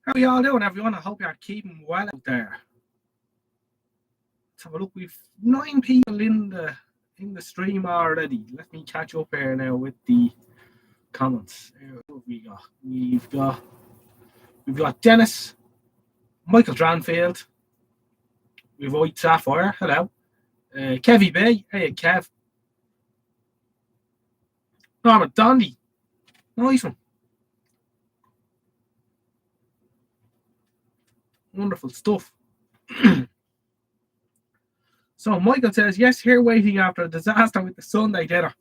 How are y'all doing, everyone? I hope you're keeping well out there. Let's have a look. We've 9 people in the stream already. Let me catch up here now with the comments. Who have we got? We've got Dennis, Michael Dranfield. We've White Sapphire. Hello. Kevy Bay. Hey, Kev. Norman Dondy. Nice one. Wonderful stuff. So Michael says, yes, here waiting after a disaster with the Sunday dinner.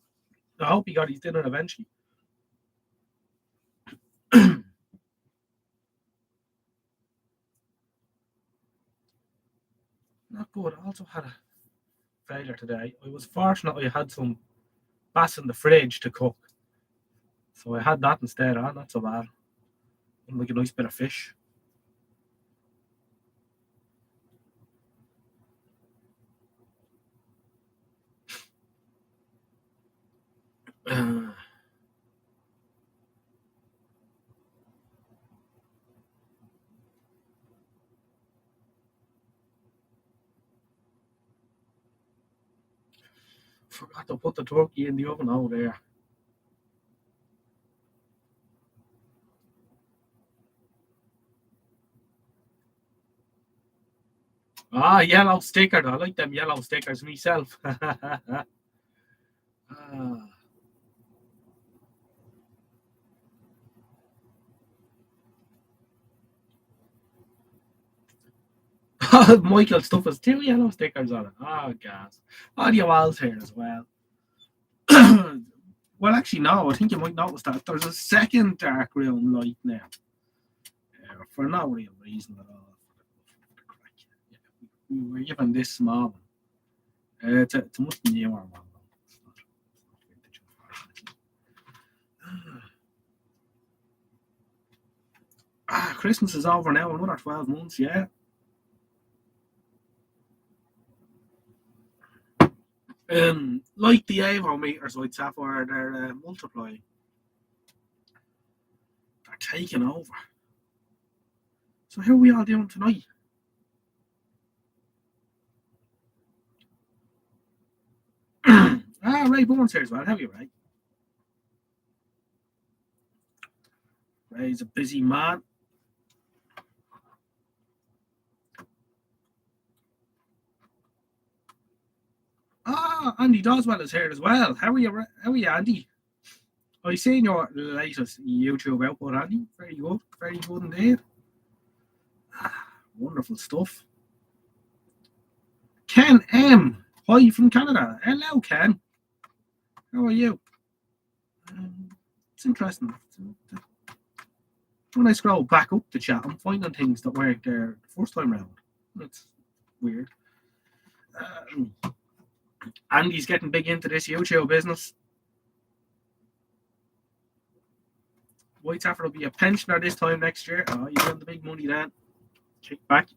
I hope he got his dinner eventually. Not good. I also had a failure today. I was fortunate I had some bass in the fridge to cook. So I had that instead. Not so bad. Like a nice bit of fish. Forgot to put the turkey in the oven over there. Yellow sticker. I like them yellow stickers myself. Michael's stuff has 2 yellow stickers on it. Oh, gas. Audio Al's here as well. Well, actually, no. I think you might notice that there's a second dark room light now. For no real reason at all. We were given this small one. It's a much newer one. Christmas is over now. Another 12 months, yeah. Like the Avo meters, White Sapphire, they're multiplying. They're taking over. So how are we all doing tonight? Ray Bourne's here as well. How are you, Ray? Ray's a busy man. Andy Doswell is here as well. How are you, Andy? I seen your latest YouTube output, Andy. Very good indeed. Wonderful stuff. Ken M. Hi from Canada. Hello, Ken. How are you? It's interesting. When I scroll back up the chat, I'm finding things that weren't there the first time round. That's weird. Andy's getting big into this YouTube business. White Sapphire will be a pensioner this time next year. Oh, you got the big money then. Kick back.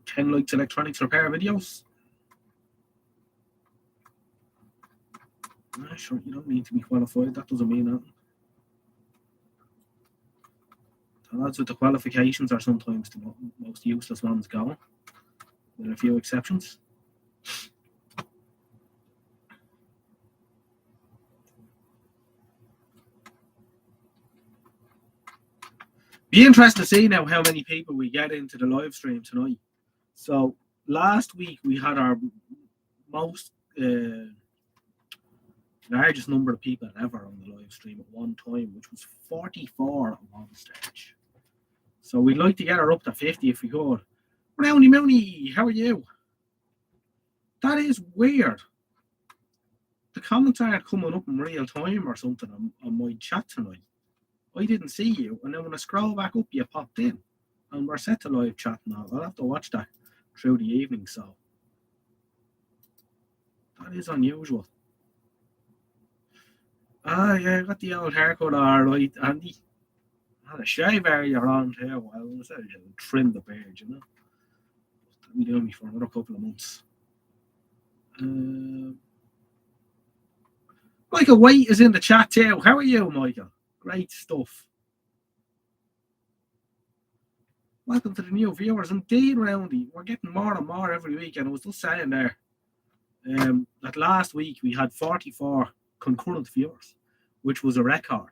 Ken likes electronics repair videos. Sure, you don't need to be qualified. That doesn't mean that. The lads with the qualifications are sometimes the most useless ones going, with a few exceptions. Be interested to see now how many people we get into the live stream tonight. So last week we had our most largest number of people ever on the live stream at one time, which was 44 at one stage. So we'd like to get her up to 50 if we could. Brownie Mooney, how are you? That is weird. The comments aren't coming up in real time or something on my chat tonight. I didn't see you, and then when I scroll back up, you popped in, and we're set to live chat now. I'll have to watch that through the evening, so that is unusual. Yeah, I got the old haircut all right, Andy. had a shave area around here. Well, I said trim the beard, you know. That'll be doing me for another couple of months. Michael White is in the chat too. How are you, Michael? Great stuff. Welcome to the new viewers. Indeed, Roundy, we're getting more and more every week. And I was just saying there that last week we had 44 concurrent viewers, which was a record.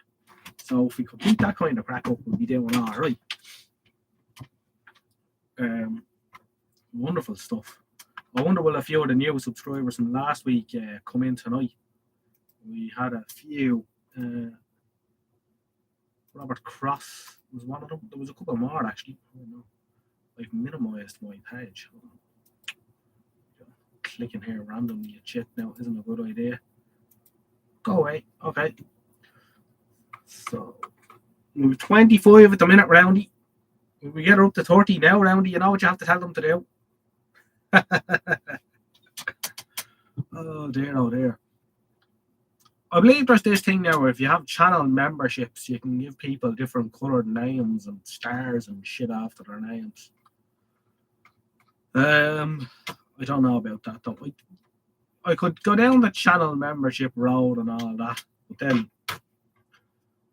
So if we could keep that kind of crack up, we'll be doing all right. Wonderful stuff. I wonder will a few of the new subscribers from last week come in tonight. We had a few. Robert Cross was one of them. There was a couple more actually. I don't know. I've minimized my page. Clicking here randomly at shit now isn't a good idea. Go away. Okay. So we're 25 at the minute, Roundy. We get her up to 30 now, Roundy. You know what you have to tell them to do. Oh dear, oh dear. I believe there's this thing now where if you have channel memberships, you can give people different coloured names and stars and shit after their names. I don't know about that though. I could go down the channel membership road and all that, but then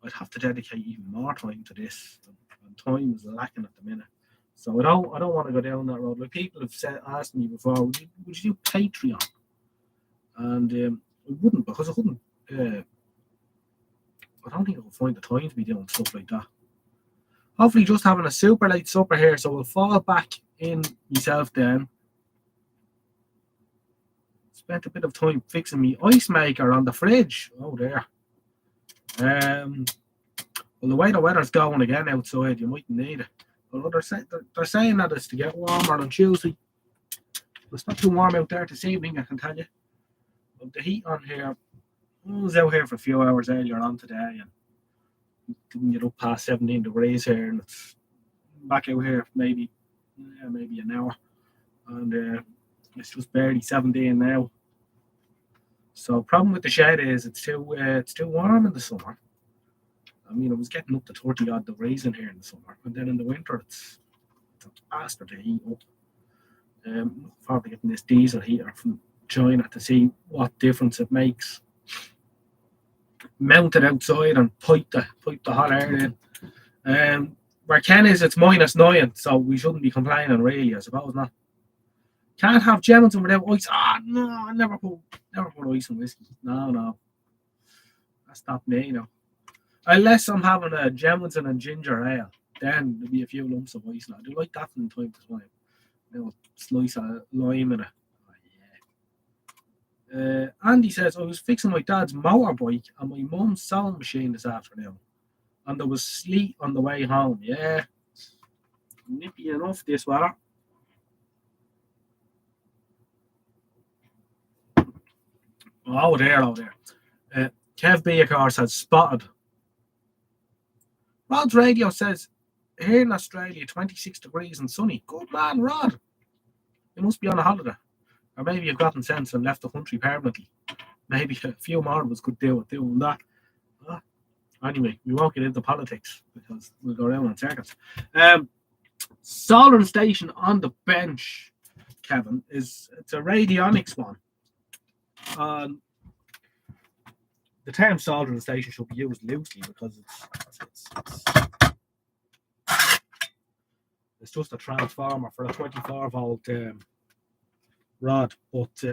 I'd have to dedicate even more time to this, and time is lacking at the minute. So I don't want to go down that road. Like people have asked me before, would you do Patreon? And I wouldn't, because I couldn't. I don't think I could find the time to be doing stuff like that. Hopefully, just having a super late supper here, so we'll fall back in myself then. Spent a bit of time fixing me ice maker on the fridge. Oh there. Well, the way the weather's going again outside, you might need it. But they're saying that it's to get warmer on Tuesday. It's not too warm out there this evening, I can tell you. But the heat on here, I was out here for a few hours earlier on today and didn't get up past 17 degrees here, and it's back out here maybe an hour, and it's just barely 17 now. So problem with the shed is it's too warm in the summer. I mean, it was getting up to 30 odd degrees in here in the summer, and then in the winter it's a bastard to heat up. Probably getting this diesel heater from China to see what difference it makes. Mount it outside and pipe the hot air in. Where Ken is, it's -9, so we shouldn't be complaining really, I suppose not. Can't have Jemison without ice. No, I never put ice in whiskey. No. That's not me, no. Unless I'm having a Jemison and ginger ale, then there'll be a few lumps of ice. I do like that from time to time. Slice of lime in it. Oh, yeah. Andy says, I was fixing my dad's motorbike and my mum's sewing machine this afternoon, and there was sleet on the way home. Yeah, nippy enough this weather. Oh there. Kev Beacor says spotted. Rod's radio says here in Australia 26 degrees and sunny. Good man, Rod. You must be on a holiday. Or maybe you've gotten sense and left the country permanently. Maybe a few more of us could do with doing that. Anyway, we won't get into politics because we'll go around in circles. Soldering station on the bench, Kevin, it's a radionics one. The term soldering station should be used loosely because it's just a transformer for a 24-volt rod. But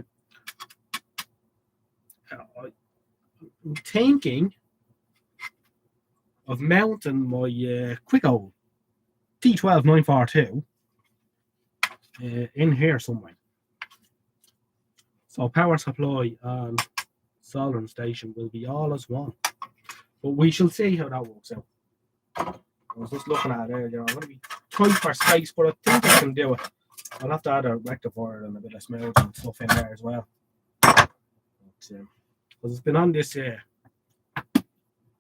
I'm thinking of mounting my Quicko T12942 in here somewhere. So power supply and soldering station will be all as one. But we shall see how that works out. I was just looking at it earlier. I'm going to be tight for space, but I think I can do it. I'll have to add a rectifier and a bit of smooth and stuff in there as well. Because it's been on this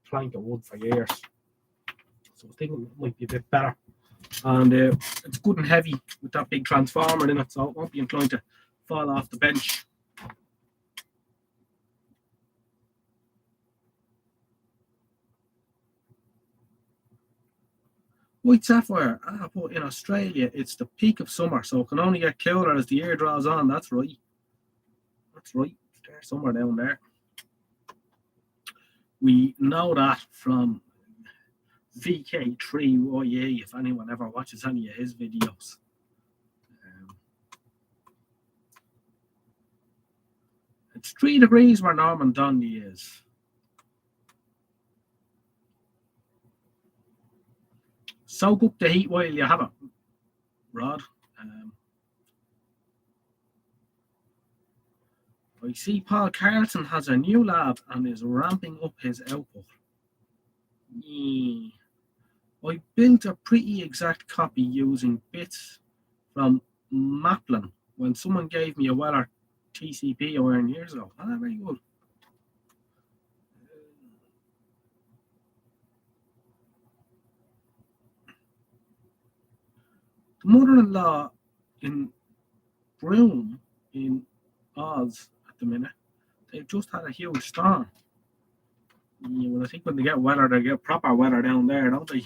plank of wood for years. So I think it might be a bit better. And it's good and heavy with that big transformer in it, so it won't be inclined to fall off the bench. White sapphire. But in Australia, it's the peak of summer, so it can only get cooler as the year draws on. That's right. That's right. There's somewhere down there. We know that from VK3YA, if anyone ever watches any of his videos. It's 3 degrees where Norman Dundee is. Soak up the heat while you have it, Rod. I see Paul Carlson has a new lab and is ramping up his output. I built a pretty exact copy using bits from Maplin when someone gave me a Weller TCP iron years ago. Very good. The mother-in-law in Broome in Oz at the minute, they've just had a huge storm. Well, I think when they get weather, they get proper weather down there, don't they?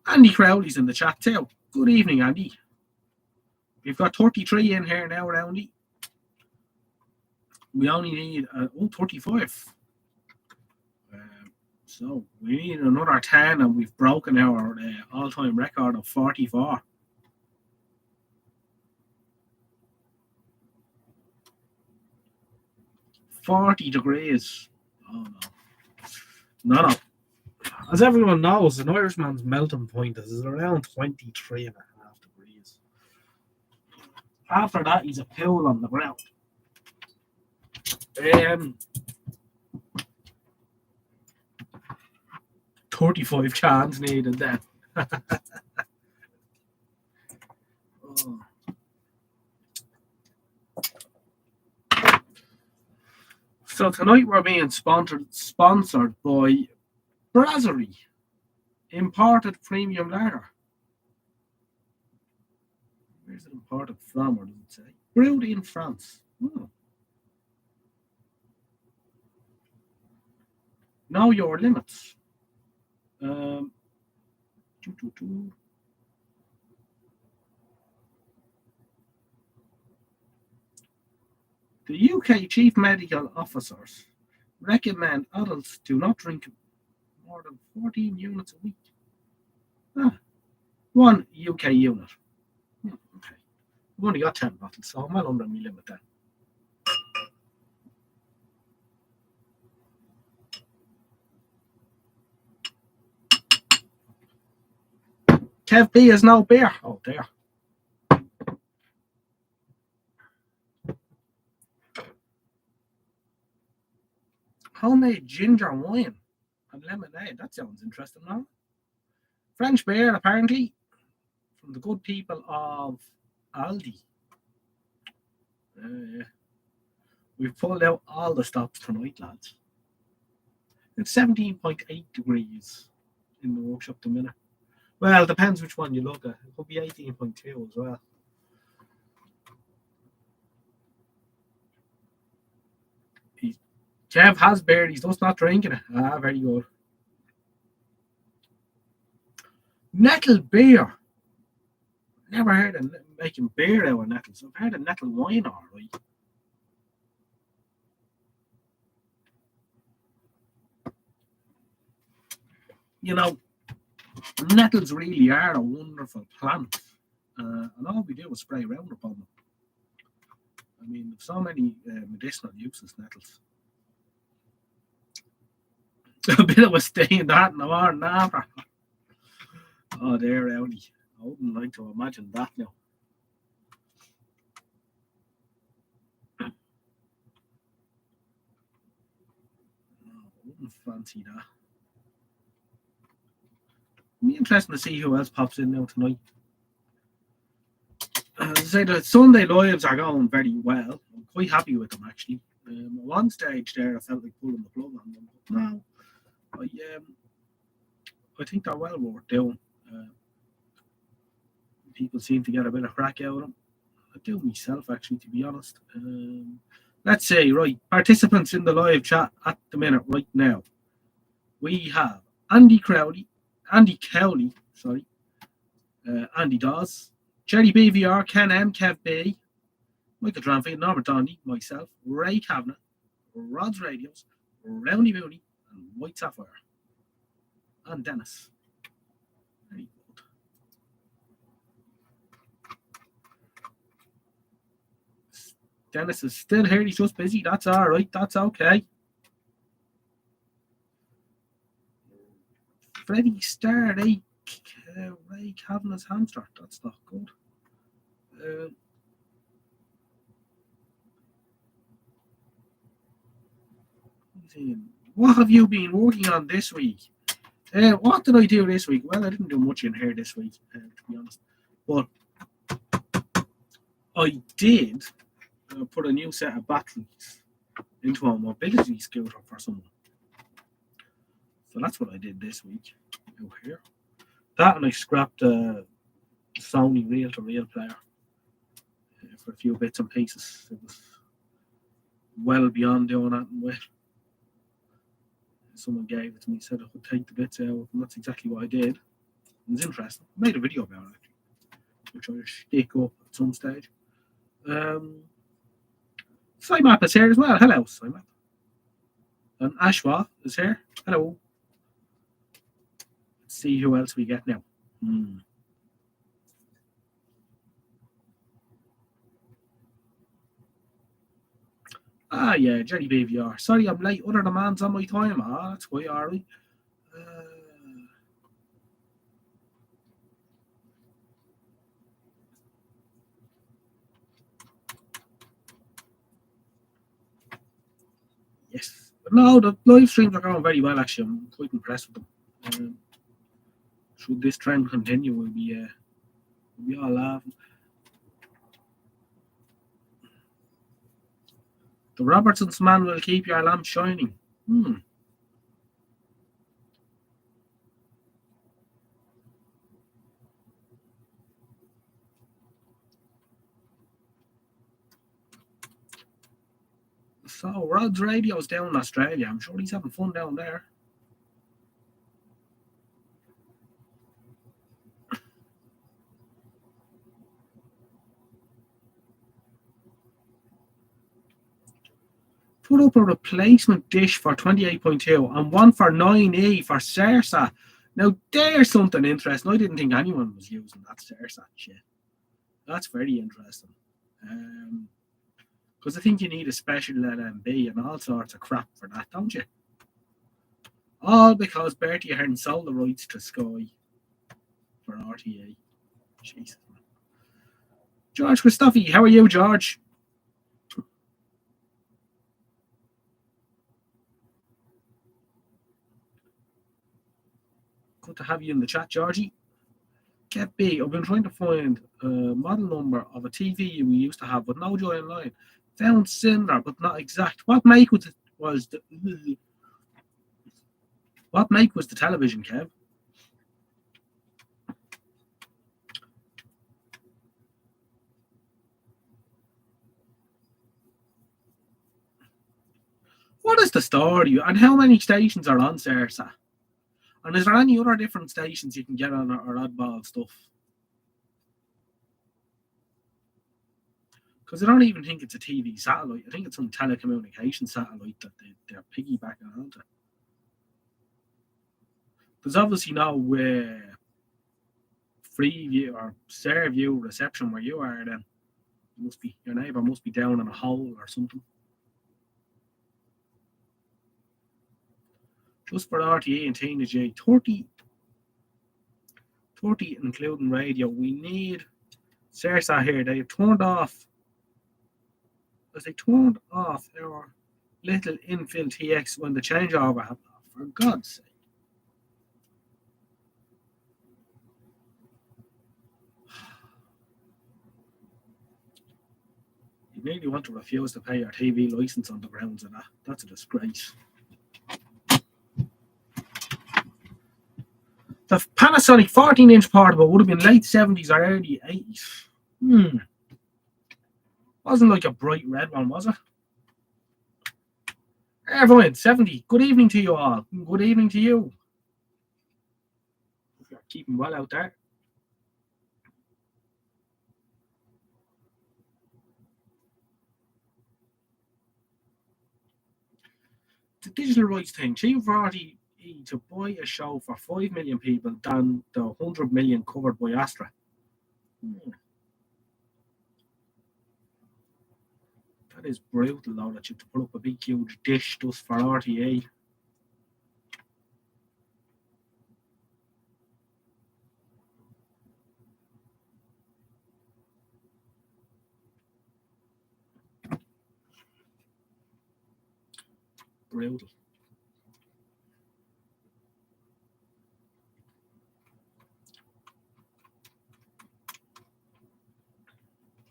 Andy Crowley's in the chat too. Good evening, Andy. We've got 33 in here now, Roundy. We only need 35. So we need another 10, and we've broken our all-time record of 44. $40 degrees. Oh no. No. As everyone knows, an Irishman's melting point is around 23.5 degrees. After that, he's a pool on the ground. 35 cans needed then. Oh. So tonight we're being sponsored by Brasserie, imported premium lager. Where's it imported from, or does it say? Brewed in France. Know your limits. The UK Chief Medical Officers recommend adults do not drink more than 14 units a week. One UK unit. Okay. I've only got 10 bottles, so I'm well under my limit then. Kev B is no beer. Oh, there. Homemade ginger wine and lemonade. That sounds interesting, no? French beer, apparently, from the good people of Aldi. We've pulled out all the stops tonight, lads. It's 17.8 degrees in the workshop the minute. Well, it depends which one you look at. It could be 18.2 as well. Kev has beer, he's just not drinking it. Very good. Nettle beer. Never heard of making beer out of nettles. I've heard of nettle wine, all right. You know, nettles really are a wonderful plant. And all we do is spray around upon them. I mean, there's so many medicinal uses, nettles. A bit of a stain that in the morning after. Oh, there, Rowdy. I wouldn't like to imagine that now. I wouldn't fancy that. It'll be interesting to see who else pops in now tonight. As I say, the Sunday lives are going very well. I'm quite happy with them, actually. At one stage there, I felt like pulling the plug on them. But now, I think they're well worth doing. People seem to get a bit of crack out of them. could do myself, actually, to be honest. Let's say, right, participants in the live chat at the minute, right now. We have Andy Cowley, Andy Dawes, Jerry BVR, Ken M, Kev B, Michael Dranfield, Norbert Dondy, myself, Ray Kavanagh, Rod's Radios, Rowney Mooney, and White Sapphire. And Dennis. Very good. Dennis is still here. He's just busy. That's all right. That's okay. Freddie starred Ray Kavanagh's hamster. That's not good. What have you been working on this week? What did I do this week? Well, I didn't do much in here this week, to be honest. But I did put a new set of batteries into a mobility scooter for someone. So that's what I did this week out here. That, and I scrapped a Sony reel-to-reel player for a few bits and pieces. It was well beyond doing that with. Someone gave it to me, said I could take the bits out, and that's exactly what I did. It was interesting. I made a video about it, actually, which I'll stick up at some stage. SciMap is here as well. Hello, SciMap. And Ashwa is here. Hello. Let's see who else we get now. Ah, yeah, Jerry BVR. Sorry, I'm late. Other demands on my time. Ah, that's quite all right. Yes. But no, the live streams are going very well, actually. I'm quite impressed with them. Should this trend continue, we'll be all laughing. The Robertson's man will keep your lamp shining. So, Rod's Radio's down in Australia. I'm sure he's having fun down there. Put up a replacement dish for 28.2 and one for 9E for SERSAT. Now, there's something interesting. I didn't think anyone was using that SERSAT shit. That's very interesting. Because I think you need a special LMB and all sorts of crap for that, don't you? All because Bertie Ahern sold the rights to Sky for RTE. Jesus. George Christophe, how are you, George? Good to have you in the chat, Georgie. Kev B, I've been trying to find a model number of a TV we used to have, but no joy online. Found similar, but not exact. What make was the television, Kev? What is the story? And how many stations are on SERSAT? And is there any other different stations you can get on or oddball stuff? Because I don't even think it's a TV satellite. I think it's some telecommunication satellite that they're piggybacking onto. There's obviously no free view or share view reception where you are. Then your neighbour must be down in a hole or something. Just for RTE and TNG, 30 including radio. We need SERSAT here. They have turned off. As they turned off our little infill TX when the changeover happened. For God's sake. You really want to refuse to pay your TV license on the grounds of that. That's a disgrace. The Panasonic 14-inch portable would have been late 70s or early 80s. Wasn't like a bright red one, was it? Everyone, 70. Good evening to you all. Good evening to you. Hope you're keeping well out there. The digital rights thing. Cheaper for RTE to buy a show for 5 million people than the 100 million covered by Astra. That is brutal, though, that you have to put up a big, huge dish just for RTE. Brutal.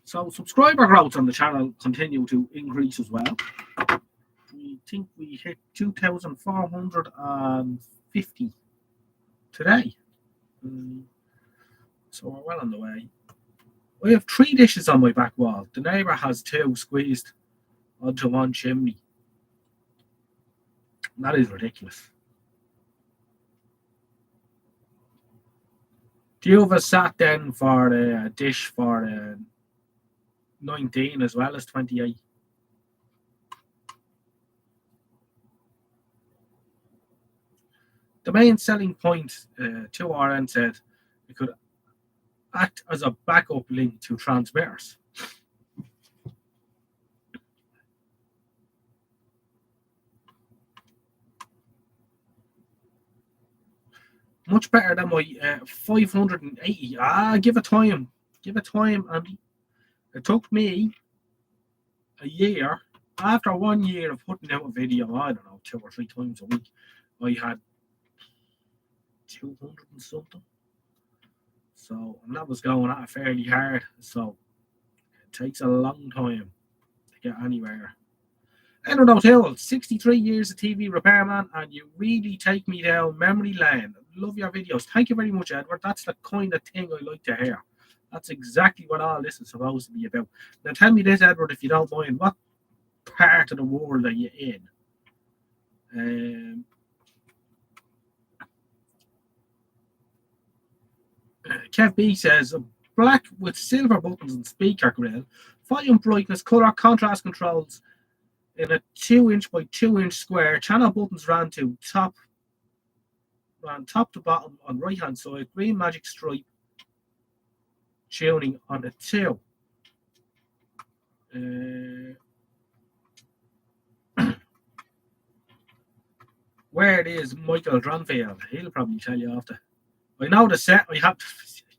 So subscriber growth on the channel continue to increase as well. We think we hit 2,450 today. So we're well on the way. I have 3 dishes on my back wall. The neighbour has 2 squeezed onto one chimney. That is ridiculous. Do you have a sat then for a dish for 19 as well as 28? The main selling point, 2RN said, it could act as a backup link to transmitters. Much better than my 580. Give it time. Give it time, Andy. It took me a year. After 1 year of putting out a video, I don't know, 2 or 3 times a week, I had 200 and something. So, and that was going at it fairly hard. So, it takes a long time to get anywhere. Edward O'Toole, 63 years of TV repairman, and you really take me down memory lane. Love your videos. Thank you very much, Edward. That's the kind of thing I like to hear. That's exactly what all this is supposed to be about. Now, tell me this, Edward, if you don't mind. What part of the world are you in? Kev B says, black with silver buttons and speaker grill, volume brightness, color, contrast controls in a 2-inch by 2-inch square. Channel buttons ran top to bottom on right hand side. Green magic stripe tuning on the 2. Where it is, Michael Dronfield. He'll probably tell you after. I know the set. I have to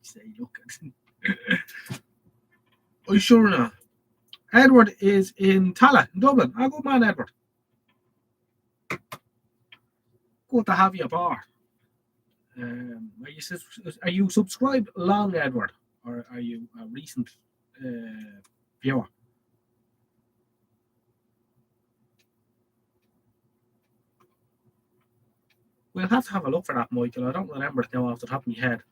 say, look. I sure know. Edward is in Tala, in Dublin. Good man, Edward. Good to have you aboard. Are you subscribed long, Edward, or are you a recent viewer? We'll have to have a look for that, Michael. I don't remember it now off the top of my head.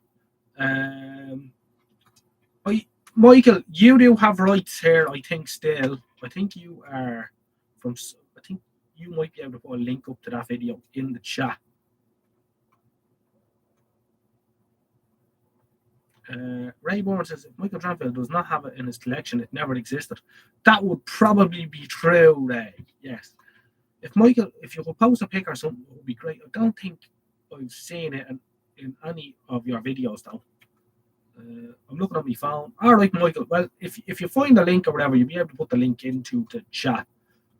Michael, you do have rights here, I think, still. I think you are from... I think you might be able to put a link up to that video in the chat. Ray Bourne says, if Michael Dronfield does not have it in his collection, it never existed. That would probably be true, Ray. Yes. If you could post a pic or something, it would be great. I don't think I've seen it in any of your videos, though. I'm looking at my phone. All right, Michael. Well, if you find the link or whatever, you'll be able to put the link into the chat,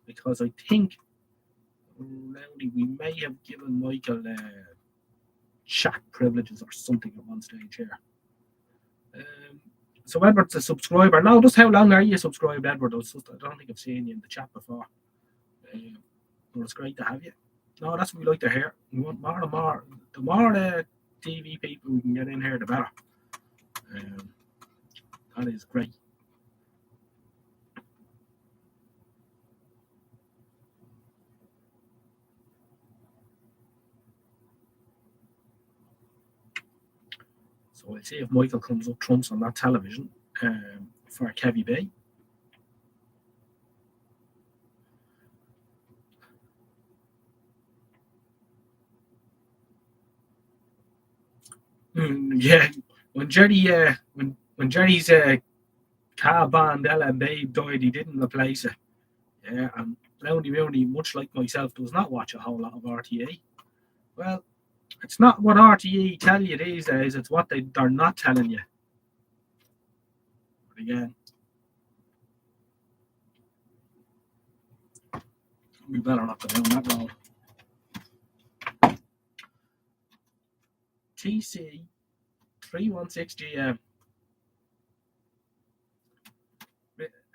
because I think we may have given Michael chat privileges or something at one stage here. So Edward's a subscriber. Now, just how long are you subscribed, Edward? I don't think I've seen you in the chat before. But it's great to have you. No, that's what we like to hear. We want more and more. The more TV people we can get in here, the better. That is great. So I'll see if Michael comes up trumps on that television for Kevy B. Yeah, when Jerry's car band LMB died, he didn't replace it. Yeah, and Roundy Mooney, much like myself, does not watch a whole lot of RTE. Well, it's not what RTE tell you these days; it's what they're not telling you. But again, we better not go down that road. TC 316GM.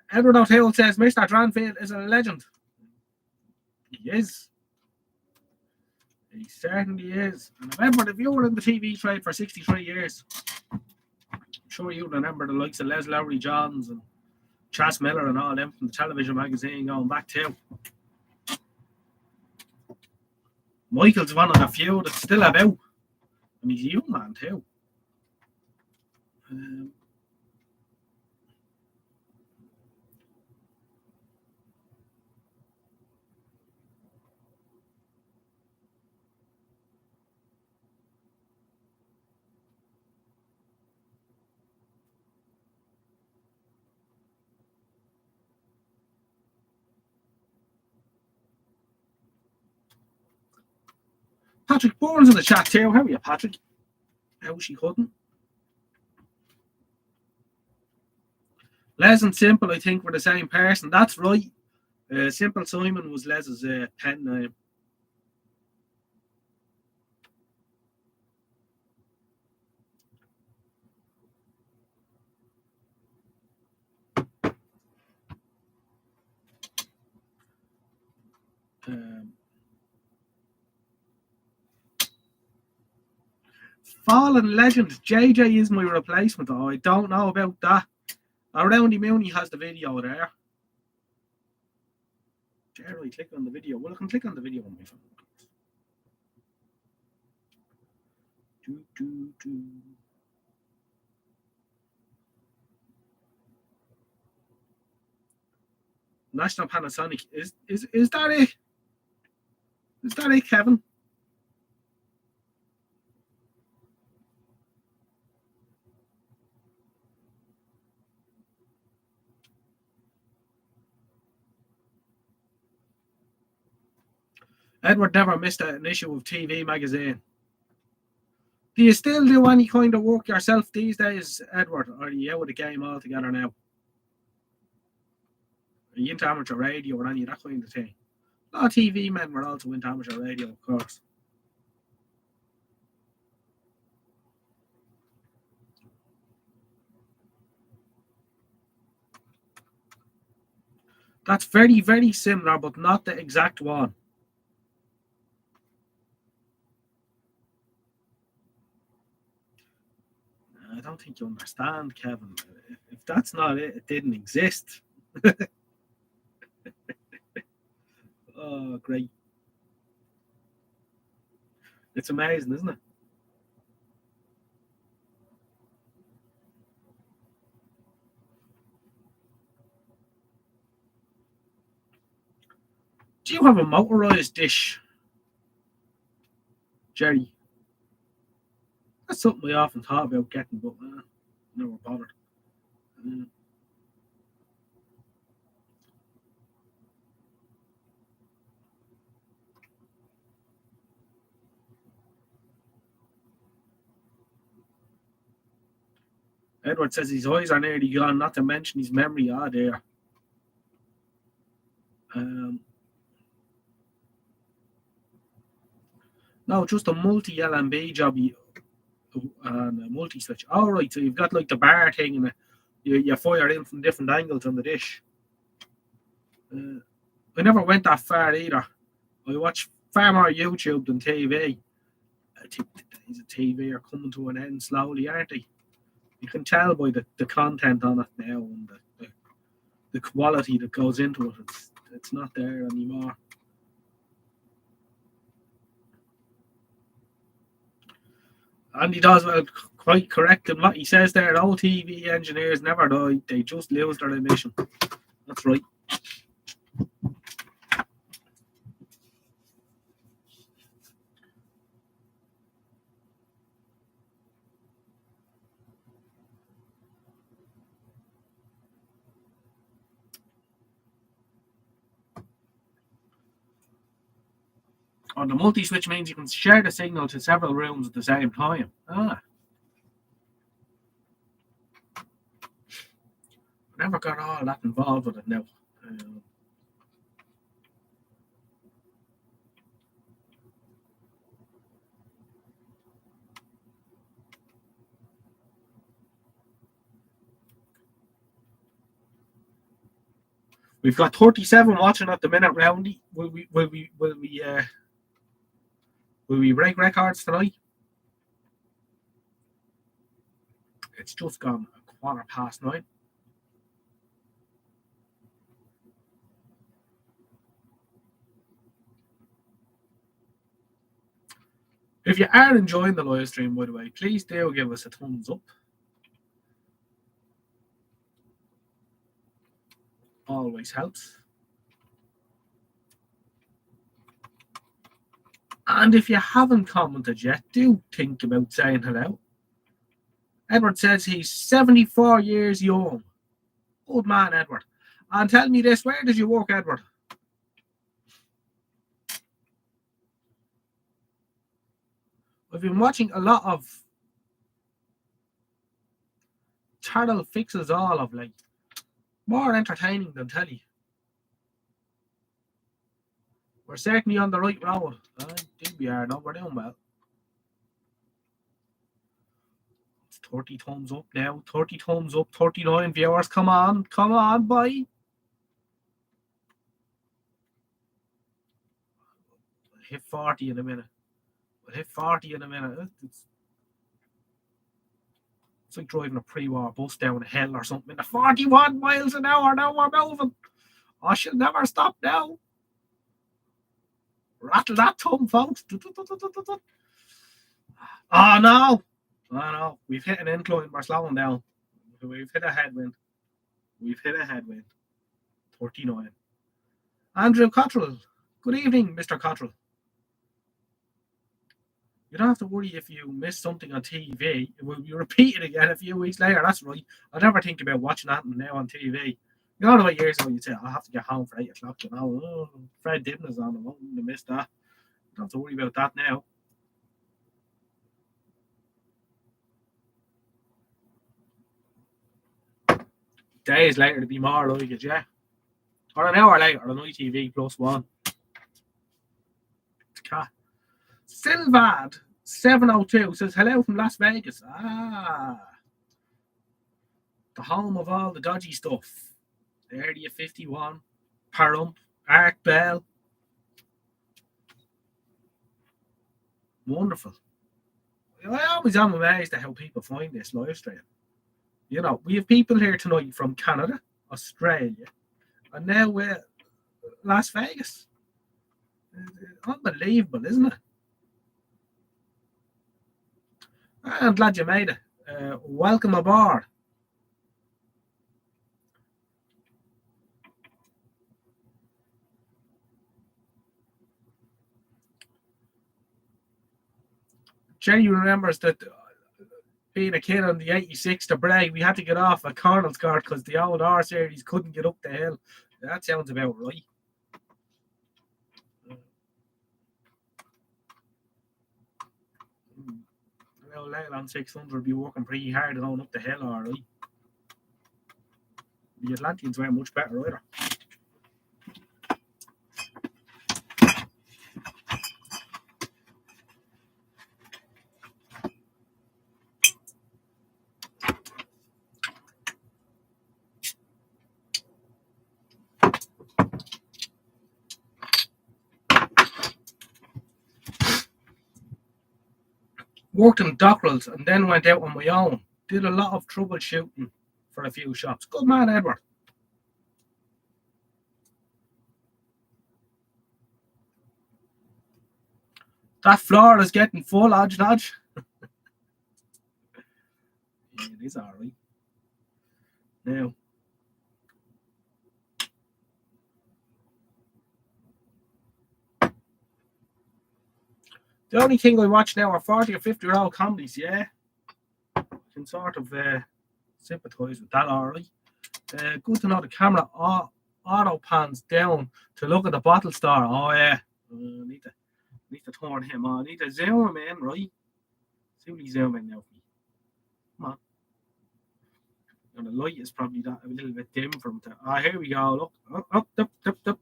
Edward O'Toole says Mr. Dranfield is a legend. He is. He certainly is. And remember, if you were in the TV trade for 63 years, I'm sure you remember the likes of Les Lowry Johns and Chas Miller and all them from the television magazine going back too. Michael's one of the few that's still about. And he's a young man too. Patrick Bourne's in the chat too. How are you, Patrick? How she couldn't. Les and Simple, I think, were the same person. That's right. Simple Simon was Les's pen name. Fallen Legend. JJ is my replacement. Oh, I don't know about that. Roundy Mooney has the video there. Jerry, click on the video. Well, I can click on the video on my phone. National Panasonic. Is that it? Is that it, Kevin? Edward never missed an issue of TV magazine. Do you still do any kind of work yourself these days, Edward? Or are you out of the game altogether now? Are you into amateur radio or any of that kind of thing? A lot of TV men were also into amateur radio, of course. That's very, very similar, but not the exact one. I don't think you understand, Kevin. If that's not it, it didn't exist. Oh, great. It's amazing, isn't it? Do you have a motorized dish, Jerry? That's something I often thought about getting, but never bothered. Edward says his eyes are nearly gone, not to mention his memory. There. No, just a multi-LMB job and a multi-switch. All right, so you've got like the bar thing and you fire in from different angles on the dish. I never went that far either. I watch far more YouTube than TV. I think the days of TV are coming to an end slowly, aren't they? You can tell by the content on it now and the quality that goes into it. It's not there anymore. And he does well, quite correct in what he says there. All TV engineers never die; they just lose their emission. That's right. On the multi-switch means you can share the signal to several rooms at the same time. Never got all that involved with it now. We've got 37 watching at the minute, Roundy. Will we break records tonight? It's just gone 9:15. If you are enjoying the live stream, by the way, please do give us a thumbs up. Always helps. And if you haven't commented yet, do think about saying hello. Edward says he's 74 years young. Old man, Edward. And tell me this, where did you work, Edward? I've been watching a lot of channel fixes all of like more entertaining than telly. We're certainly on the right road. I think we are. No, we're doing well. It's 30 thumbs up now. 30 thumbs up. 39 viewers. Come on. Come on, boy. We'll hit 40 in a minute. We'll hit 40 in a minute. It's like driving a pre-war bus down a hill or something. At 41 miles an hour. Now we're moving. I shall never stop now. Rattle that thumb, folks. Oh, no. Oh, no. We've hit an incline. We're slowing down. We've hit a headwind. 39. Andrew Cottrell. Good evening, Mr. Cottrell. You don't have to worry if you miss something on TV. It will be repeated again a few weeks later. That's right. I never think about watching that now on TV. You know the way years ago you'd say, I have to get home for 8 o'clock, you know. Oh, Fred Dibden is on. I won't miss that. You don't have to worry about that now. Days later to be more like it, yeah. Or an hour later on ITV +1. Silvad 702 says hello from Las Vegas. The home of all the dodgy stuff. Area 51, Pahrump, Ark Bell. Wonderful. I always am amazed at how people find this live stream. You know, we have people here tonight from Canada, Australia, and now we're Las Vegas. Unbelievable, isn't it? I'm glad you made it. Welcome aboard. Jenny remembers that being a kid on the 86 to Bray, we had to get off at Cornell's Court because the old R series couldn't get up the hill. That sounds about right. Well, later on 600 will be working pretty hard going up the hill, all right. The Atlanteans weren't much better either. Worked in Dockrell's and then went out on my own. Did a lot of troubleshooting for a few shops. Good man, Edward. That floor is getting full, Odge Dodge. Yeah, it is all right. Now, the only thing I watch now are 40 or 50-year-old comedies, yeah. I can sort of sympathise with that, all right. Good to know the camera auto pans down to look at the bottle store. Oh, yeah. Need need to turn him on. I need to zoom him in, right? See what he's zooming now. Come on. And the light is probably that a little bit dim from the. Ah, here we go. Look, up.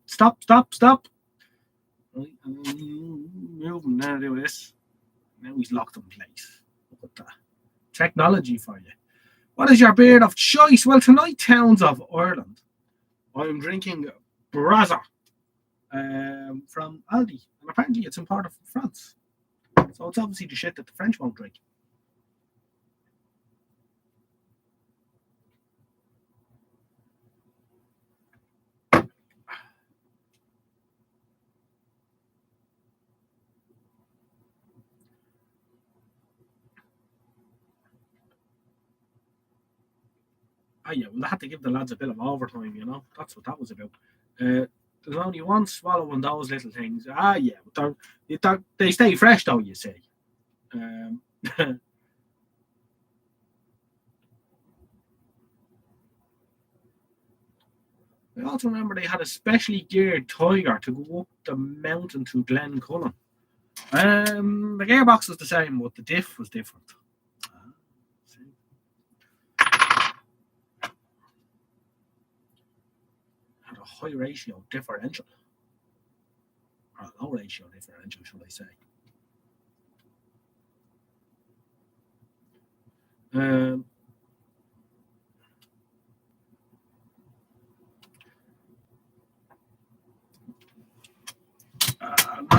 Stop. Right, moving now. Do this. Now he's locked in place. Look at that technology for you. What is your beer of choice? Well, tonight, Towns of Ireland. I'm drinking Braza from Aldi, and apparently it's imported from France. So it's obviously the shit that the French won't drink. Ah, yeah, well, they had to give the lads a bit of overtime, you know. That's what that was about. There's only one swallow in those little things. Ah, yeah, but they stay fresh, though, you say. I also remember they had a specially geared Tiger to go up the mountain to Glencullen. The gearbox was the same, but the diff was different. Had a high ratio differential. Or a low ratio differential, should I say.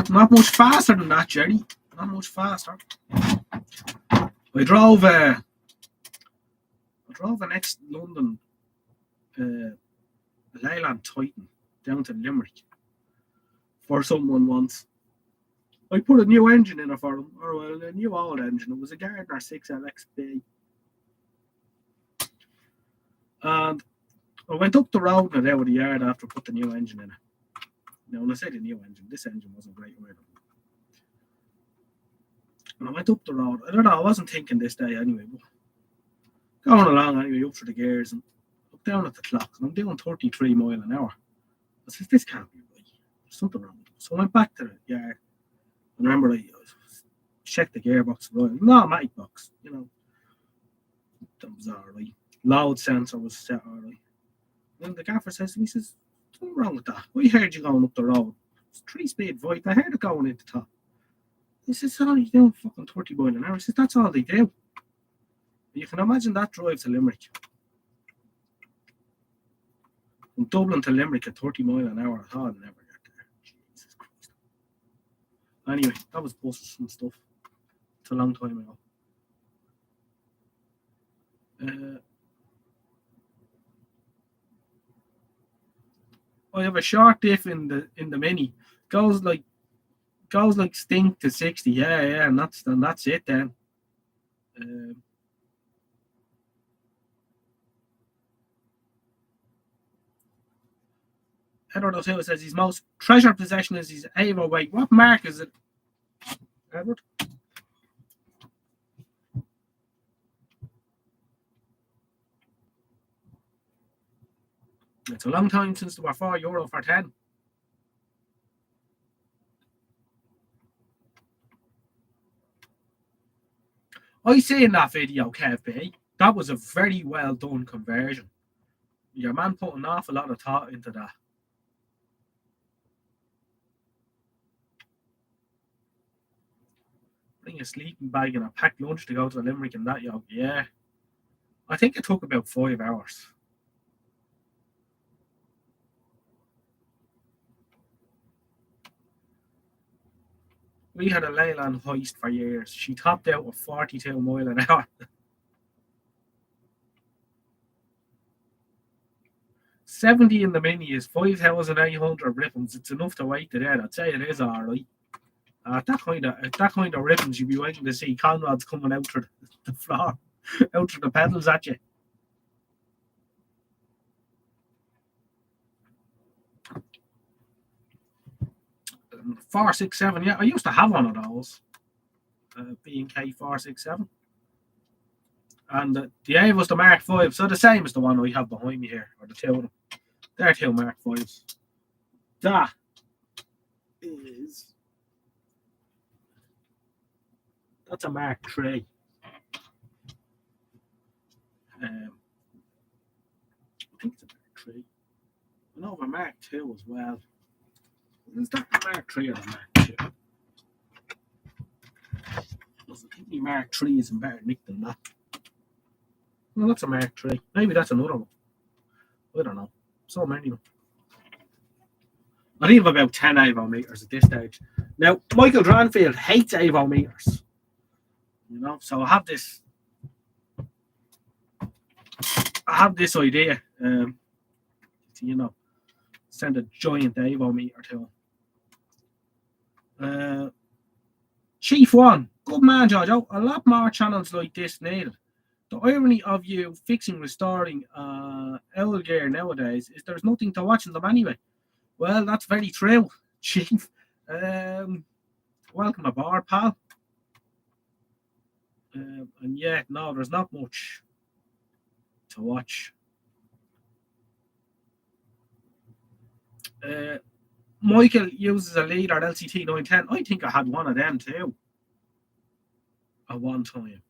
Not much faster than that, Jerry. Not much faster. I drove an ex-London Leyland Titan down to Limerick for someone once. I put a new engine in it for him, or well, a new old engine. It was a Gardner 6LXB. And I went up the road and out of the yard after I put the new engine in it. Now, when I say the new engine, this engine wasn't great either. And I went up the road. I don't know, I wasn't thinking this day anyway, but going along anyway, up through the gears and look down at the clock, and I'm doing 33 mile an hour. I said, this can't be right. There's something wrong with it. So I went back to the yard. And remember, I checked the gearbox, right? No, automatic box, you know. That was all right. Loud sensor was set all right. And the gaffer says to me, he says, what's wrong with that? I heard you going up the road. It's 3-speed Voith. I heard it going into top. He says, oh, you're doing fucking 30 mile an hour. He says, that's all they do. You can imagine that drive to Limerick. From Dublin to Limerick at 30 mile an hour. I thought I'd never get there. Jesus Christ. Anyway, that was buses and stuff. It's a long time ago. I have a short diff in the Mini. Goes like stink to 60. Yeah, and that's it then. Edward O'Toole says his most treasured possession is his Ava weight. What mark is it, Edward? It's a long time since there were €4 for 10. I say in that video, KFB, that was a very well done conversion. Your man put an awful lot of thought into that. Bring a sleeping bag and a packed lunch to go to the Limerick and that, yo. Yeah. I think it took about 5 hours. We had a Leyland hoist for years. She topped out with 42 mile an hour. 70 in the Mini is 5,800 ribbons. It's enough to wait to there. I'd say it is all right. At that kind of ribbons, you'd be waiting to see Conrads coming out to the floor, out to the pedals at you. And 467, yeah, I used to have one of those. B&K 467. And the A was the Mark 5, so the same as the one I have behind me here, or the two of them. They're two Mark 5s. That is That's a Mark III. I think it's a Mark III. I know of a Mark II as well. Is that the Mark III or the Mark II? I think the Mark III is in better nick than that. No, that's a Mark III. Maybe that's another one. I don't know. So many of them. I think of about 10 Avo meters at this stage. Now, Michael Dranfield hates Avo meters. You know, so I have this idea. To, you know, send a giant Avo meter to him. Chief One, good man, George. Oh, a lot more channels like this needed. The irony of you fixing, restoring owl gear nowadays is there's nothing to watch in them anyway. Well, that's very true, Chief. Welcome aboard, pal. And yeah, no, there's not much to watch. Michael uses a Leader LCT 910. I think I had one of them too at one time.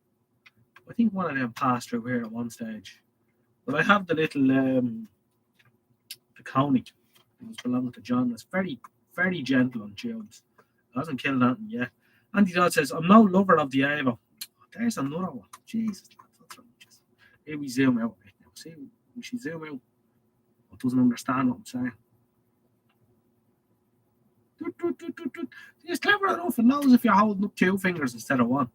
I think one of them passed through here at one stage. But I have the little the Coney. It was belonging to John. It's very, very gentle on tunes. It hasn't killed anything yet. Andy Dodd says, I'm no lover of the Avo. There's another one. Jesus. Here we zoom out right now. See, we should zoom out. It doesn't understand what I'm saying. It's clever enough. It knows if you're holding up 2 fingers instead of 1.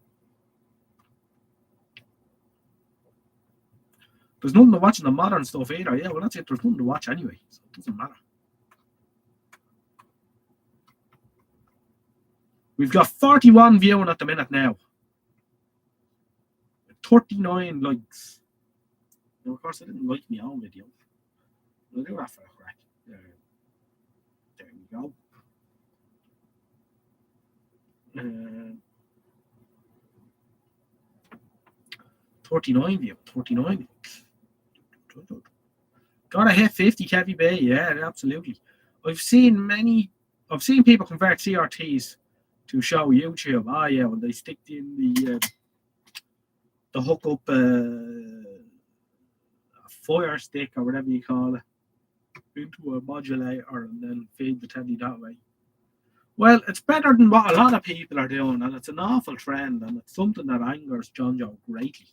There's nothing to watch in the modern stuff either. Yeah, well, that's it. There's nothing to watch anyway, so it doesn't matter. We've got 41 viewing at the minute now. 39 likes. Now, of course, I didn't like my own video. We'll do that for a crack. There we go. 39 view. 39. Gotta hit 50 Kevy Bay. Yeah, absolutely. I've seen people convert CRTs to show YouTube. Oh yeah, when they stick in the hook up a fire stick or whatever you call it into a modulator and then feed the telly that way. Well, it's better than what a lot of people are doing, and it's an awful trend, and it's something that angers John Joe greatly.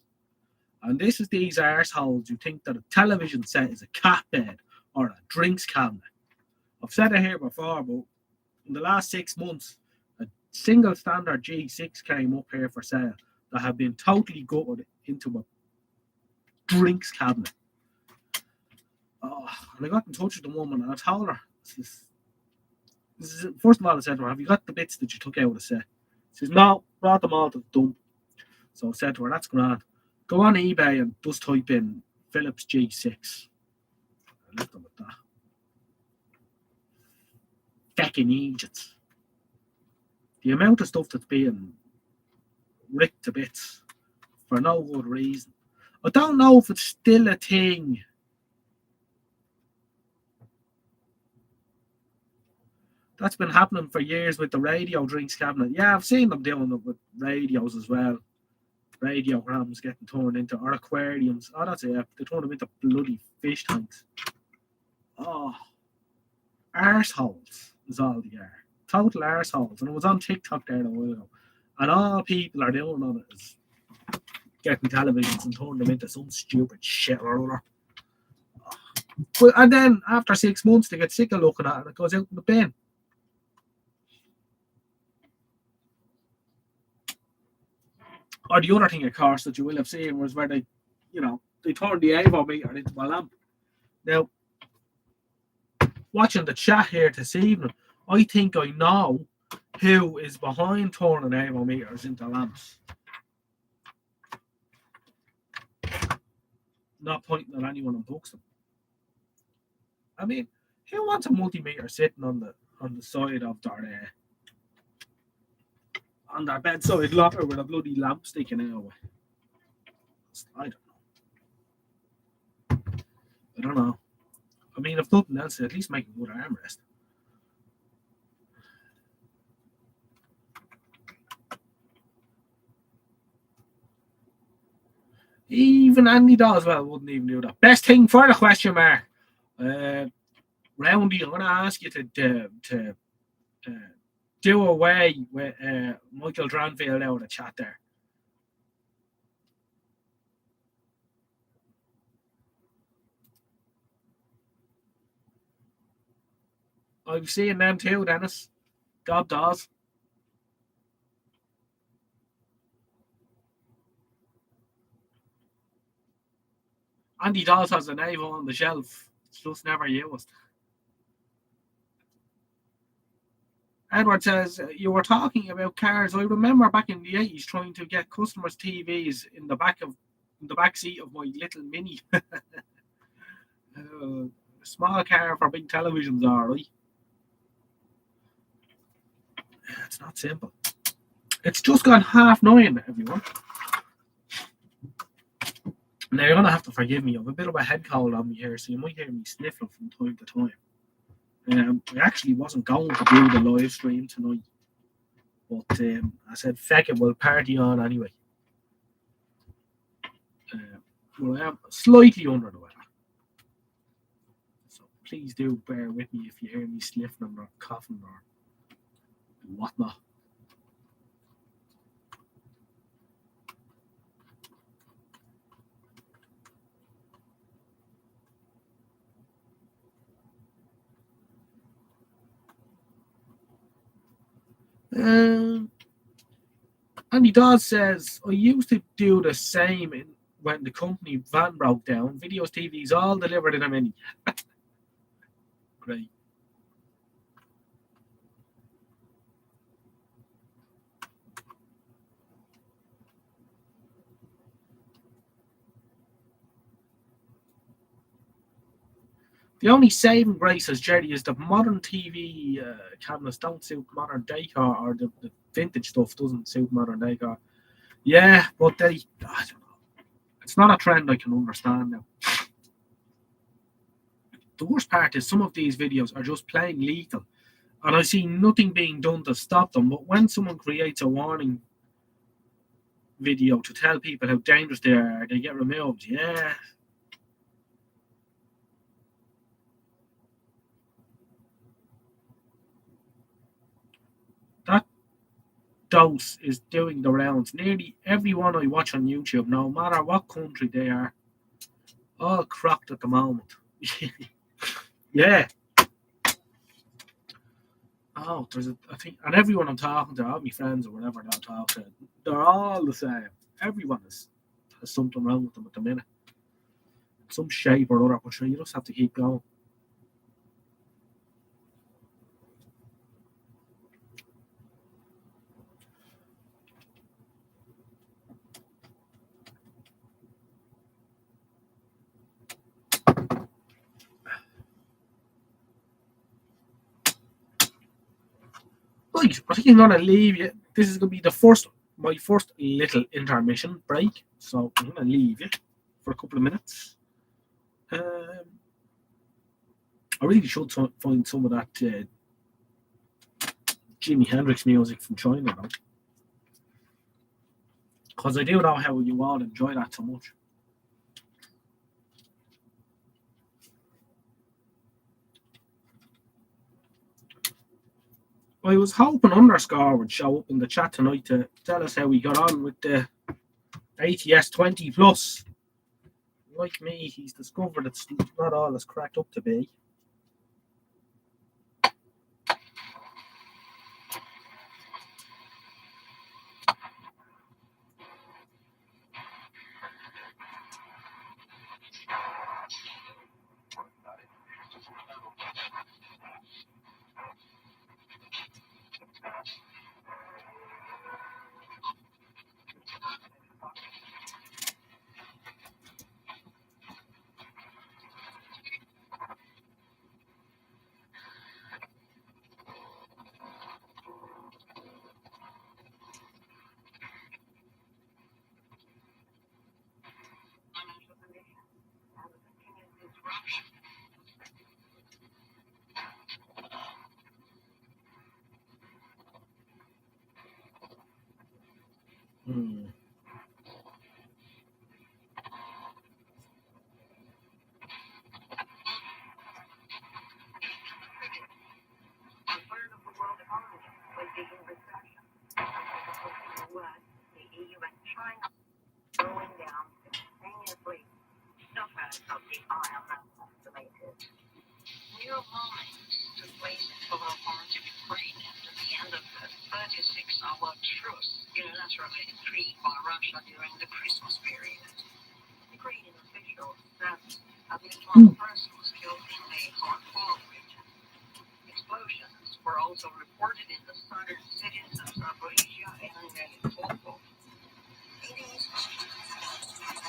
And this is these arseholes who think that a television set is a cat bed or a drinks cabinet. I've said it here before, but in the last 6 months, a single standard G6 came up here for sale that had been totally gutted into a drinks cabinet. Oh, and I got in touch with the woman and I told her, first of all, I said to her, have you got the bits that you took out of the set? She says, no, brought them all to the dump. So I said to her, that's grand. Go on eBay and just type in Philips G6. I left them with that. Fucking idiots. The amount of stuff that's being ripped to bits for no good reason. I don't know if it's still a thing. That's been happening for years with the radio drinks cabinet. Yeah, I've seen them doing it with radios as well. Radiograms getting turned into, or aquariums. Oh, that's it. Yeah. They turn them into bloody fish tanks. Oh, arseholes is all they are. Total arseholes. And it was on TikTok there a while ago. And all people are doing on it is getting televisions and turning them into some stupid shit or other. But, and then after 6 months, they get sick of looking at it and it goes out in the bin. Or the other thing, of course, that you will have seen was where they turned the Avo meter into a lamp. Now, watching the chat here this evening, I think I know who is behind turning Avo meters into lamps. Not pointing at anyone in Buxton. I mean, who wants a multimeter sitting on the side of their on their bedside locker with a bloody lamp sticking out? I don't know. I mean, if nothing else, at least make a good armrest. Even Andy Doswell wouldn't even do that. Best thing for the question mark. Roundy, I'm going to ask you to uh, do away with Michael Dranfield out of the chat there. I'm seeing them too, Dennis. God does. Andy Dawes has an Evo on the shelf. It's just never used. Edward says, you were talking about cars. I remember back in the 80s trying to get customers' TVs in the back seat of my little Mini. Small car for big televisions, all right. It's not simple. It's just gone 9:30, everyone. Now, you're going to have to forgive me. I have a bit of a head cold on me here, so you might hear me sniffling from time to time. I actually wasn't going to do the live stream tonight, but I said, feck it, we'll party on anyway. Well, I am slightly under the weather. So please do bear with me if you hear me sniffling or coughing or whatnot. Andy Dawes says, I used to do the same when the company van broke down. Videos, TVs, all delivered in a Mini. Great. The only saving grace, as Jerry, is the modern TV cabinets don't suit modern decor, or the vintage stuff doesn't suit modern decor. Yeah, but I don't know. It's not a trend I can understand now. The worst part is some of these videos are just plain lethal, and I see nothing being done to stop them. But when someone creates a warning video to tell people how dangerous they are, they get removed. Yeah. That dose is doing the rounds. Nearly everyone I watch on YouTube, no matter what country they are, all crocked at the moment. Yeah. Oh, I think, and everyone I'm talking to, all my friends or whatever that I talk to, they're all the same. Everyone has something wrong with them at the minute. Some shape or other, but sure, you just have to keep going. Right, I think I'm gonna leave you. This is gonna be my first little intermission break. So I'm gonna leave you for a couple of minutes. I really should find some of that Jimi Hendrix music from China, though, because I do know how you all enjoy that so much. I was hoping Underscore would show up in the chat tonight to tell us how we got on with the ATS 20 Plus. Like me, he's discovered it's not all as cracked up to be.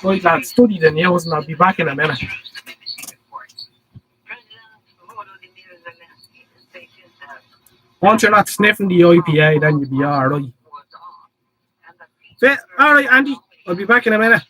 Right, lads, study the news and I'll be back in a minute. Once you're not sniffing the IPA, then you'll be alright. Alright, Andy, I'll be back in a minute.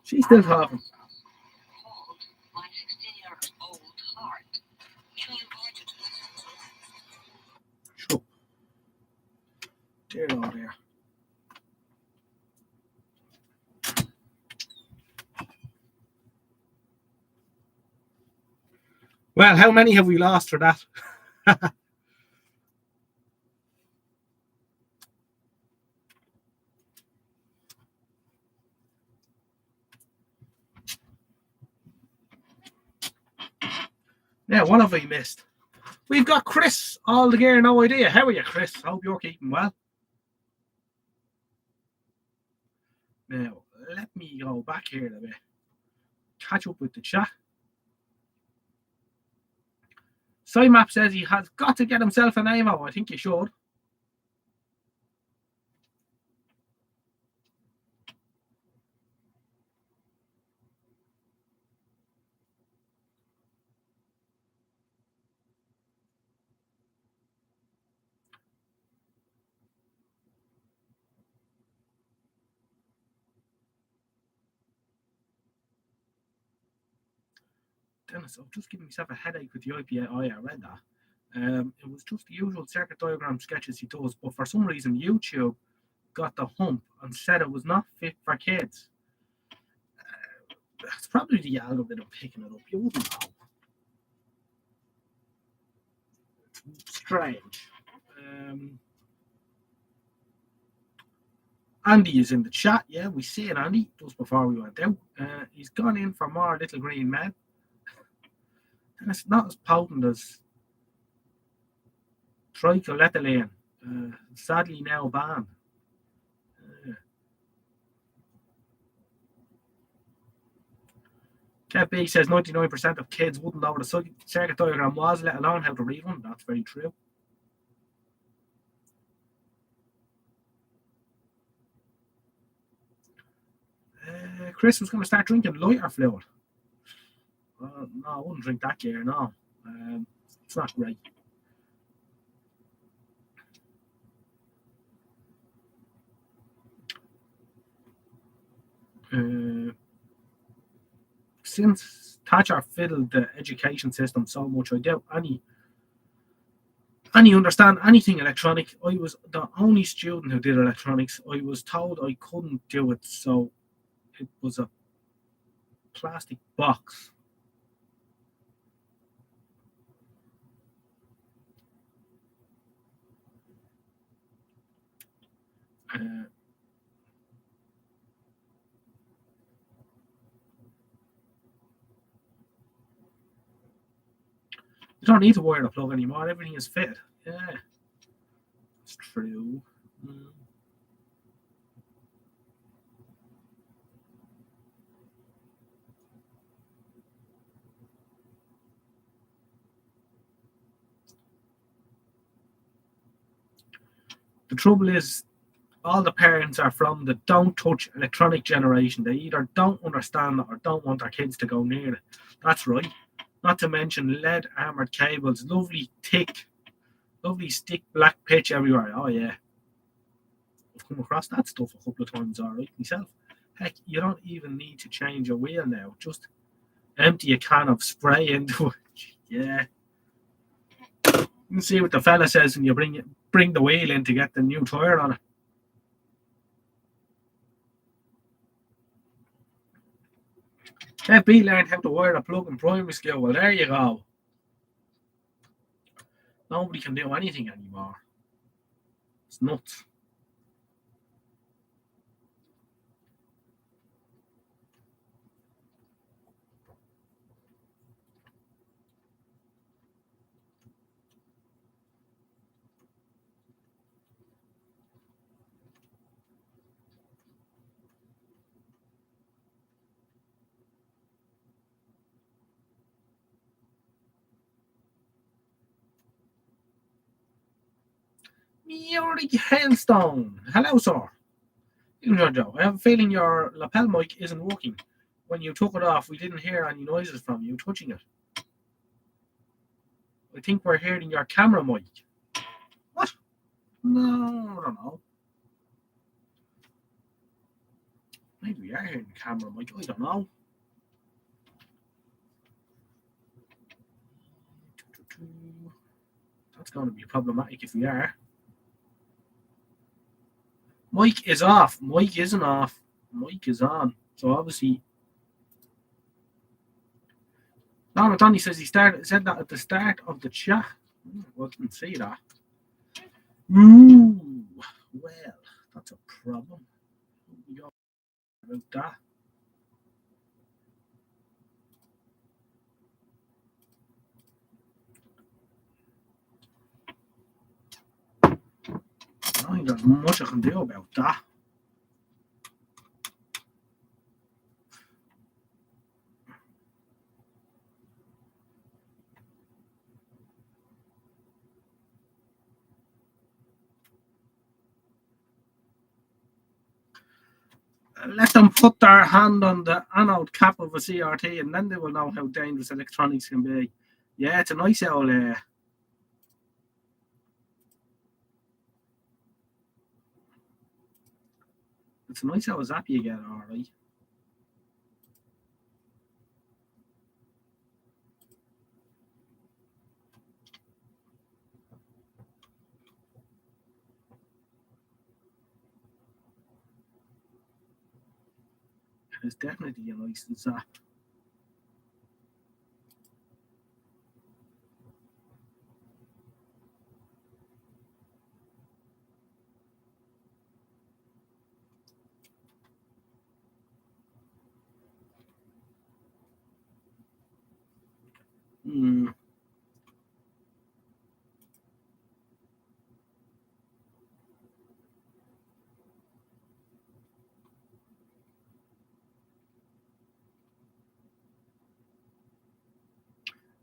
She's still talking. Sure. Dear Lord, here. Well, how many have we lost for that? Yeah, what have we missed? We've got Chris, all the gear, no idea. How are you, Chris? Hope you're keeping well. Now, let me go back here a bit. Catch up with the chat. Sidemap says he has got to get himself an AMO. I think he should. Dennis, I've just given myself a headache with the IPA. I read that. It was just the usual circuit diagram sketches he does, but for some reason YouTube got the hump and said it was not fit for kids. It's probably the algorithm picking it up. You wouldn't know. It's strange. Andy is in the chat. Yeah, we see it, Andy, just before we went out. He's gone in for more Little Green Men. And it's not as potent as tricholethylamine, sadly now banned. Kev B says 99% of kids wouldn't know what a circuit diagram was, let alone how to read one. That's very true. Chris was going to start drinking lighter fluid. No, I wouldn't drink that gear, no. It's not great. Since Thatcher fiddled the education system so much, I doubt any understand anything electronic. I was the only student who did electronics. I was told I couldn't do it, so it was a plastic box. You don't need to wire the plug anymore. Everything is fitted. Yeah, it's true. The trouble is, all the parents are from the don't touch electronic generation. They either don't understand it or don't want their kids to go near it. That's right. Not to mention lead armored cables, lovely thick, lovely stick black pitch everywhere. Oh yeah. I've come across that stuff a couple of times alright myself. Heck, you don't even need to change a wheel now. Just empty a can of spray into it. Yeah. You can see what the fella says when you bring the wheel in to get the new tire on it. FB learned how to wire a plug in primary school. Well, there you go. Nobody can do anything anymore. It's nuts. Yuri Henstone. Hello, sir. Jojo, I have a feeling your lapel mic isn't working. When you took it off, we didn't hear any noises from you touching it. I think we're hearing your camera mic. What? No, I don't know. Maybe we are hearing the camera mic. I don't know. That's going to be problematic if we are. Mic is off. Mic isn't off. Mic is on. So obviously, Donald Tony says said that at the start of the chat. I didn't see that. Ooh, well, that's a problem. We got about that. much I can do about that. Let them put their hand on the anode cap of a CRT and then they will know how dangerous electronics can be. Yeah, it's a nice old it's a nice old zap you get, alright. It's definitely a nice zap.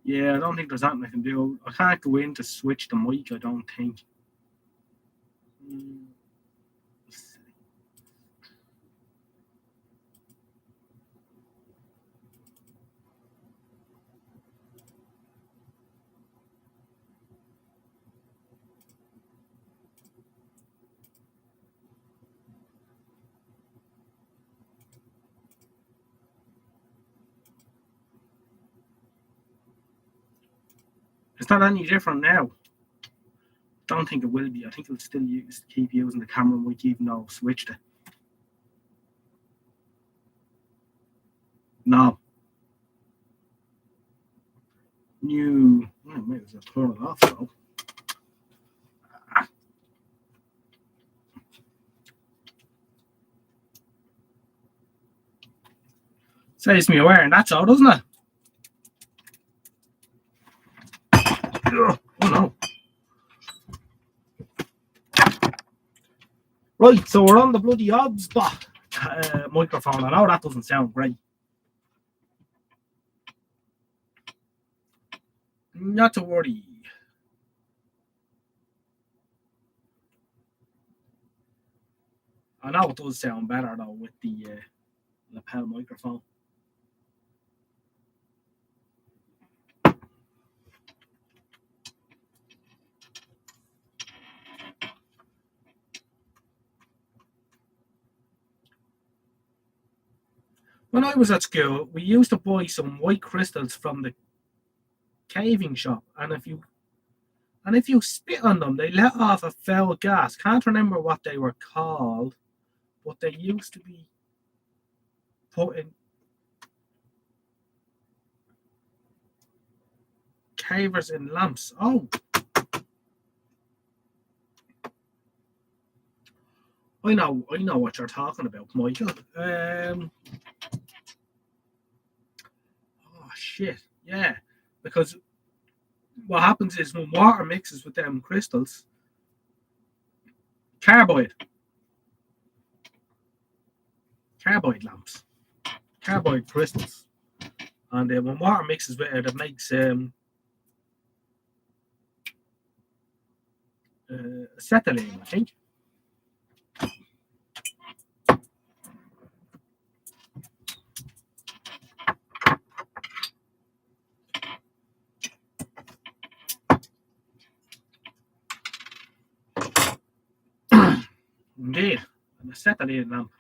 Yeah, I don't think there's nothing I can do. I can't go in to switch the mic, I don't think. Is that any different now? Don't think it will be. I think it'll still keep using the camera mic even though I've switched it. No. New. I might as well turn it off though. Saves me aware, and that's all, doesn't it? Oh no. Right, so we're on the bloody Obsbot microphone. I know that doesn't sound great. Not to worry. I know it does sound better though with the lapel microphone. When I was at school, we used to buy some white crystals from the caving shop, and if you spit on them, they let off a foul gas. Can't remember what they were called, but they used to be put in cavers in lamps. Oh, I know what you're talking about, Michael. Oh shit, yeah, because what happens is when water mixes with them crystals, carbide lamps, carbide crystals, and when water mixes with it, it makes acetylene, I think. Indeed, an acetylene lamp.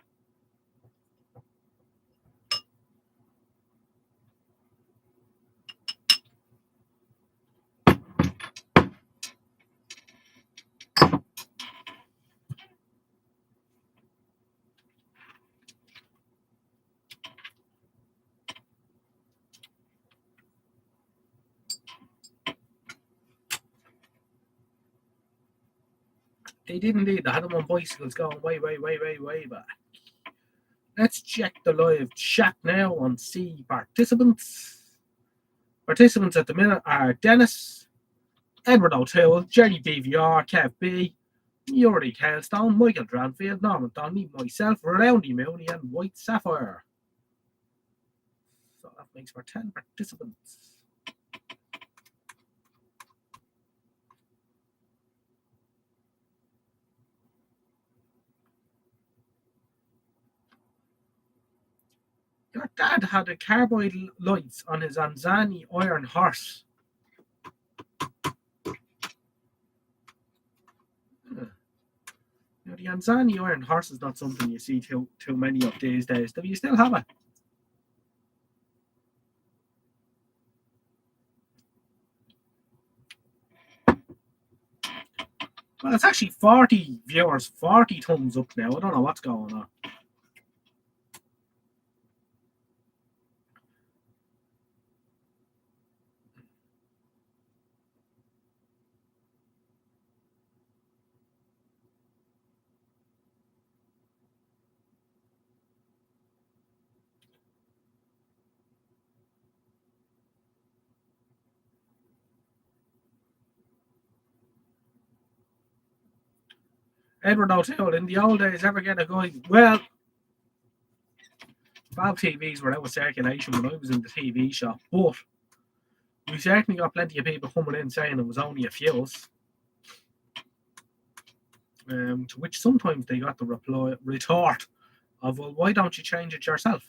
They did indeed. They had them on bicycles going way back. Let's check the live chat now and see participants. Participants at the minute are Dennis, Edward O'Toole, Jerry BVR, Kev B, Yuri Hailstone, Michael Dranfield, Norman Donnelly, myself, Roundy Mooney, and White Sapphire. So that makes for 10 participants. Your dad had a carbide lights on his Anzani iron horse. Now, the Anzani iron horse is not something you see too many of these days. Do you still have it? Well, it's actually 40 viewers, 40 thumbs up now. I don't know what's going on. Edward O'Toole, in the old days, ever get a guy? Well, Bob TVs were out of circulation when I was in the TV shop, but we certainly got plenty of people coming in saying it was only a fuse. To which sometimes they got the retort of, well, why don't you change it yourself?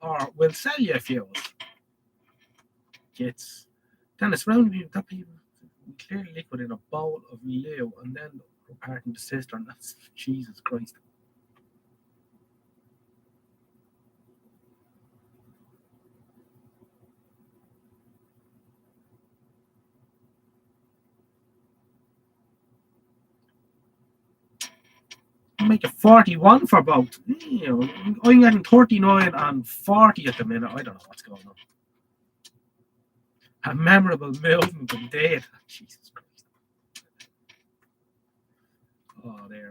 Or we'll sell you a fuse. Kids. Then it's round me that people clear liquid in a bowl of loo and then parting the cistern. That's Jesus Christ. Make it 41 for both. You know, I'm getting 39 and 40 at the minute. I don't know what's going on. A memorable movement and date. Jesus Christ. Oh, there.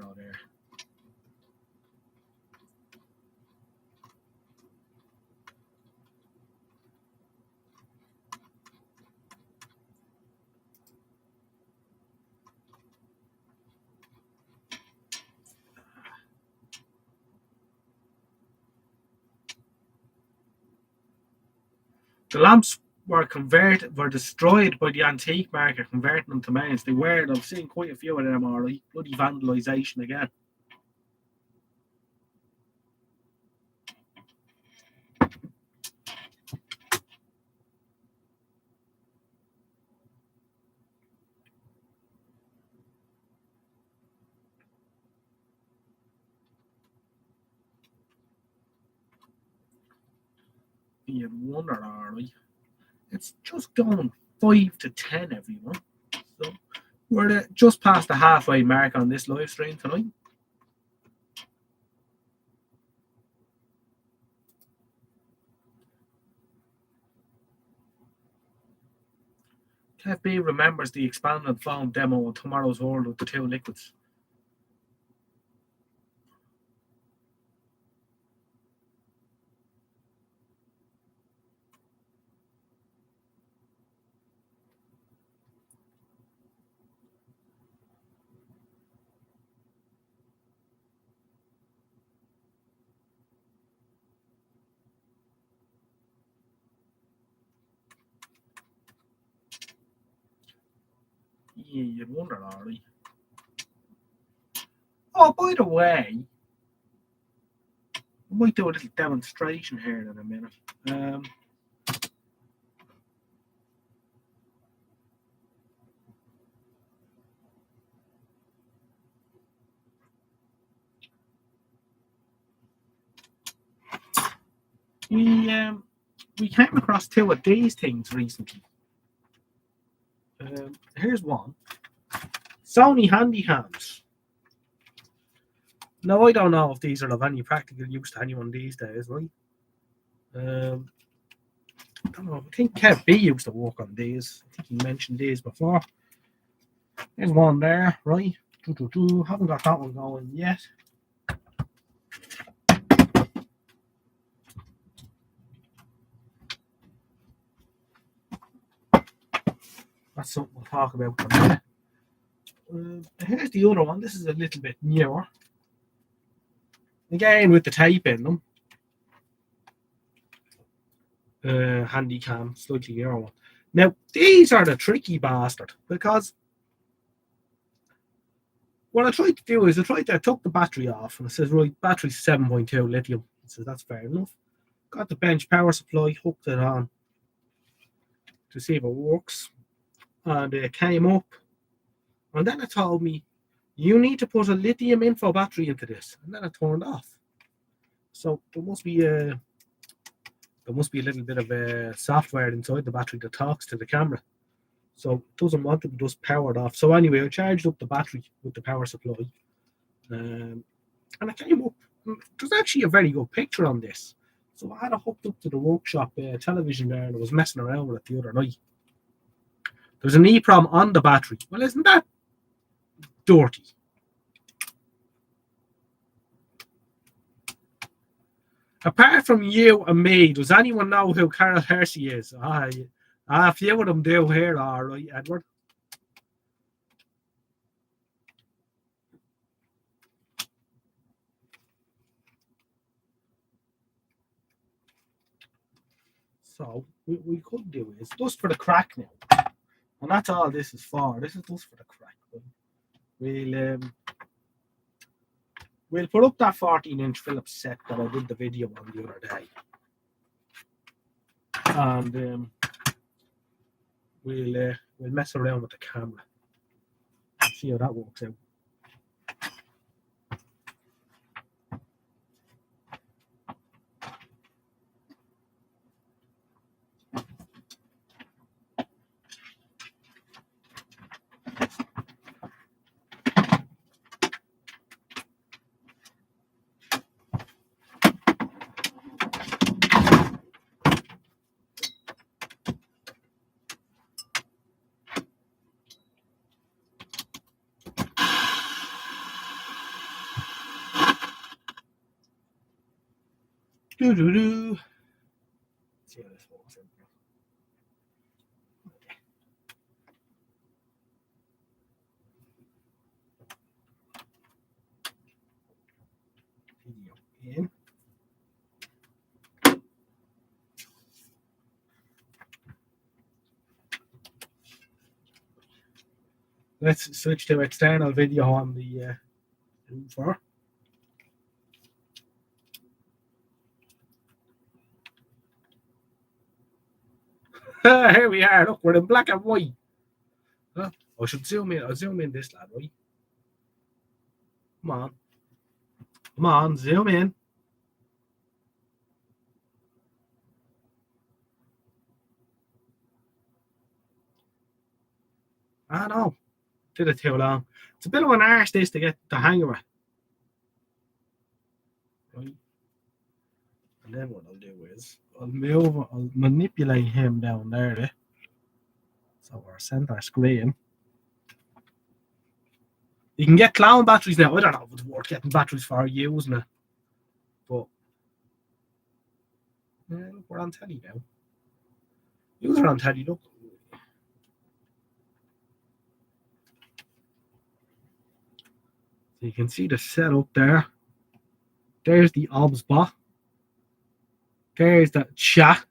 The lamps were destroyed by the antique market, converting them to mains. They were. I've seen quite a few of them already. Bloody vandalisation again. You wonder, alright. It's just going 5 to 10, everyone. So we're just past the halfway mark on this live stream tonight. Kev B remembers the expanded foam demo on Tomorrow's World with the two liquids. Yeah, you'd wonder, alright. Oh, by the way, I might do a little demonstration here in a minute. We came across two of these things recently. Here's one. Sony Handycams. Now, I don't know if these are of any practical use to anyone these days, right? I don't know. I think Kev B used to work on these. I think he mentioned these before. There's one there, right? Haven't got that one going yet. That's something we'll talk about for a minute. Here's the other one. This is a little bit newer. Again with the tape in them. Handy cam, slightly newer one. Now, these are the tricky bastard because what I tried to do is I took the battery off and it says, right, battery's 7.2 lithium. It says that's fair enough. Got the bench power supply, hooked it on to see if it works. And it came up. And then it told me, you need to put a lithium info battery into this. And then it turned off. So there must be a little bit of software inside the battery that talks to the camera. So it doesn't want to be just powered off. So anyway, I charged up the battery with the power supply. And it came up. There's actually a very good picture on this. So I had it hooked up to the workshop television there and I was messing around with it the other night. There's an EEPROM on the battery. Well, isn't that dirty? Apart from you and me, does anyone know who Carol Hershey is? A few of them do here, all right, Edward. So what we could do is just for the crack now, and that's all this is for. This is just for the crack. We'll put up that 14-inch Philips set that I did the video on the other day, and we'll mess around with the camera, see how that works out. Do. See how this works out. Video in. Let's switch to external video on the for. Here we are. Look, we're in black and white. Huh? I should zoom in. I'll zoom in this lad, right? Come on, zoom in. I know. Did it too long. It's a bit of an arse this to get the hang of it. Right. And then what I'll do is I'll manipulate him down there. So our center screen. You can get clown batteries now. I don't know if it's worth getting batteries for using it. But yeah, look, we're on telly now. User on telly, look. So you can see the setup there. There's the OBS bot. There's the chat.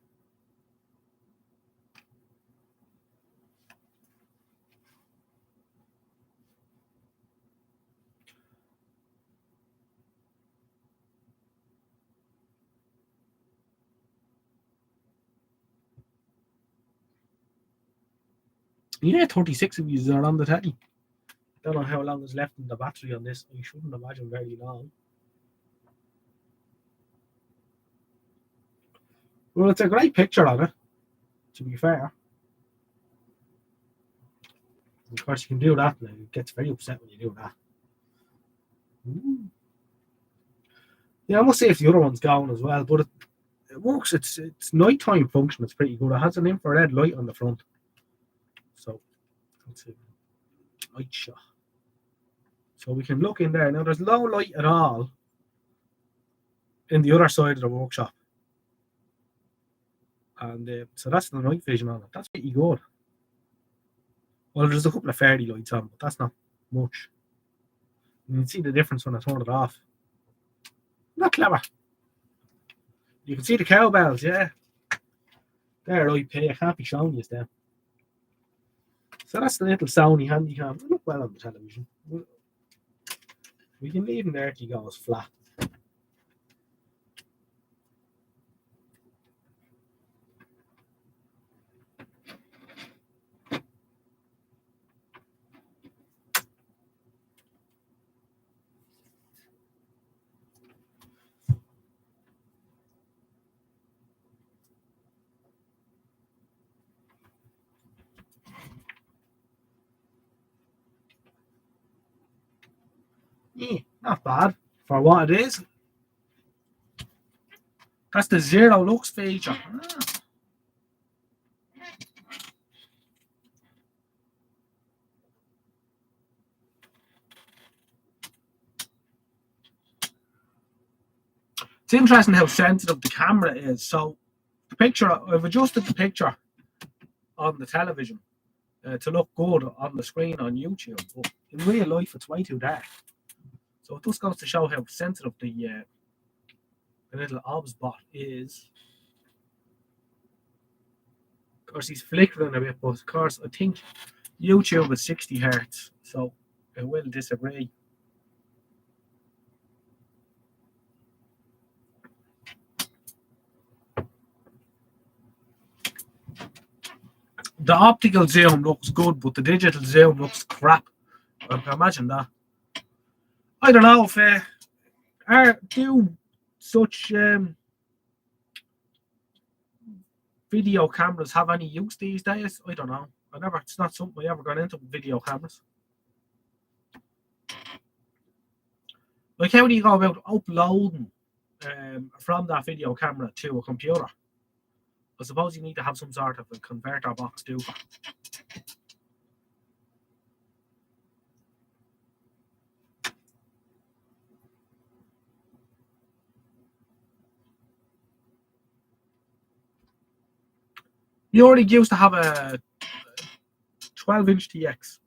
Yeah, 36 of you are on the telly. Don't know how long is left in the battery on this. I shouldn't imagine very long. Well, it's a great picture of it, to be fair. Of course, you can do that. Now. It gets very upset when you do that. Ooh. Yeah, I must say if the other one's gone as well, but it works. It's nighttime function. It's pretty good. It has an infrared light on the front. So, let's see. Light shot. So we can look in there. Now, there's no light at all in the other side of the workshop. And so that's the night vision on it. That's pretty good. Well, there's a couple of fairy lights on, but that's not much. You can see the difference when I turn it off. Not clever. You can see the cowbells, yeah. They're IP. I can't be showing you them. So that's the little Sony Handycam. They look well on the television. We can leave him there till he goes flat. Yeah, not bad for what it is. That's the zero lux feature. It's interesting how sensitive the camera is. So the picture, I've adjusted the picture on the television to look good on the screen on YouTube, but in real life it's way too dark. So it just goes to show how sensitive the little OBS bot is. Of course, he's flickering a bit, but of course, I think YouTube is 60 hertz, so I will disagree. The optical zoom looks good, but the digital zoom looks crap. I can imagine that. I don't know if do such video cameras have any use these days? I don't know. It's not something I ever got into, video cameras. Like, how do you go about uploading from that video camera to a computer? I suppose you need to have some sort of a converter box too. You already used to have a 12-inch TX.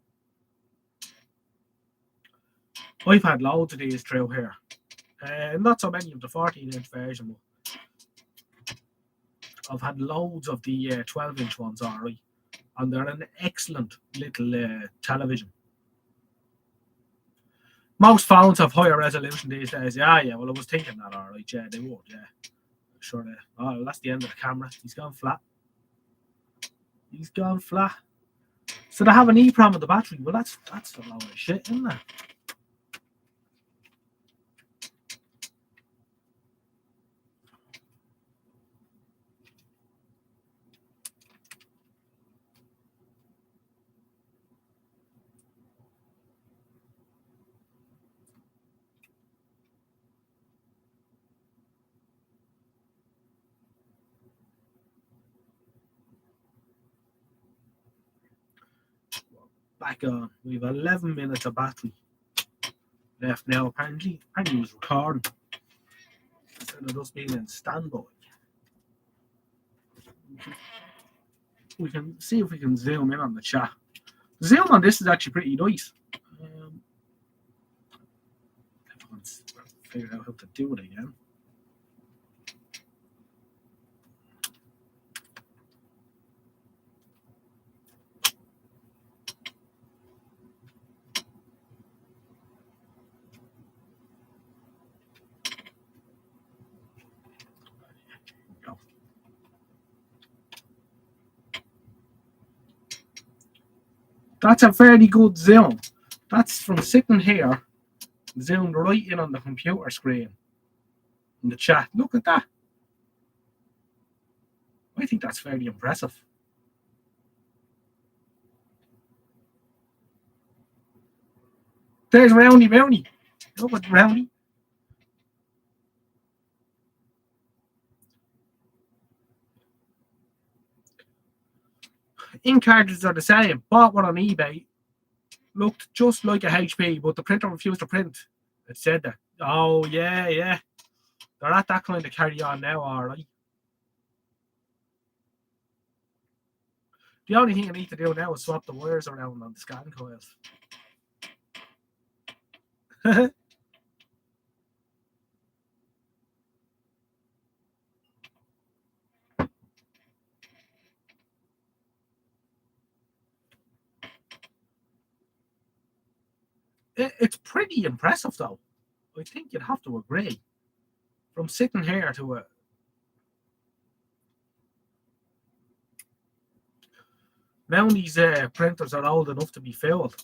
I've had loads of these through here. Not so many of the 14-inch version, but I've had loads of the 12-inch ones already. And they're an excellent little television. Most phones have higher resolution these days. Yeah, well, I was thinking that, alright. Yeah, they would, yeah. Sure. Oh, that's the end of the camera. He's gone flat. So they have an EEPROM of the battery. Well, that's a load of shit, isn't it? Back on. We have 11 minutes of battery left now. Apparently it was recording instead of just being in standby. We can see if we can zoom in on the chat. The zoom on this is actually pretty nice. Everyone's figured out how to do it again. That's a fairly good zoom. That's from sitting here, zoomed right in on the computer screen in the chat. Look at that. I think that's fairly impressive. There's Rowney. Look at Rowney. Ink cartridges are the same. Bought one on eBay. Looked just like a HP, but the printer refused to print. It said that. Oh, yeah. They're at that kind of carry on now, alright. The only thing I need to do now is swap the wires around on the scan coils. It's pretty impressive, though. I think you'd have to agree. From sitting here to a now these printers are old enough to be filled.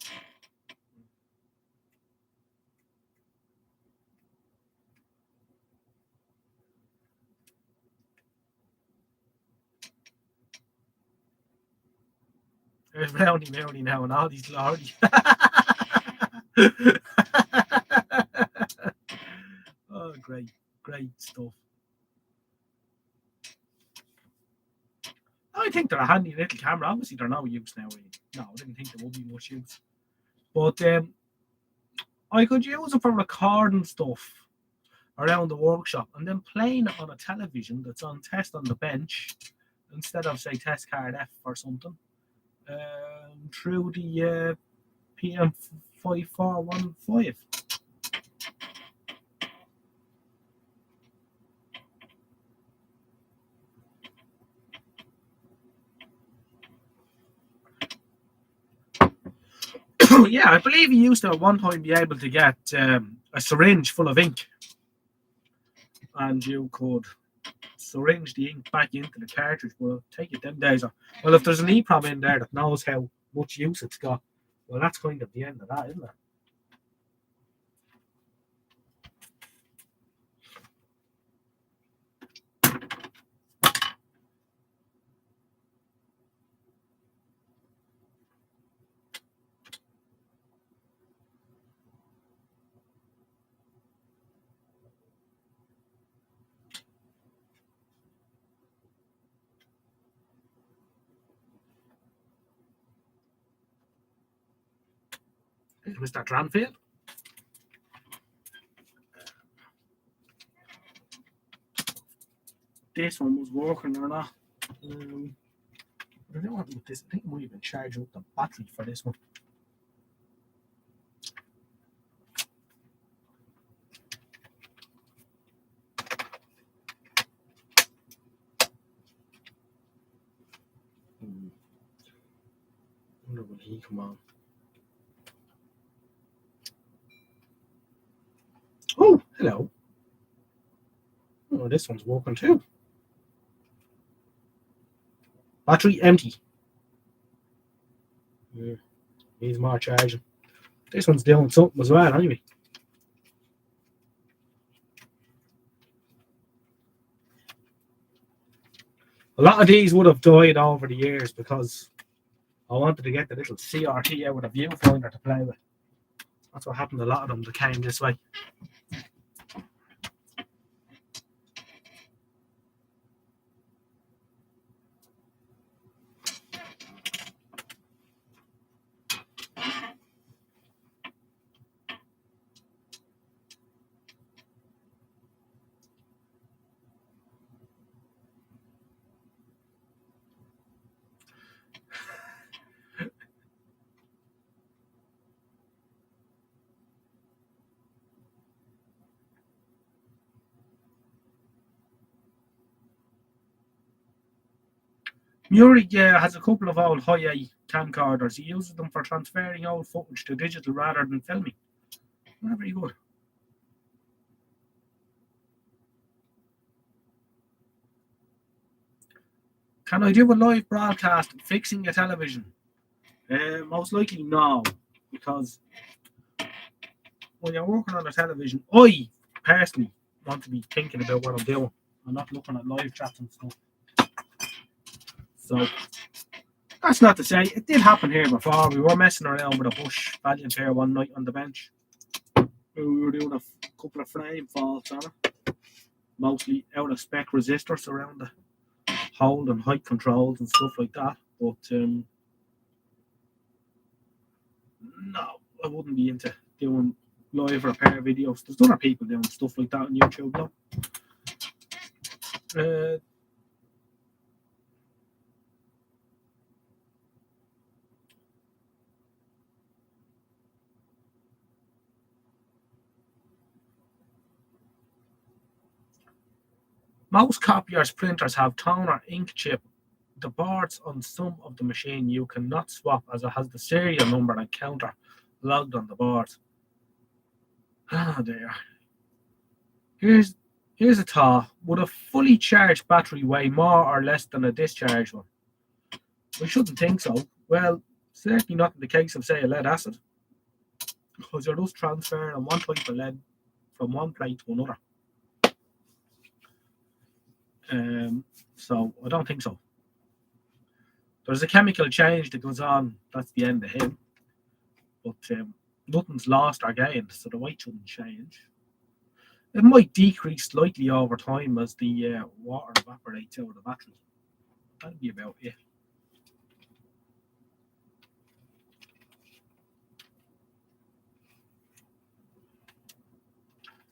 There's Mounty now and all these lorries. Oh, great stuff. I think they're a handy little camera. Obviously, they're no use now. Really. No, I didn't think there would be much use. But I could use it for recording stuff around the workshop and then playing it on a television that's on test on the bench instead of, say, test card F or something through the PM5415. Yeah, I believe you used to at one time be able to get a syringe full of ink, and you could syringe the ink back into the cartridge. Well, take it them days. Well, if there's an EEPROM in there that knows how much use it's got, well, that's kind of the end of that, isn't it? Mr. Tranfield. This one was working or not. I don't know what this. I think I might even charge up the battery for this one. I wonder will he come on? Oh, hello. Oh, this one's working too. Battery empty. Yeah, needs more charging. This one's doing something as well, anyway. A lot of these would have died over the years because I wanted to get the little CRT out with a viewfinder to play with. That's what happened to a lot of them that came this way. Muri has a couple of old high-A camcorders. He uses them for transferring old footage to digital rather than filming. Not very good. Can I do a live broadcast fixing a television? Most likely no, because when you're working on a television, I personally want to be thinking about what I'm doing. I'm not looking at live chats and stuff. So that's not to say it did happen here before. We were messing around with a Bush Valiant here one night on the bench. We were doing a couple of frame faults on it, mostly out of spec resistors around the hold and height controls and stuff like that. But no, I wouldn't be into doing live repair videos. There's other people doing stuff like that on YouTube now. Most copiers printers have toner ink chip. The boards on some of the machine you cannot swap as it has the serial number and counter logged on the board. Ah, there. Here's a thought. Would a fully charged battery weigh more or less than a discharged one? We shouldn't think so. Well, certainly not in the case of, say, a lead acid, because you're just transferring one type of lead from one plate to another. So I don't think so. There's a chemical change that goes on. That's the end of him. But nothing's lost or gained, so the weight shouldn't change. It might decrease slightly over time as the water evaporates out of the battery. That'll be about it.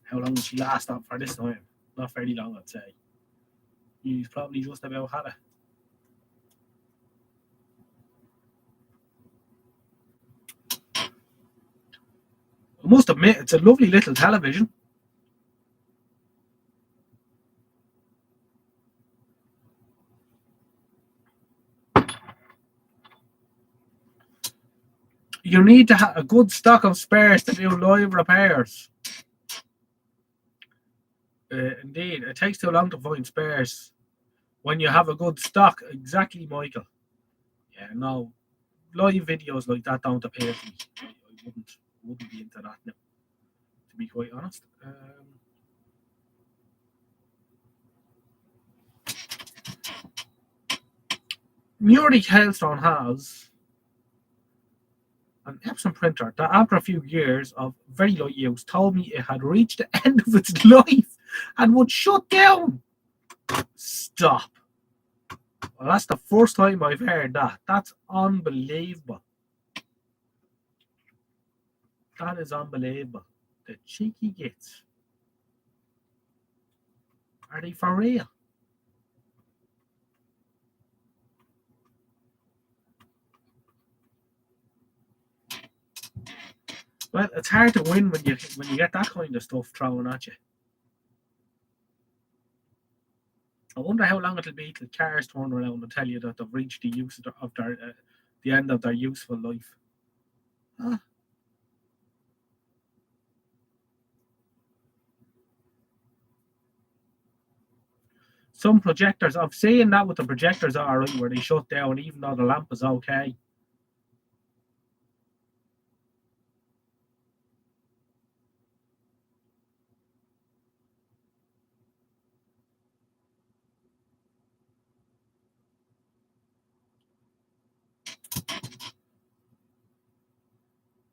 How long will she last up for this time? Not very long, I'd say. He's probably just about had it. I must admit, it's a lovely little television. You need to have a good stock of spares to do live repairs. Indeed, it takes too long to find spares when you have a good stock. Exactly, Michael. Yeah, no, live videos like that don't appeal to me. I wouldn't be into that now, to be quite honest. Murik Hailstone has an Epson printer that, after a few years of very light use, told me it had reached the end of its life and would shut down. Stop. Well, that's the first time I've heard that. That's unbelievable. That is unbelievable. The cheeky gits. Are they for real? Well, it's hard to win when you get that kind of stuff thrown at you. I wonder how long it'll be till cars turn around and tell you that they've reached the use of their the end of their useful life. Huh? Some projectors, I've seen that with the projectors are right where they shut down even though the lamp is okay.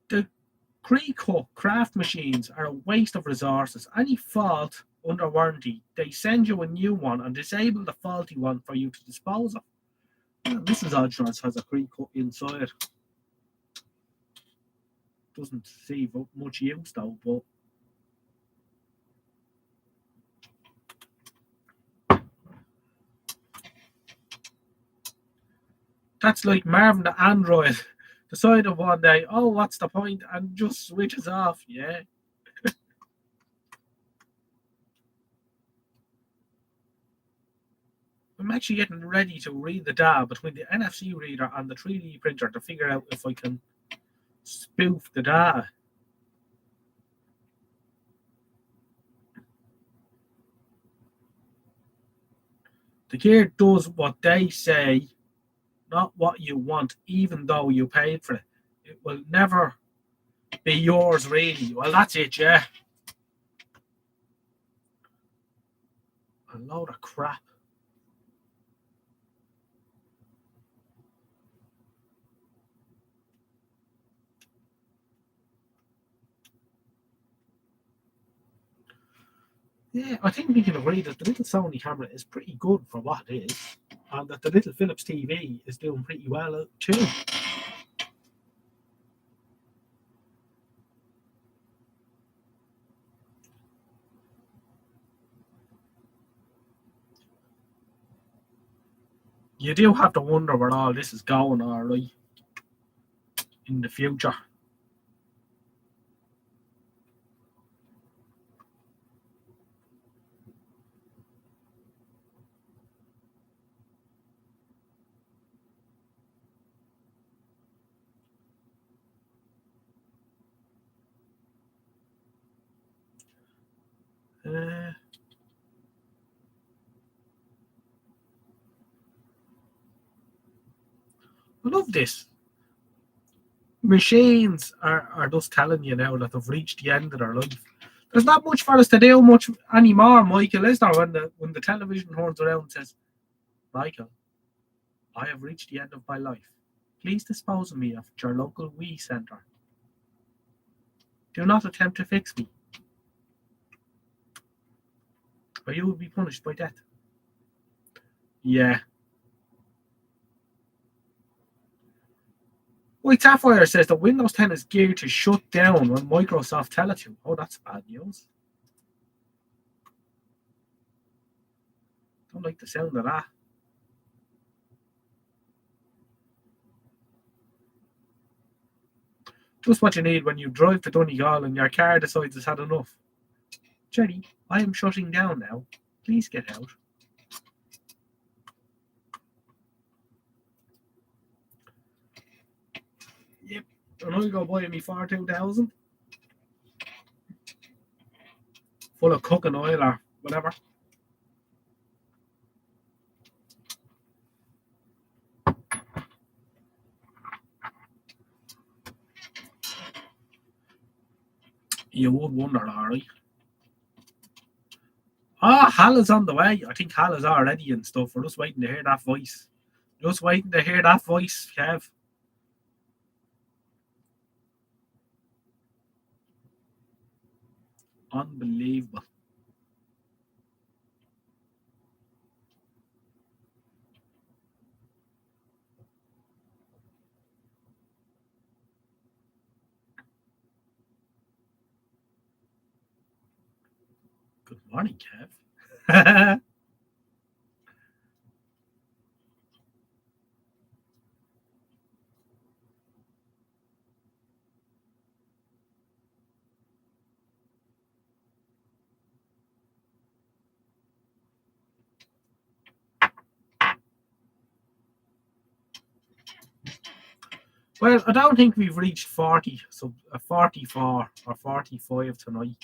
The Creecook craft machines are a waste of resources. Any fault under warranty, they send you a new one and disable the faulty one for you to dispose of. Well, Mrs. Oddsworth has a Creecook inside. Doesn't see much use though, but that's like Marvin the android decided one day, oh, what's the point, and just switches off. Yeah. I'm actually getting ready to read the data between the NFC reader and the 3D printer to figure out if I can spoof the data. The gear does what they say, not what you want, even though you paid for it. It will never be yours, really. Well, that's it, yeah. A load of crap. Yeah, I think we can agree that the little Sony camera is pretty good for what it is, and that the little Philips TV is doing pretty well too. You do have to wonder where all this is going, all right, in the future. I love this. Machines are just telling you now that they've reached the end of their life. There's not much for us to do much anymore, Michael, is there? When the television turns around and says, Michael, I have reached the end of my life. Please dispose of me at your local wee centre. Do not attempt to fix me, or you will be punished by death. Yeah. White Sapphire says that Windows 10 is geared to shut down when Microsoft tell it to. Oh, that's bad news. Don't like the sound of that. Just what you need when you drive to Donegal and your car decides it's had enough. Jerry, I am shutting down now. Please get out. Yep. And I'll go buy me 42,000. Full of cooking oil or whatever. You would wonder, Larry. Hal is on the way. I think Hal is already and stuff. We're just waiting to hear that voice. Just waiting to hear that voice, Kev. Unbelievable. Good morning, Kev. Well, I don't think we've reached 40, so 44 or 45 tonight,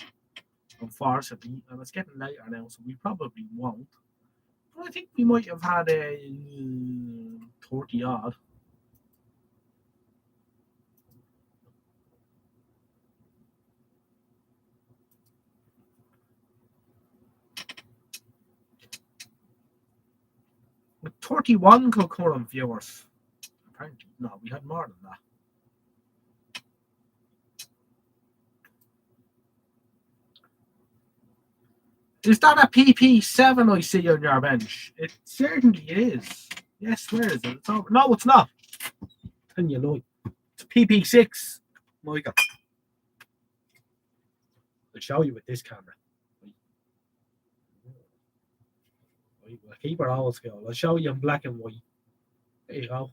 unfortunately, and it's getting later now, so we probably won't. But I think we might have had a 30 odd. With 31 concurrent viewers. Apparently, no, we had more than that. Is that a PP7 I see on your bench? It certainly is. Yes, where is it? It's over. No, it's not. Can you lie? It's PP6, Michael. I'll show you with this camera. We'll keep our old school. I'll show you in black and white. There you go.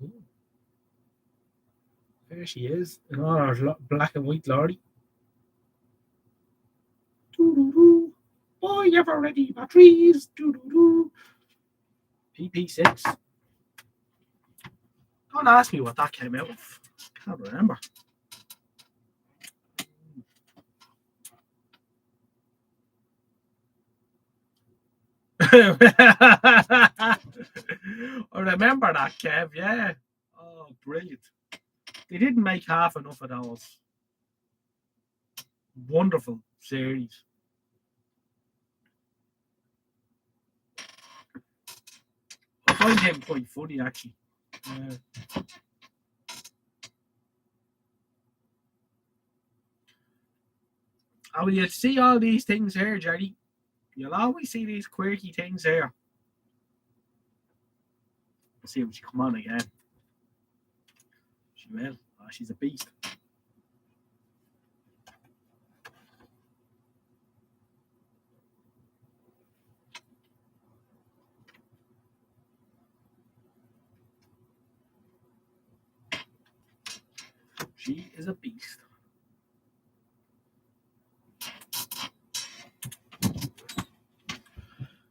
Ooh. There she is in all our black and white glory. Doo-doo-doo. Boy, you've already batteries. Doo-doo-doo. PP6. Don't ask me what that came out of. Can't remember. I remember that, Kev, yeah. Oh, brilliant. They didn't make half enough of those. Wonderful series. I find him quite funny, actually. Oh, you see all these things here, Jerry. You'll always see these quirky things here. Let's see if she come on again. She will. Oh, she's a beast. She is a beast.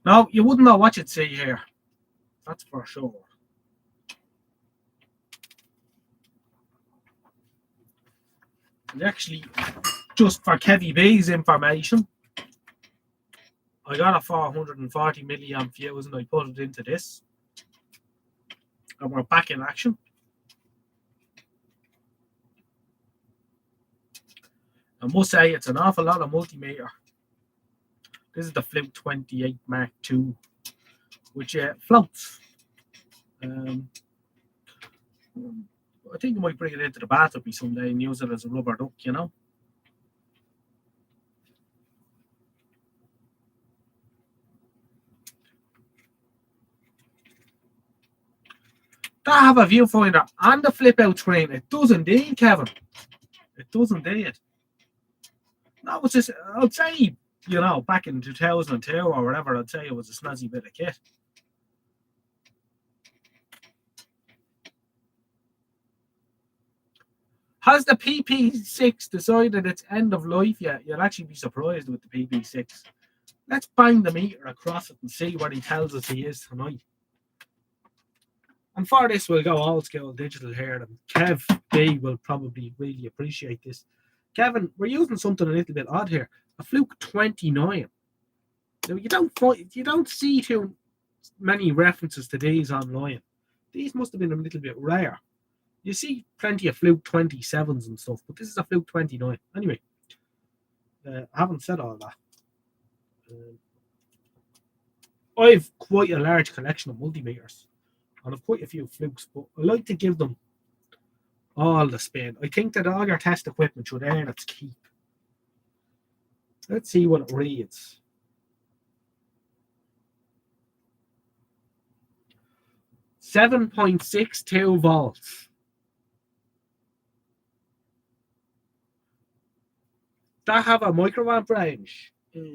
No, you wouldn't know what you'd see here. That's for sure. And actually, just for Kevy B's information, I got a 440 milliamp fuse and I put it into this. And we're back in action. I must say it's an awful lot of multimeter. This is the Fluke 28 Mark II, which floats. I think I might bring it into the bath with me someday and use it as a rubber duck, you know. Do I have a viewfinder on the flip out screen? It does indeed, Kevin. It does indeed. No, it's just, I'd say, you know, back in 2002 or whatever, I'd say it was a snazzy bit of kit. Has the PP6 decided its end of life yet? You'll actually be surprised with the PP6. Let's bang the meter across it and see what he tells us he is tonight. And for this, we'll go old school digital here. And Kev B will probably really appreciate this. Kevin, we're using something a little bit odd here. A Fluke 29. Now, you don't see too many references to these online. These must have been a little bit rare. You see plenty of Fluke 27s and stuff, but this is a Fluke 29. Anyway, I haven't said all that. I've quite a large collection of multimeters, and I've quite a few Flukes, but I like to give them all the spin. I think that all your test equipment should earn its keep. Let's see what it reads. 7.62 volts. That have a microamp range? That's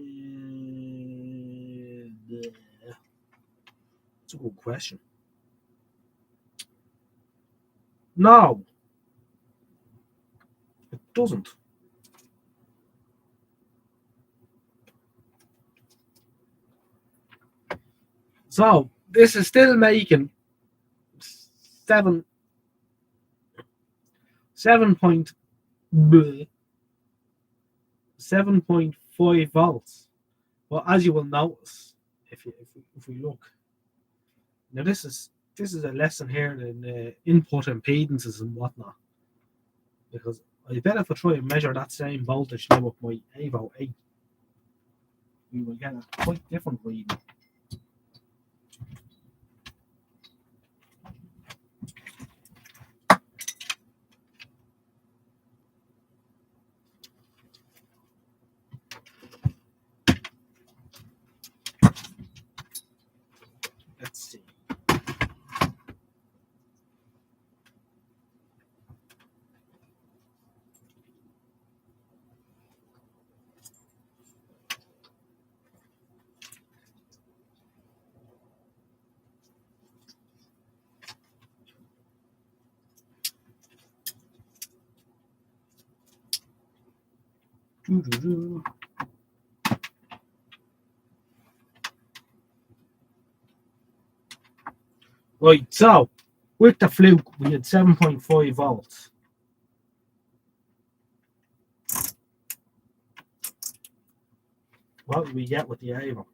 a good question. No, it doesn't. So this is still making 7.5 volts. Well, as you will notice, if we look, now this is a lesson here in input impedances and whatnot, because I bet if I try and measure that same voltage now with my Evo 8, we will get a quite different reading. Let's see. Right, so with the Fluke, we had 7.5 volts. What did we get with the Evo?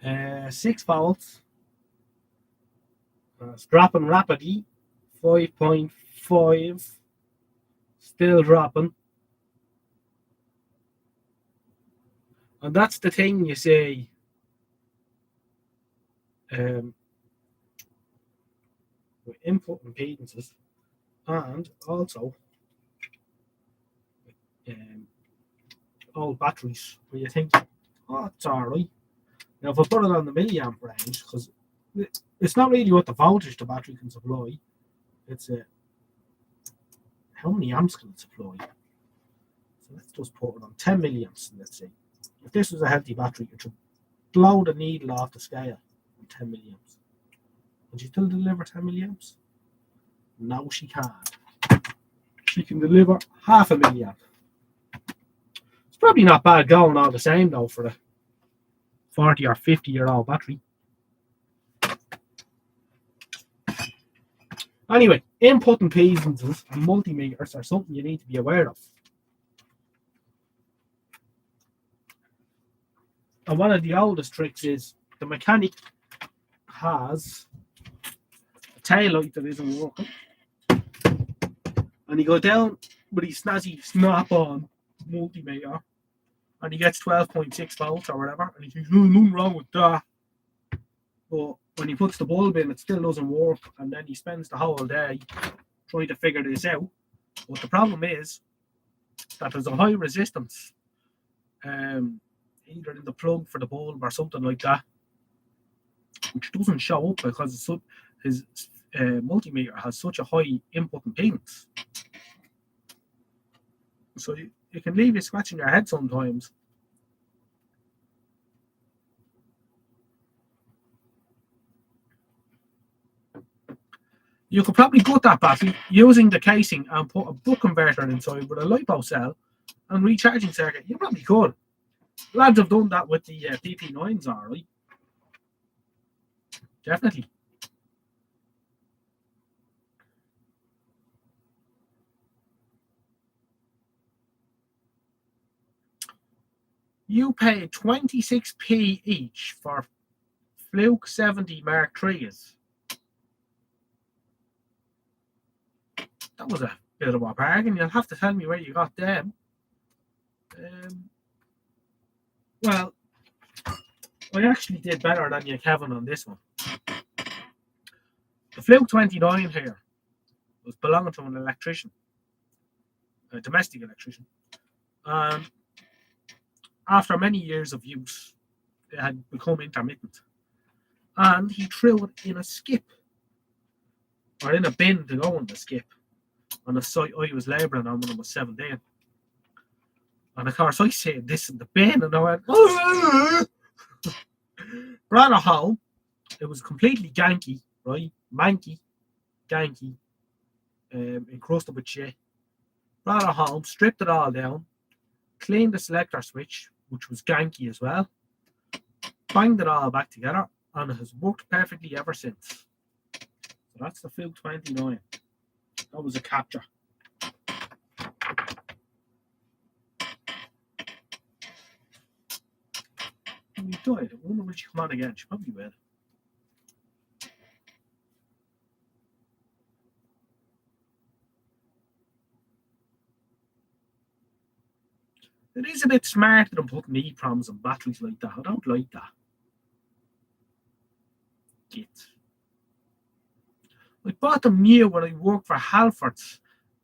Uh, 6 volts. It's dropping rapidly. 5.5. Still dropping. And that's the thing you say. With input impedances, and also old batteries, where you think, oh, it's all right. Now, if I put it on the milliamp range, because it's not really what the voltage the battery can supply, it's how many amps can it supply. So let's just put it on 10 milliamps, and let's see. If this was a healthy battery, it should blow the needle off the scale on 10 milliamps. Would you still deliver 10 milliamps? No, she can't. She can deliver 500,000. It's probably not bad going all the same though for a 40 or 50-year-old battery. Anyway, input impedances and multimeters are something you need to be aware of. And one of the oldest tricks is the mechanic has a tail light that isn't working, and he goes down with his snazzy snap-on multimeter, and he gets 12.6 volts or whatever, and he thinks, "Oh, nothing wrong with that." But when he puts the bulb in, it still doesn't work, and then he spends the whole day trying to figure this out. But the problem is that there's a high resistance, either in the plug for the bulb or something like that, which doesn't show up because his multimeter has such a high input impedance. So it can leave you scratching your head sometimes. You could probably gut that battery using the casing and put a buck converter inside with a LiPo cell and recharging circuit. You probably could. Lads have done that with the PP9s, all right. Definitely. You paid 26p each for Fluke 70 Mark IIIs. That was a bit of a bargain. You'll have to tell me where you got them. Well, I actually did better than you, Kevin, on this one. The Fluke 29 here was belonging to an electrician, a domestic electrician. And after many years of use, it had become intermittent. And he threw it in a skip, or in a bin to go on the skip, on a site I was labouring on when I was 17. And of course, I said this in the bin, and I went, brought it home. It was completely ganky, right? Manky, ganky, encrusted with shit. Brought it home, stripped it all down, cleaned the selector switch, which was ganky as well, banged it all back together, and it has worked perfectly ever since. So that's the Fluke 29. That was a capture. We died. I wonder will she come on again? She probably will. It is a bit smarter than putting EEPROMs on batteries like that. I don't like that. Git. I bought them new when I worked for Halfords,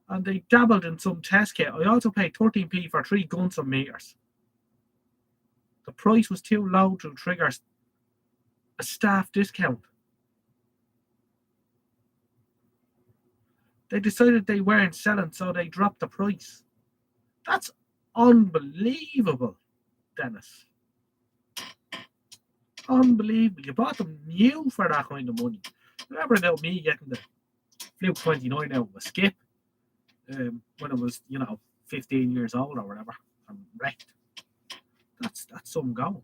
and they dabbled in some test kit. I also paid 13p for 3 Gunson meters. The price was too low to trigger a staff discount. They decided they weren't selling, so they dropped the price. That's unbelievable, Dennis. Unbelievable. You bought them new for that kind of money. Remember about me getting the Fluke 29 out of a skip when I was, 15 years old or whatever, and wrecked. That's some going.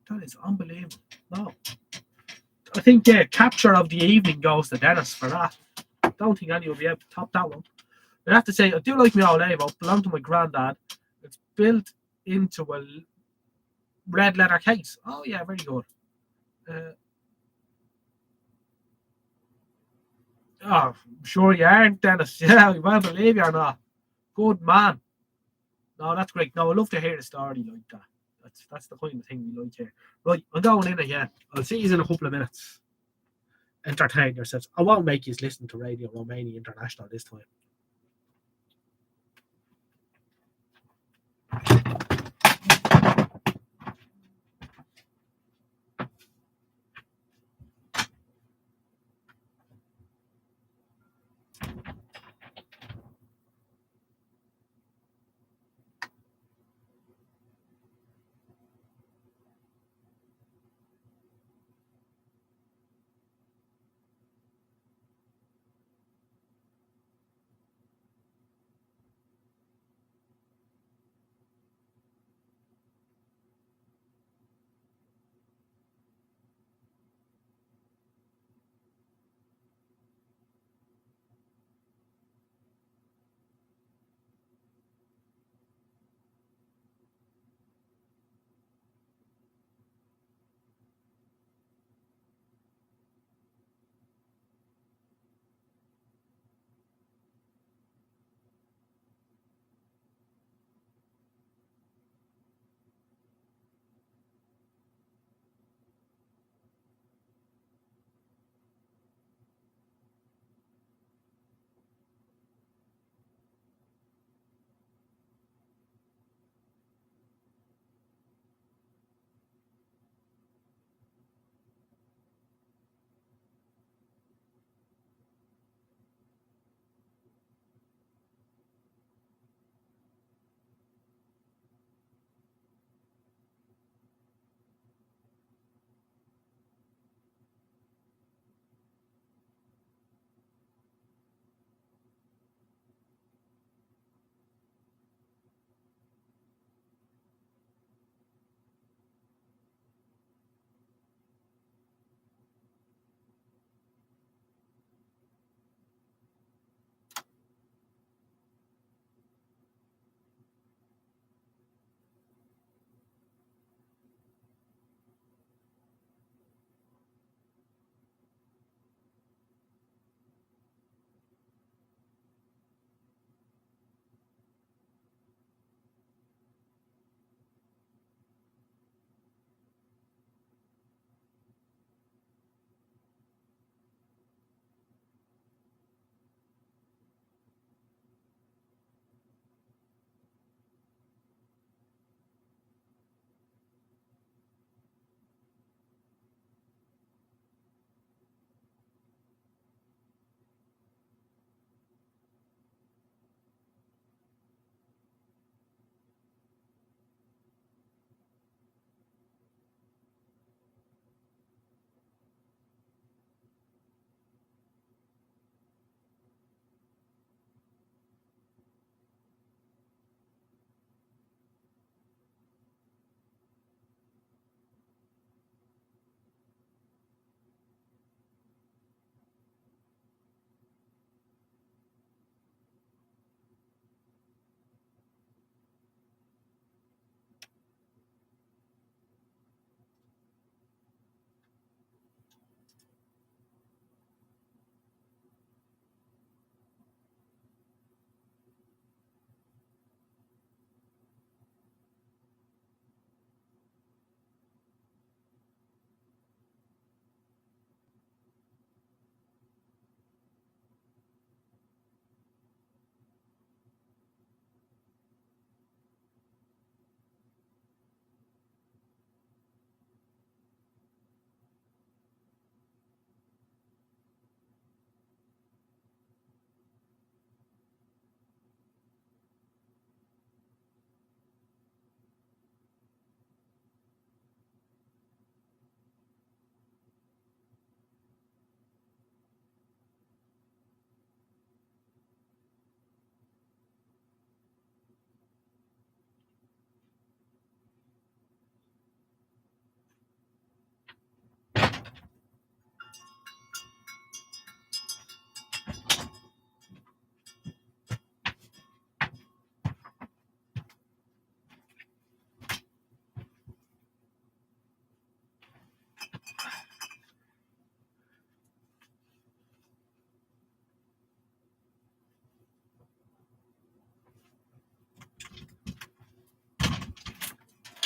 That is unbelievable. No. I think capture of the evening goes to Dennis for that. I don't think anyone will be able to top that one. I have to say, I do like my old Evo. It belonged to my granddad. It's built into a red leather case. Oh, yeah, very good. I'm sure you aren't, Dennis. Yeah, we well believe you or not. Good man. No, that's great. No, I love to hear a story like that. That's the kind of thing we like here. Right, I'm going in again. I'll see you in a couple of minutes. Entertain yourselves. I won't make you listen to Radio Romania International this time.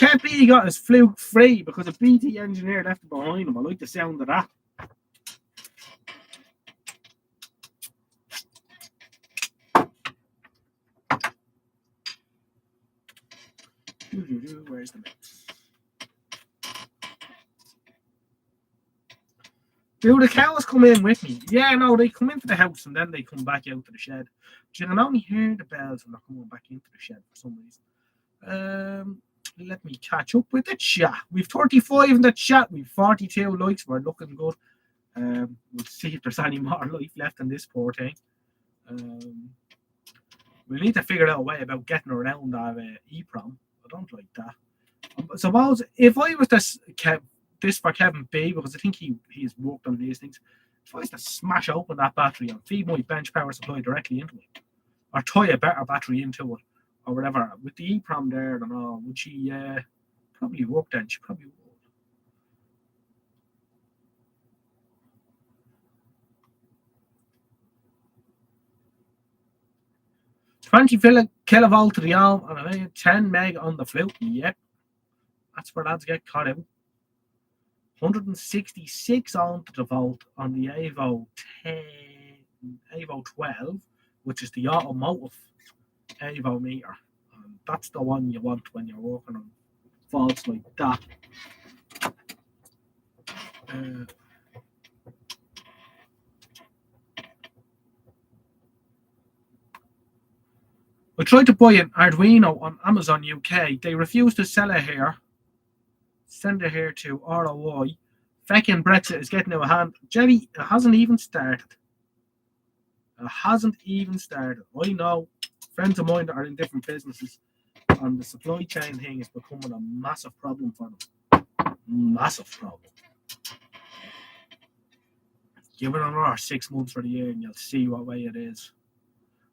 Can't be he got his fluke free because a BT engineer left it behind him. I like the sound of that. Where's the mix? Do the cows come in with me? Yeah, no, they come into the house and then they come back out to the shed. But you can only hear the bells when they're coming back into the shed for some reason. Let me catch up with the chat. We've 35 in the chat. We've 42 likes. We're looking good. We'll see if there's any more life left in this poor thing. We need to figure out a way about getting around that EEPROM. I don't like that. Suppose if I was this for Kevin B, because I think he's worked on these things, if I was to smash open that battery and feed my bench power supply directly into it, or tie a better battery into it, or whatever, with the EEPROM there and all, would she probably work then? She probably would. 20 kilovolt to the arm and 10 meg on the flute. Yep. That's where that's get cut out. 166 ohm to the volt on the Evo 12, which is the automotive Evo meter. And that's the one you want when you're working on faults like that. I tried to buy an Arduino on Amazon UK. They refused to sell it here. Send it here to ROI. Feckin' Brexit is getting out of hand. Jerry, it hasn't even started. It hasn't even started. I know friends of mine that are in different businesses, and the supply chain thing is becoming a massive problem for them. Massive problem. Give it another 6 months for the year and you'll see what way it is.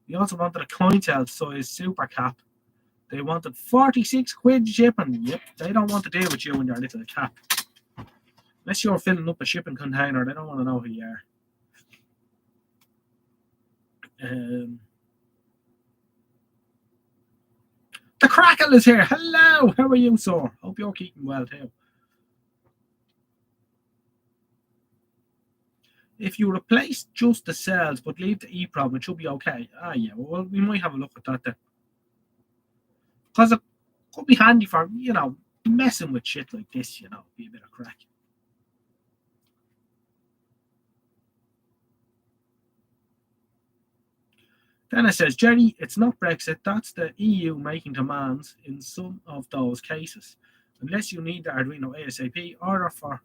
We also wanted a Cointel size super cap. They wanted 46 quid shipping. Yep, they don't want to deal with you and your little cap. Unless you're filling up a shipping container, they don't want to know who you are. The Crackle is here. Hello, how are you, sir? Hope you're keeping well too. If you replace just the cells but leave the EEPROM, it should be okay. Ah, yeah, well, we might have a look at that then. Because it could be handy for, messing with shit like this, be a bit of crack. Then it says, Jerry, it's not Brexit, that's the EU making demands in some of those cases. Unless you need the Arduino ASAP, order for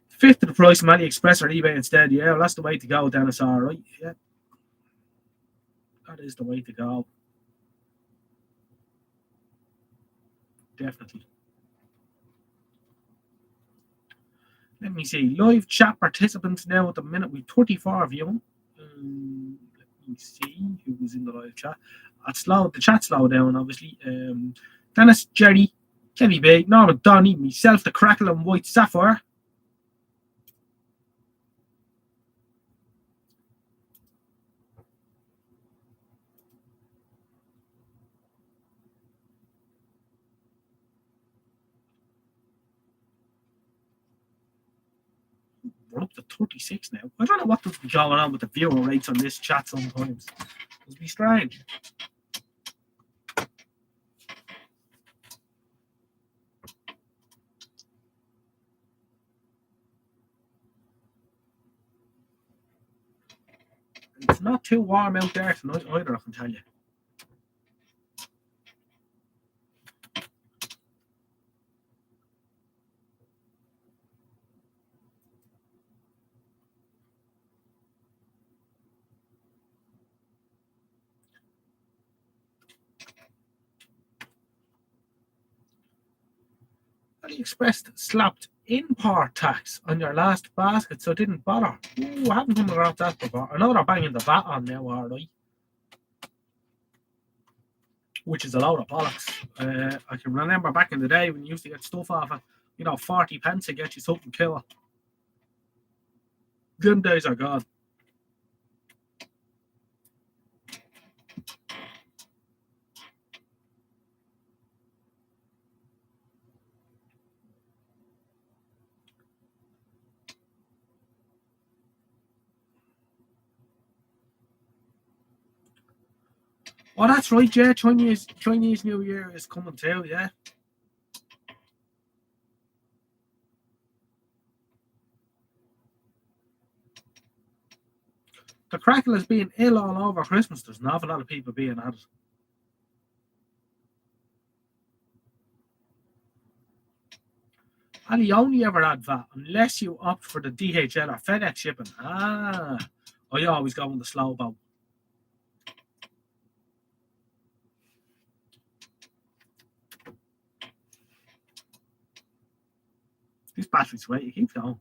fifth of the price from AliExpress or eBay instead. Yeah, well, that's the way to go, Dennis. All right. Yeah. That is the way to go. Definitely. Let me see. Live chat participants now at the minute. We've 34 of you. Let me see who was in the live chat. The chat slowed down, obviously. Dennis, Jerry, Kevy B, Norman Donny, myself, the Crackle and White Sapphire. We're up to 36 now. I don't know what does be going on with the viewer rates on this chat sometimes. It'll be strange. It's not too warm out there tonight either, I can tell you. AliExpress slapped import tax on your last basket, so it didn't bother. Ooh, I haven't come across that before. I know they're banging the VAT on now, are they? Which is a load of bollocks. I can remember back in the day when you used to get stuff off at 40 pence to get you something killer. Them days are gone. Oh, that's right, yeah. Chinese New Year is coming too, yeah. The crackle is being ill all over Christmas. There's an awful lot of people being at it. And you only ever add VAT unless you opt for the DHL or FedEx shipping. I always go on the slow boat. This battery's great. It keeps going.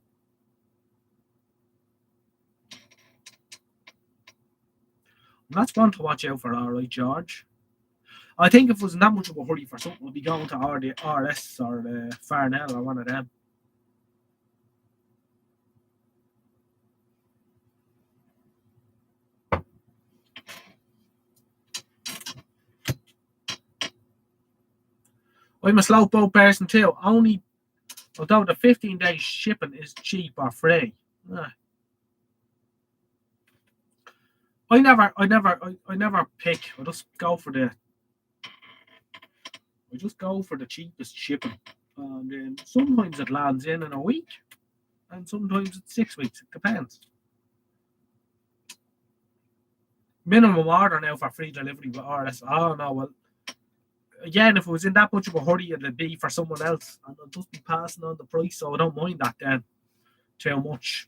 And that's one to watch out for, all right, George. I think if it wasn't that much of a hurry for something, we'd be going to RS or the Farnell or one of them. I'm a slow boat person too. Although the 15-day shipping is cheap or free. I never pick. I just go for the cheapest shipping. And then sometimes it lands in a week, and sometimes it's 6 weeks. It depends. Minimum order now for free delivery with RS. Oh no, well, again, if it was in that much of a hurry, it'd be for someone else, and I'll just be passing on the price, so I don't mind that then too much.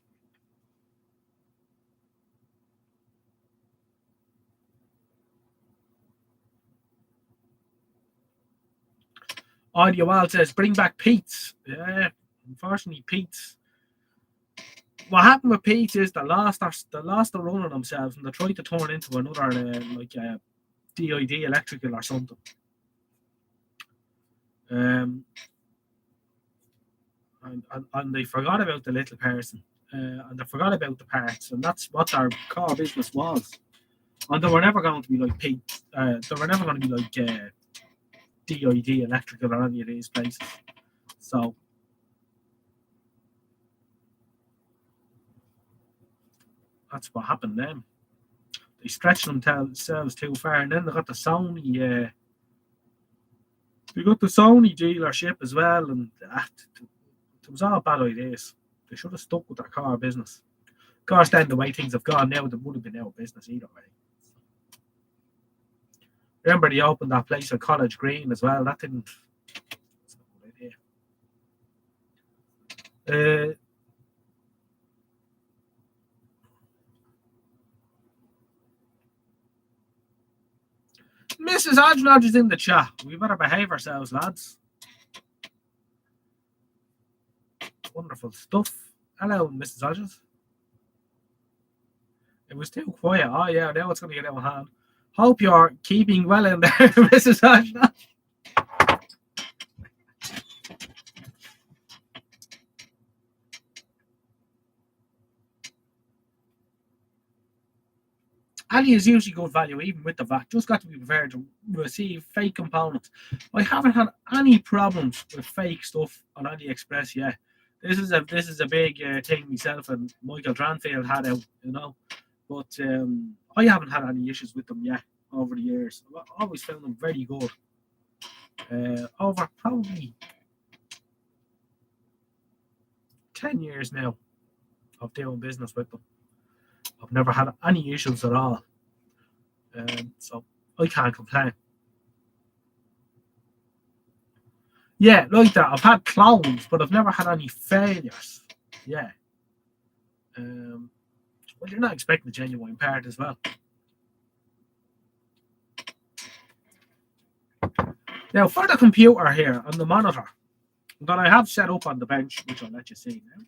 Audio Wall says, bring back Pete's. Yeah, unfortunately, Pete's. What happened with Pete's is they lost the run on themselves, and they tried to turn into another DID electrical or something. And they forgot about the little person, and they forgot about the parts, and that's what their core business was. And they were never going to be like Pete. They were never going to be like DID electrical or any of these places. So that's what happened then. They stretched themselves too far, and then they got the Sony. They got the Sony dealership as well, and it was all bad ideas. They should have stuck with their car business. Of course, then the way things have gone now, they would have been out of business either way. Remember, they opened that place at College Green as well. That didn't. That's not a good idea. Mrs. Hodgenodge is in the chat. We better behave ourselves, lads. Wonderful stuff. Hello, Mrs. Hodges. It was too quiet. Oh, yeah, now it's going to get out of hand. Hope you're keeping well in there, Mrs. Hodgenodge. Ali is usually good value, even with the VAT. Just got to be prepared to receive fake components. I haven't had any problems with fake stuff on AliExpress yet. This is a big thing myself and Michael Dranfield had out, But I haven't had any issues with them yet over the years. I've always found them very good. Over probably 10 years now of doing business with them. I've never had any issues at all. So I can't complain. Yeah, like that. I've had clones, but I've never had any failures. Yeah. Well, you're not expecting a genuine part as well. Now, for the computer here on the monitor that I have set up on the bench, which I'll let you see now.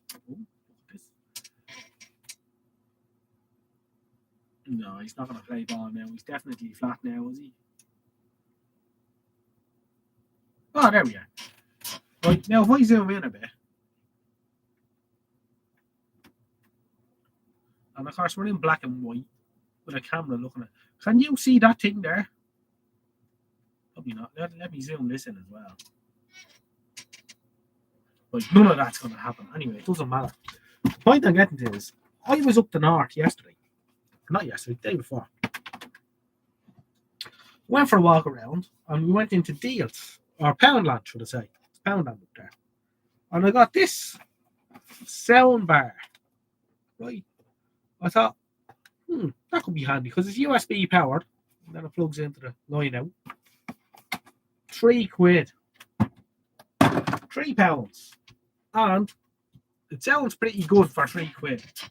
No, he's not going to play ball now. He's definitely flat now, is he? Oh, there we are. Right, now if I zoom in a bit, and of course we're in black and white with a camera looking at. Can you see that thing there? Probably not. Let me zoom this in as well. Right, none of that's going to happen. Anyway, it doesn't matter. The point I'm getting to is, I was up the north yesterday. Not yesterday, the day before. Went for a walk around, and we went into Deals, or Poundland, should I say. It's Poundland up there. And I got this sound bar, right? I thought, that could be handy, because it's USB powered, and then it plugs into the line out. £3. £3. And it sounds pretty good for £3.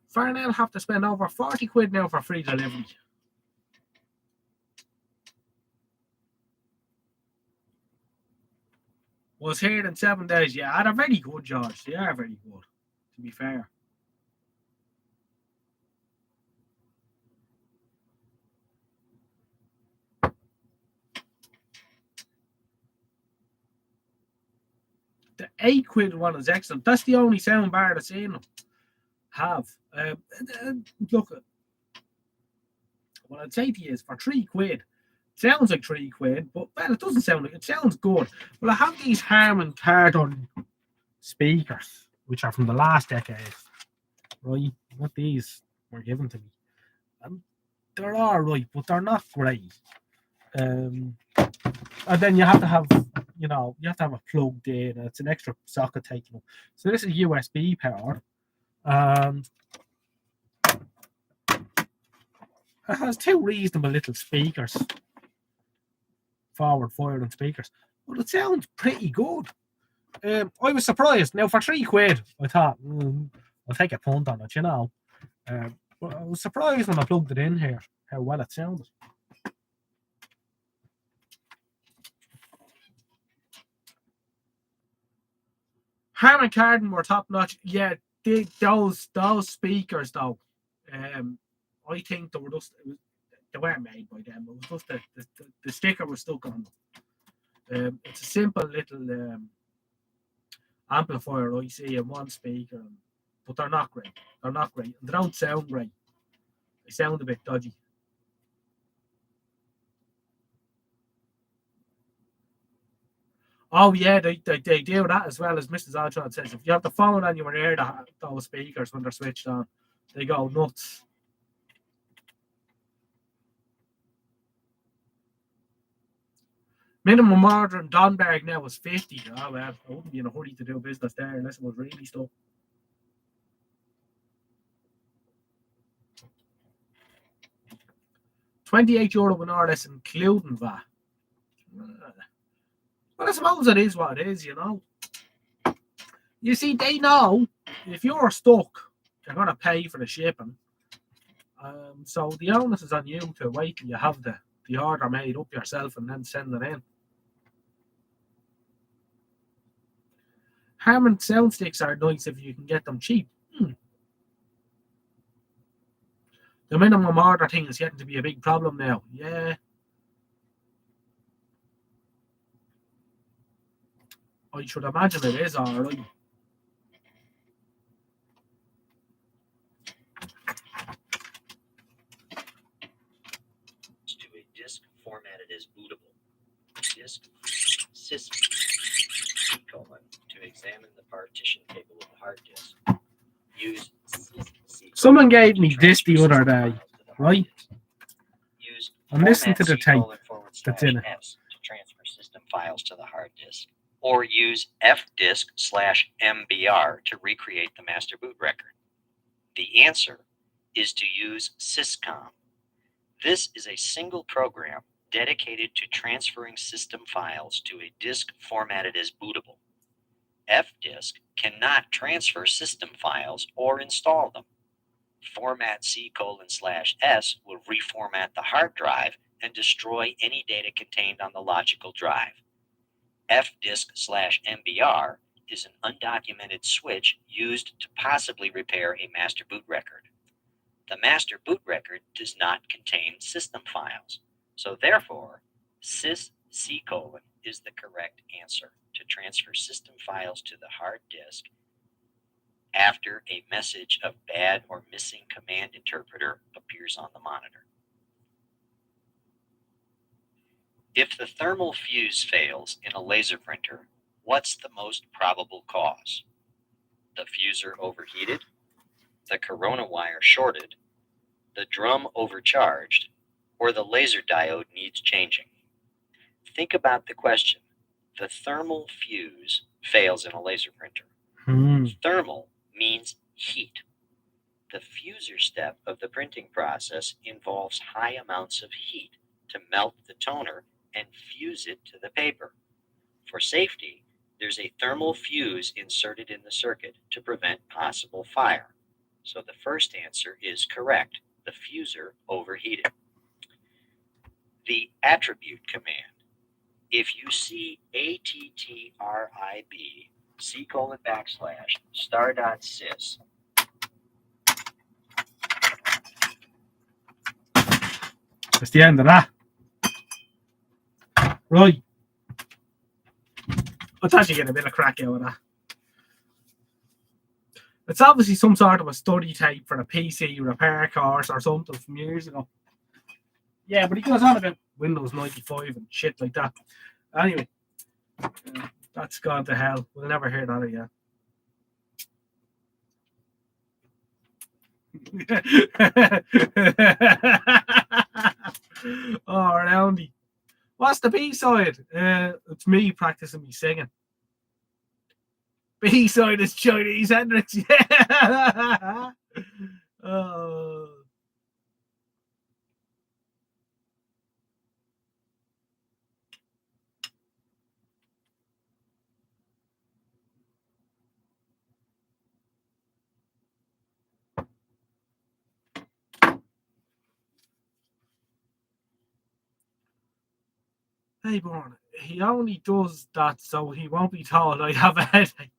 Farnell have to spend over £40 now for free delivery. Was here in 7 days. Yeah, they're very good, George. They are very good, to be fair. The £8 one is excellent. That's the only sound bar that's in them. Look, what I'd say to you is for £3, sounds like £3, but well, it doesn't sound like it. Sounds good. Well, I have these Harman Kardon speakers, which are from the last decade, right? What these were given to me, and they're all right, but they're not great. And then you have to have, you have to have a plugged in. It's an extra socket taken up. So this is USB powered, and it has two reasonable little speakers, forward firing speakers. But it sounds pretty good. I was surprised. Now for £3, I thought I'll take a punt on it, But I was surprised when I plugged it in here how well it sounded. Harman Kardon were top notch. Yeah, those speakers though. I think they were they weren't made by them. It was just the sticker was stuck on them. It's a simple little amplifier I see in one speaker, but they're not great. They're not great. They don't sound great. They sound a bit dodgy. Oh yeah, they do that as well, as Mrs. Altrod says. If you have the phone on your ear, those speakers when they're switched on, they go nuts. Minimum order in Donberg now was 50. Oh well, I wouldn't be in a hurry to do business there unless it was really stuff. €28 an hour, that's including VAT. Well, I suppose it is what it is, You see, they know if you're stuck, they're going to pay for the shipping. So the onus is on you to wait till you have the order made up yourself and then send it in. Harman sound sticks are nice if you can get them cheap. The minimum order thing is getting to be a big problem now. Yeah. I should imagine it is all right. To a disk formatted as bootable. Disk sys to examine the partition table of the hard disk. Use someone gave me this the other day, right? Use and listen to the tape that's in it. To transfer system files to the hard disk. Or use fdisk/mbr to recreate the master boot record. The answer is to use Syscom. This is a single program dedicated to transferring system files to a disk formatted as bootable. fdisk cannot transfer system files or install them. Format C:/S will reformat the hard drive and destroy any data contained on the logical drive. fdisk/mbr is an undocumented switch used to possibly repair a master boot record. The master boot record does not contain system files, so therefore, sys C: is the correct answer to transfer system files to the hard disk after a message of bad or missing command interpreter appears on the monitor. If the thermal fuse fails in a laser printer, what's the most probable cause? The fuser overheated, the corona wire shorted, the drum overcharged, or the laser diode needs changing. Think about the question. The thermal fuse fails in a laser printer. Thermal means heat. The fuser step of the printing process involves high amounts of heat to melt the toner and fuse it to the paper. For safety, there's a thermal fuse inserted in the circuit to prevent possible fire. So the first answer is correct. The fuser overheated. The attribute command. If you see ATTRIB :/star.sys, that's the end of that. Right. Let's actually get a bit of crack out of that. It's obviously some sort of a study tape for a PC repair course or something from years ago. Yeah, but he goes on about Windows 95 and shit like that. Anyway, that's gone to hell. We'll never hear that again. Oh, Roundy. What's the B-side? It's me practicing me singing. B-side is Chinese Hendrix. Yeah. Oh. Hey, Born, he only does that so he won't be told I have a headache.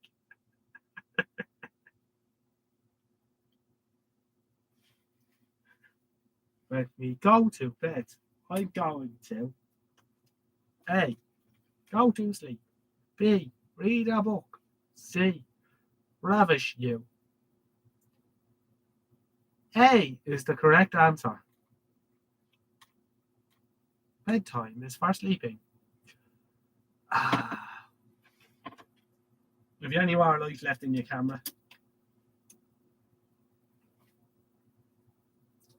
Let me go to bed. I'm going to. A. Go to sleep. B. Read a book. C. Ravish you. A is the correct answer. Bedtime is for sleeping. Have you any more light left in your camera?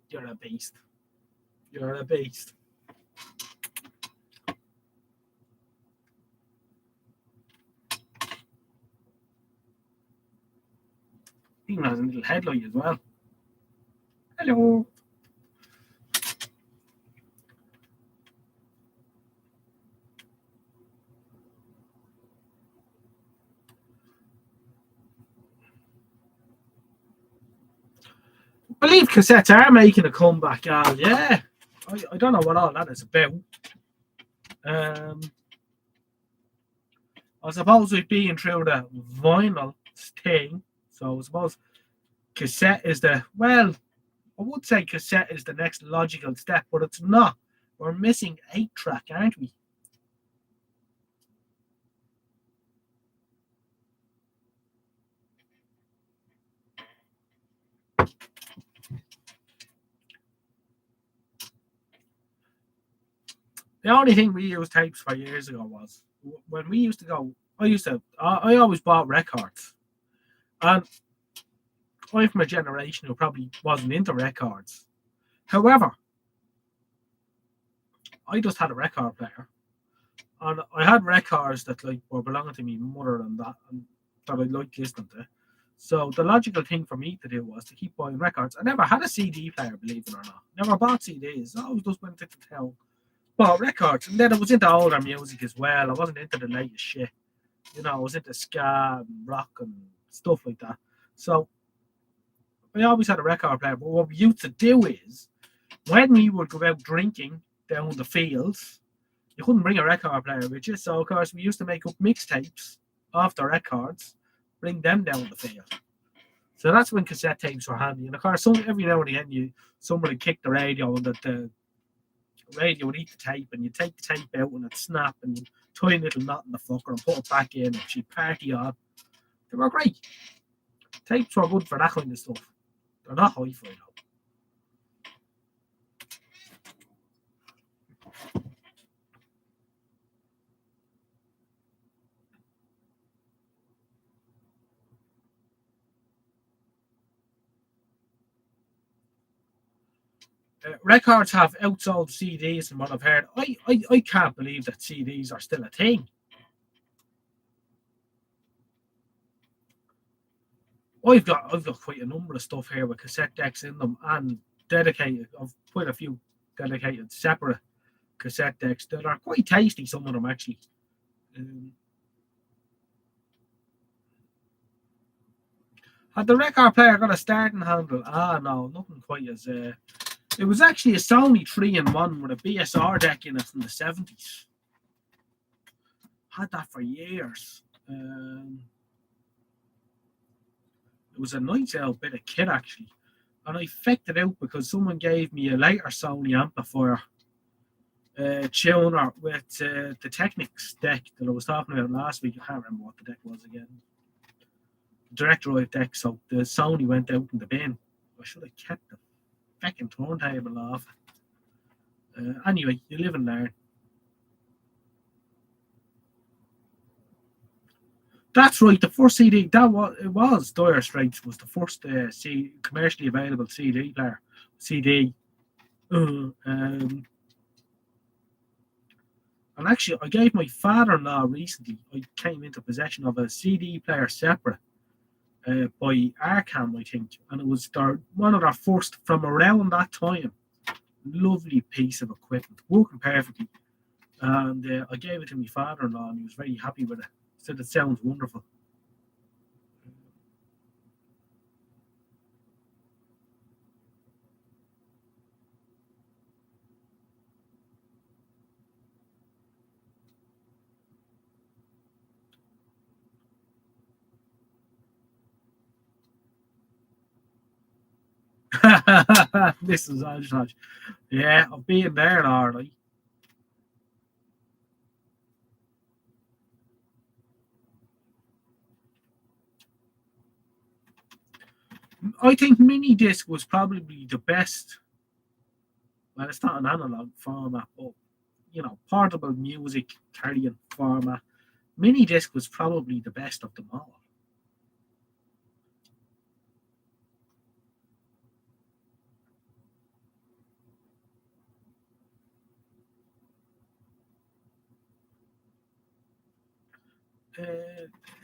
You're a beast. You're a beast. Even has a little headlight as well. Hello. I believe cassettes are making a comeback, Al. Yeah. I don't know what all that is about. I suppose we've been through the vinyl thing. So I suppose cassette is the, well, I would say cassette is the next logical step, but it's not. We're missing 8-track, aren't we? The only thing we used tapes for years ago was when we used to go. I always bought records, and I'm from a generation who probably wasn't into records. However, I just had a record player, and I had records that like were belonging to me mother and that I liked listening to. So the logical thing for me to do was to keep buying records. I never had a CD player, believe it or not. Never bought CDs. I always just went into town, bought records, and then I was into older music as well. I wasn't into the latest shit. You know, I was into ska and rock and stuff like that. So I always had a record player. But what we used to do is, when we would go out drinking down the fields, you couldn't bring a record player with you. So, of course, we used to make up mixtapes of the records, bring them down the field. So that's when cassette tapes were handy. And, of course, every now and again, someone would kick the radio and the radio would eat the tape, and you take the tape out and it'd snap, and you tie a little knot in the fucker and put it back in, and she'd party on. They were great. Tapes were good for that kind of stuff. They're not hi-fi though. Records have outsold CDs from what I've heard. I can't believe that CDs are still a thing. I've got quite a number of stuff here with cassette decks in them and dedicated. I've quite a few dedicated separate cassette decks that are quite tasty. Some of them actually. Had the record player got a starting handle? No, nothing quite as. It was actually a Sony 3-in-1 with a BSR deck in it from the 70s. Had that for years. It was a nice old bit of kit actually, and I fecked it out because someone gave me a later Sony amplifier tuner with the Technics deck that I was talking about last week. I can't remember what the deck was again. Direct drive deck, so the Sony went out in the bin. I should have kept the fucking turntable off. Anyway, you live and learn. That's right. The first CD it was Dire Straits was the first commercially available CD player. CD. And actually, I gave my father-in-law recently. I came into possession of a CD player separate by Arkham, I think, and it was one of their first from around that time. Lovely piece of equipment, working perfectly. And I gave it to my father-in-law, and he was very happy with it. He said it sounds wonderful. This is Hodge. Yeah, I've been there, all right. I think mini disc was probably the best. Well, it's not an analog format, but portable music carrying format. Mini disc was probably the best of them all.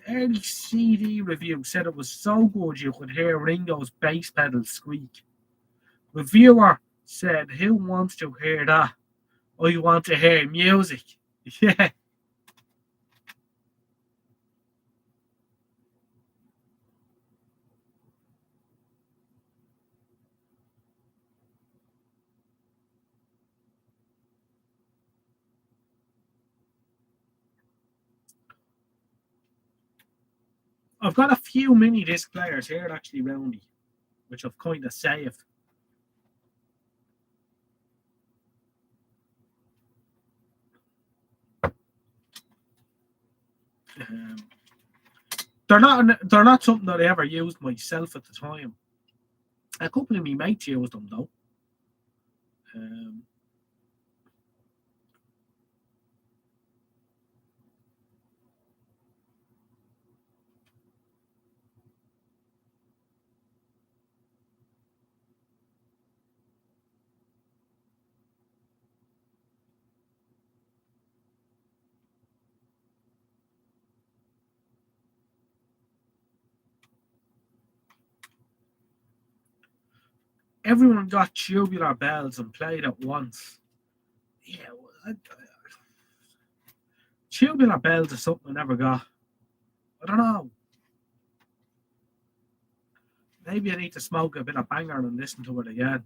Early CD review said it was so good you could hear Ringo's bass pedal squeak. Reviewer said, "Who wants to hear that? I want to hear music." Yeah. I've got a few mini disc players here actually, Roundy, which I've kind of saved. They're not something that I ever used myself at the time. A couple of my mates used them though. Everyone got Tubular Bells and played it once. Yeah, Tubular Bells is something I never got. I don't know. Maybe I need to smoke a bit of banger and listen to it again.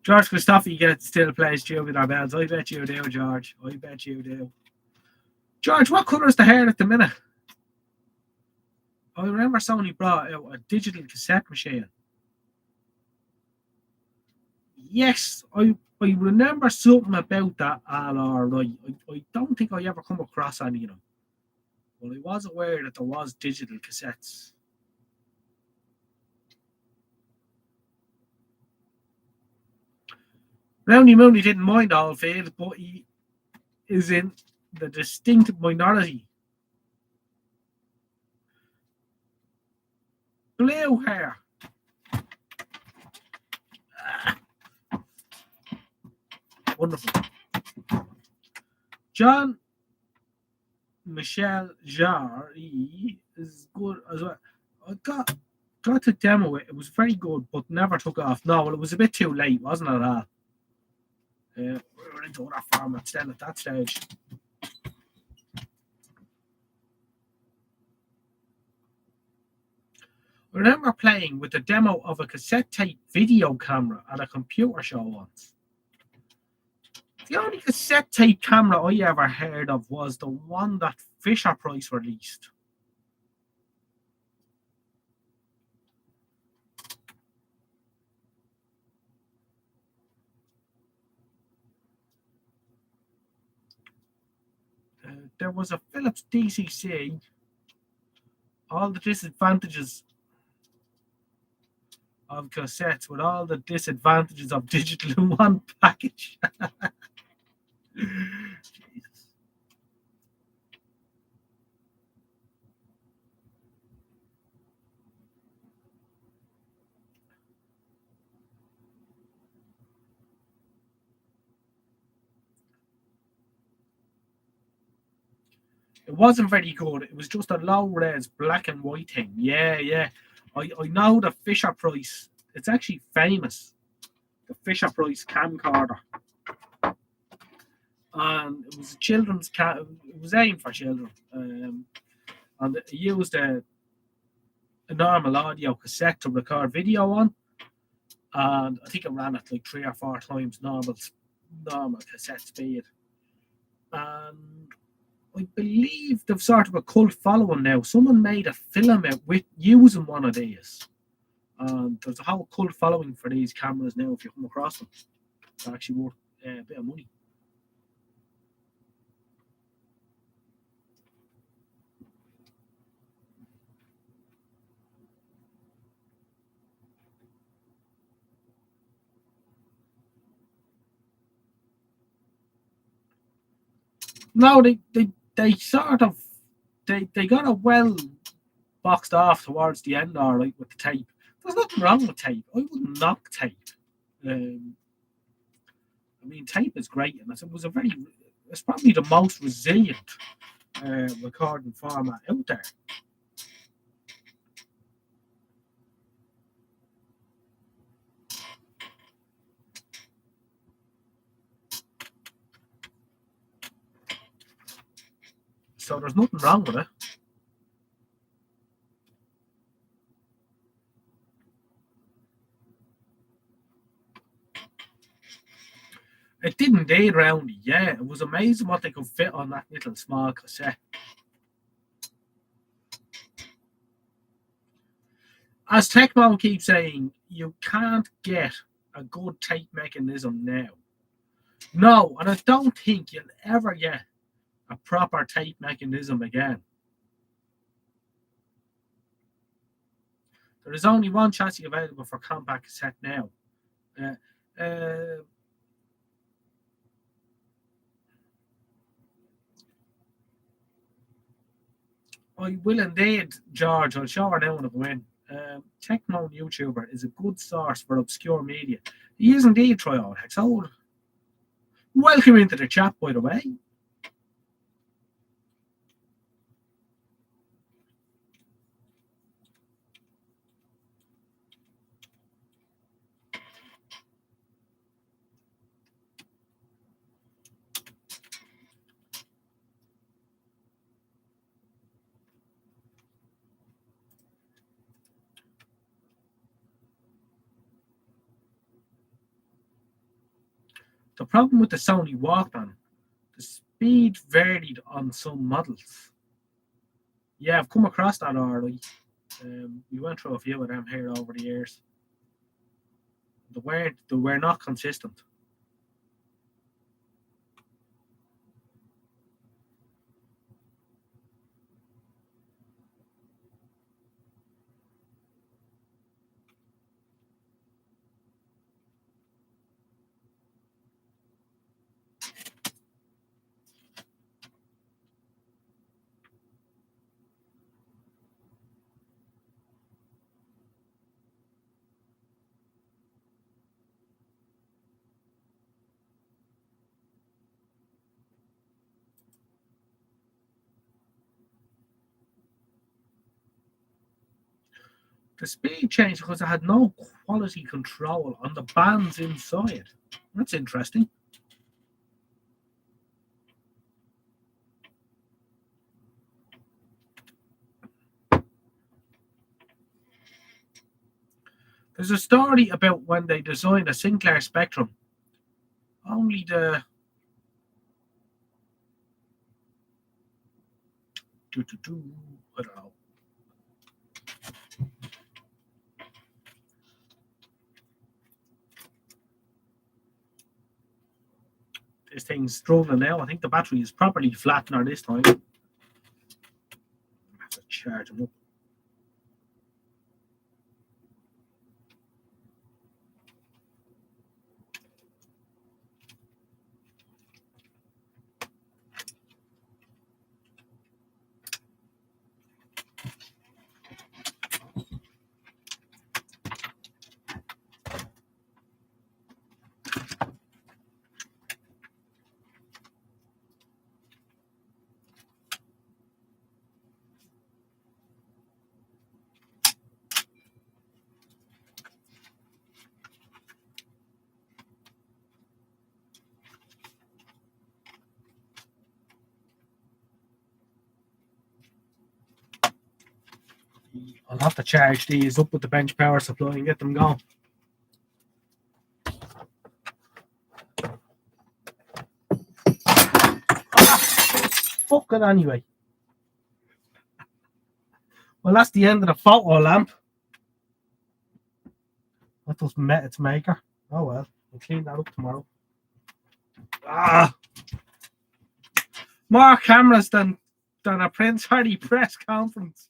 George Christophe still plays Tubular Bells. I bet you do, George. I bet you do. George, what colour is the hair at the minute? I remember Sony brought out a digital cassette machine. Yes, I remember something about that all right. I don't think I ever come across any of them. Well, I was aware that there was digital cassettes. Roundy Mooney didn't mind all failed, but he is in the distinct minority. Blue hair. Wonderful. John Michel Jarre is good as well. I got to demo it. It was very good, but never took off. No, well, it was a bit too late, wasn't it? We were into other formats then at that stage. I remember playing with the demo of a cassette tape video camera at a computer show once. The only cassette tape camera I ever heard of was the one that Fisher-Price released. There was a Philips DCC. All the disadvantages of cassettes with all the disadvantages of digital in one package. Jesus. It wasn't very good. It was just a low-res black and white thing. Yeah. I know the Fisher-Price. It's actually famous. The Fisher-Price camcorder. And it was a children's it was aimed for children. And it used a normal audio cassette to record video on. And I think it ran at like 3 or 4 times normal cassette speed. And I believe they've sort of a cult following now. Someone made a film out with using one of these. And there's a whole cult following for these cameras now if you come across them. They're actually worth a bit of money. No, they sort of they got it well boxed off towards the end, all right, with the tape. There's nothing wrong with tape. I wouldn't knock tape. I mean, tape is great, and it's probably the most resilient recording format out there. So there's nothing wrong with it. It didn't date round, yeah. It was amazing what they could fit on that little small cassette. As Tecmo keeps saying, you can't get a good tape mechanism now. No, and I don't think you'll ever get a proper tape mechanism again. There is only one chassis available for compact cassette now. I will indeed, George. I'll show her now when I go in. Tecmo YouTuber is a good source for obscure media. He is indeed, Troy Hexold. Welcome into the chat, by the way. The problem with the Sony Walkman, the speed varied on some models. Yeah, I've come across that already. We went through a few of them here over the years. They were not consistent. The speed changed because it had no quality control on the bands inside. That's interesting. There's a story about when they designed a Sinclair Spectrum. Only the I don't know. This thing's struggling now. I think the battery is properly flattener this time. I have to charge them up. I'll have to charge these up with the bench power supply and get them going. Fucking anyway. Well, that's the end of the photo lamp. That doesn't met its maker. Oh well, we'll clean that up tomorrow. More cameras than a Prince Harry press conference.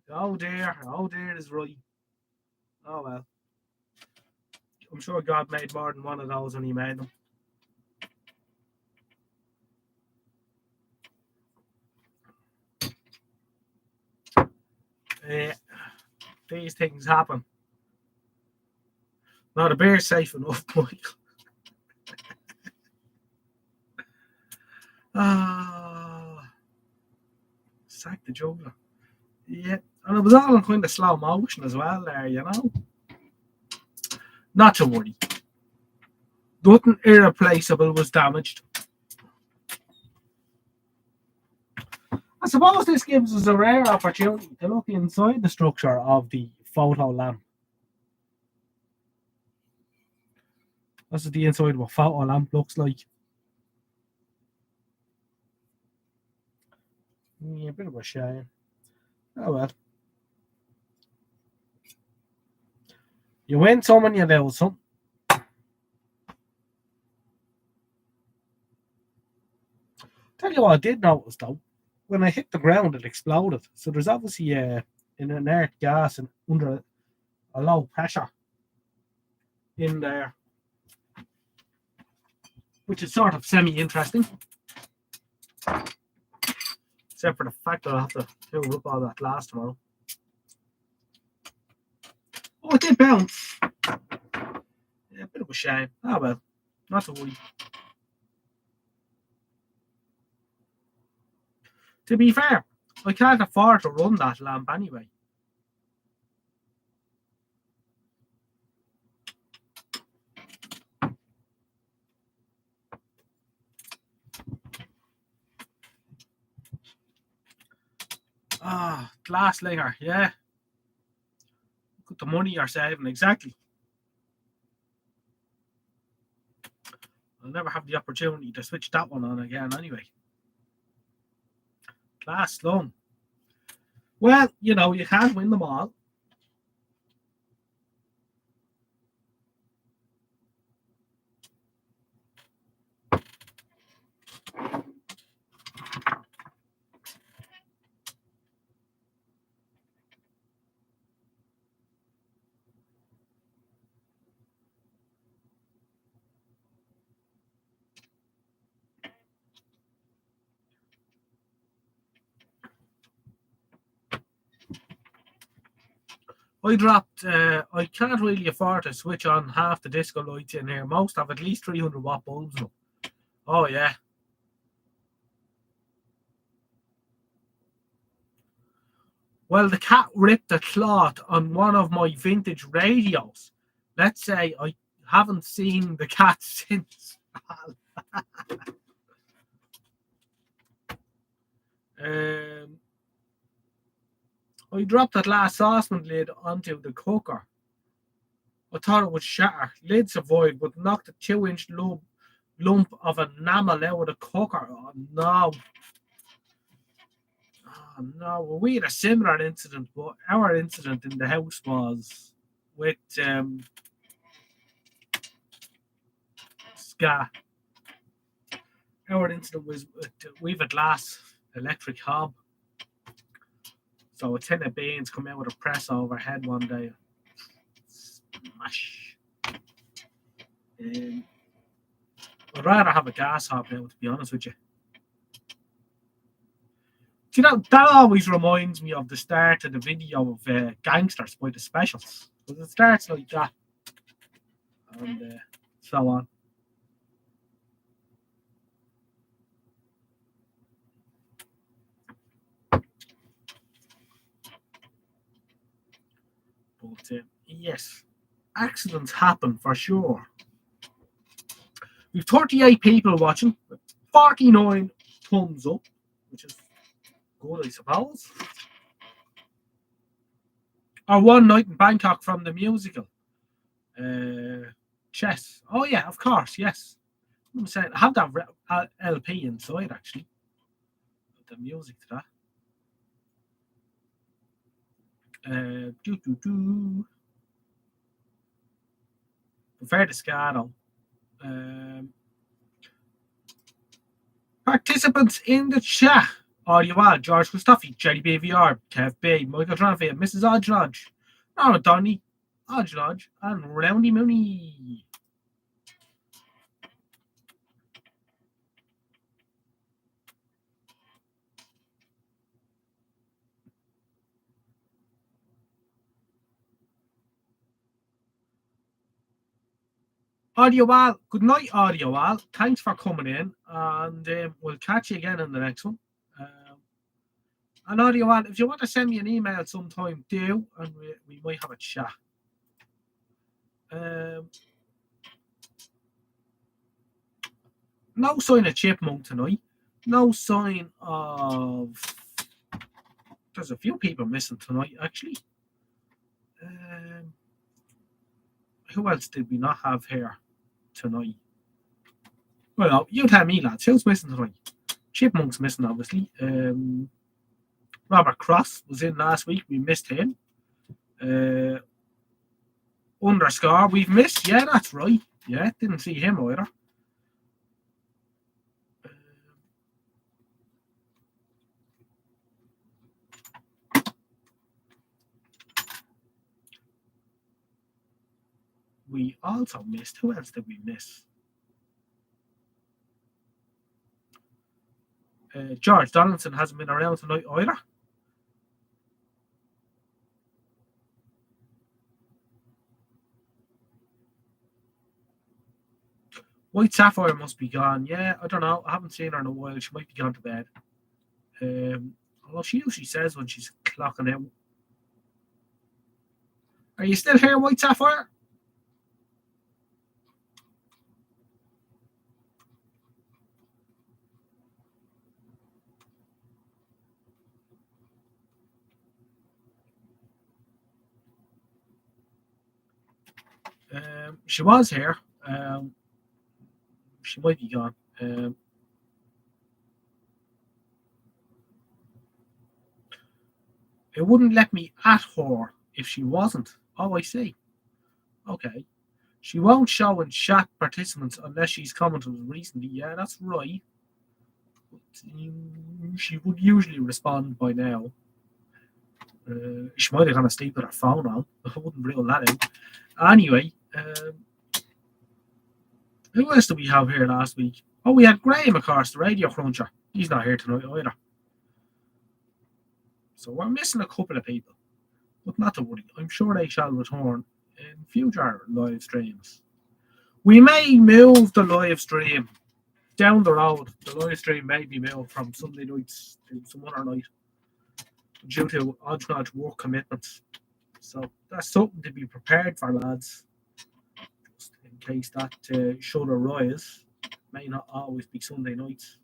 Oh dear is right. Oh well. I'm sure God made more than one of those when he made them. These things happen. Now the beer's safe enough, Michael. Sack the juggler. Yeah, and it was all in kind of slow motion as well there, you know. Not to worry. Nothing irreplaceable was damaged. I suppose this gives us a rare opportunity to look inside the structure of the photo lamp. This is the inside of a photo lamp looks like. Yeah, a bit of a shame. Oh well. You win some and you lose some. Tell you what I did notice though, when I hit the ground it exploded. So there's obviously an inert gas and under a low pressure in there, which is sort of semi-interesting. Except for the fact that I'll have to fill up all that glass tomorrow. Oh, it did bounce. Yeah, a bit of a shame. Oh well, not to worry. To be fair, I can't afford to run that lamp anyway. Glass layer, yeah. Look at the money you're saving, exactly. I'll never have the opportunity to switch that one on again anyway. Glass slung. Well, you know, you can't win them all. I can't really afford to switch on half the disco lights in here. Most have at least 300 watt bulbs now. Oh, yeah. Well, the cat ripped the cloth on one of my vintage radios. Let's say I haven't seen the cat since. I dropped that last saucepan lid onto the cooker. I thought it would shatter. Lid survived, but knocked a 2-inch lump of enamel out of the cooker. Oh no. Oh no. Well, we had a similar incident, but our incident in the house was with Ska. Our incident was with, we've a glass electric hob. So a tin of beans come out with a press overhead one day. Smash. I'd rather have a gas hob now, to be honest with you. Do you know, that always reminds me of the start of the video of Gangsters by the Specials. Because it starts like that. And so on. But yes, accidents happen for sure. We've 38 people watching, 49 thumbs up, which is good, I suppose. Or One Night in Bangkok from the musical. Chess. Oh yeah, of course, yes. I'm saying I have that LP inside actually. The music to that. Prefer the ska though. Participants in the chat. Audio George Christophe, Jerry BVR, Kev B, Michael Tranfey, Mrs. Odgelodge, Norma Donny, Odgelodge, and Roundy Mooney. Audio Al, good night, Audio Al. Thanks for coming in, and we'll catch you again in the next one. And Audio Al, if you want to send me an email sometime, do, and we might have a chat. No sign of Chipmunk tonight. No sign of. There's a few people missing tonight, actually. Who else did we not have here tonight? Well, you tell me, lads. Who's missing tonight? Chipmunk's missing, obviously. Robert Cross was in last week. We missed him. Underscore, we've missed. Yeah, that's right. Yeah, didn't see him either. We also missed. Who else did we miss? George Donaldson hasn't been around tonight either. White Sapphire must be gone. Yeah, I don't know. I haven't seen her in a while. She might be gone to bed. Although she usually says when she's clocking out. Are you still here, White Sapphire? She was here. She might be gone. It wouldn't let me at her if she wasn't. Oh, I see. Okay. She won't show in chat participants unless she's commented recently. Yeah, that's right. She would usually respond by now. She might have gone to sleep with her phone on. I wouldn't rule that out. Anyway, who else did we have here last week? Oh, we had Graham, of course, the radio cruncher. He's not here tonight either. So we're missing a couple of people. But not to worry. I'm sure they shall return in future live streams. We may move the live stream down the road. The live stream may be moved from Sunday nights to some other night. due to Odgenodge work commitments. So that's something to be prepared for, lads, just in case that should arise. May not always be Sunday nights.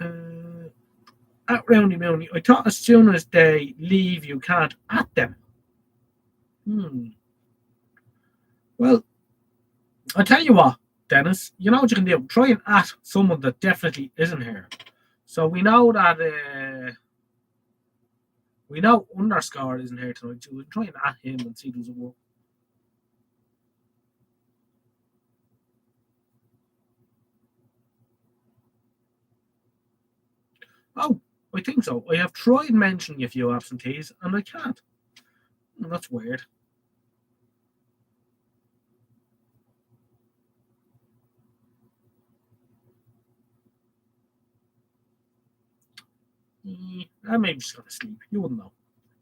At Roundy Mounty, I thought as soon as they leave, you can't at them. Well, I'll tell you what, Dennis, you know what you can do? Try and at someone that definitely isn't here. So we know that we know Underscore isn't here tonight, so we'll try and at him and see does it work. Oh, I think so. I have tried mentioning a few absentees and I can't. That's weird. I may be just going to sleep. You wouldn't know.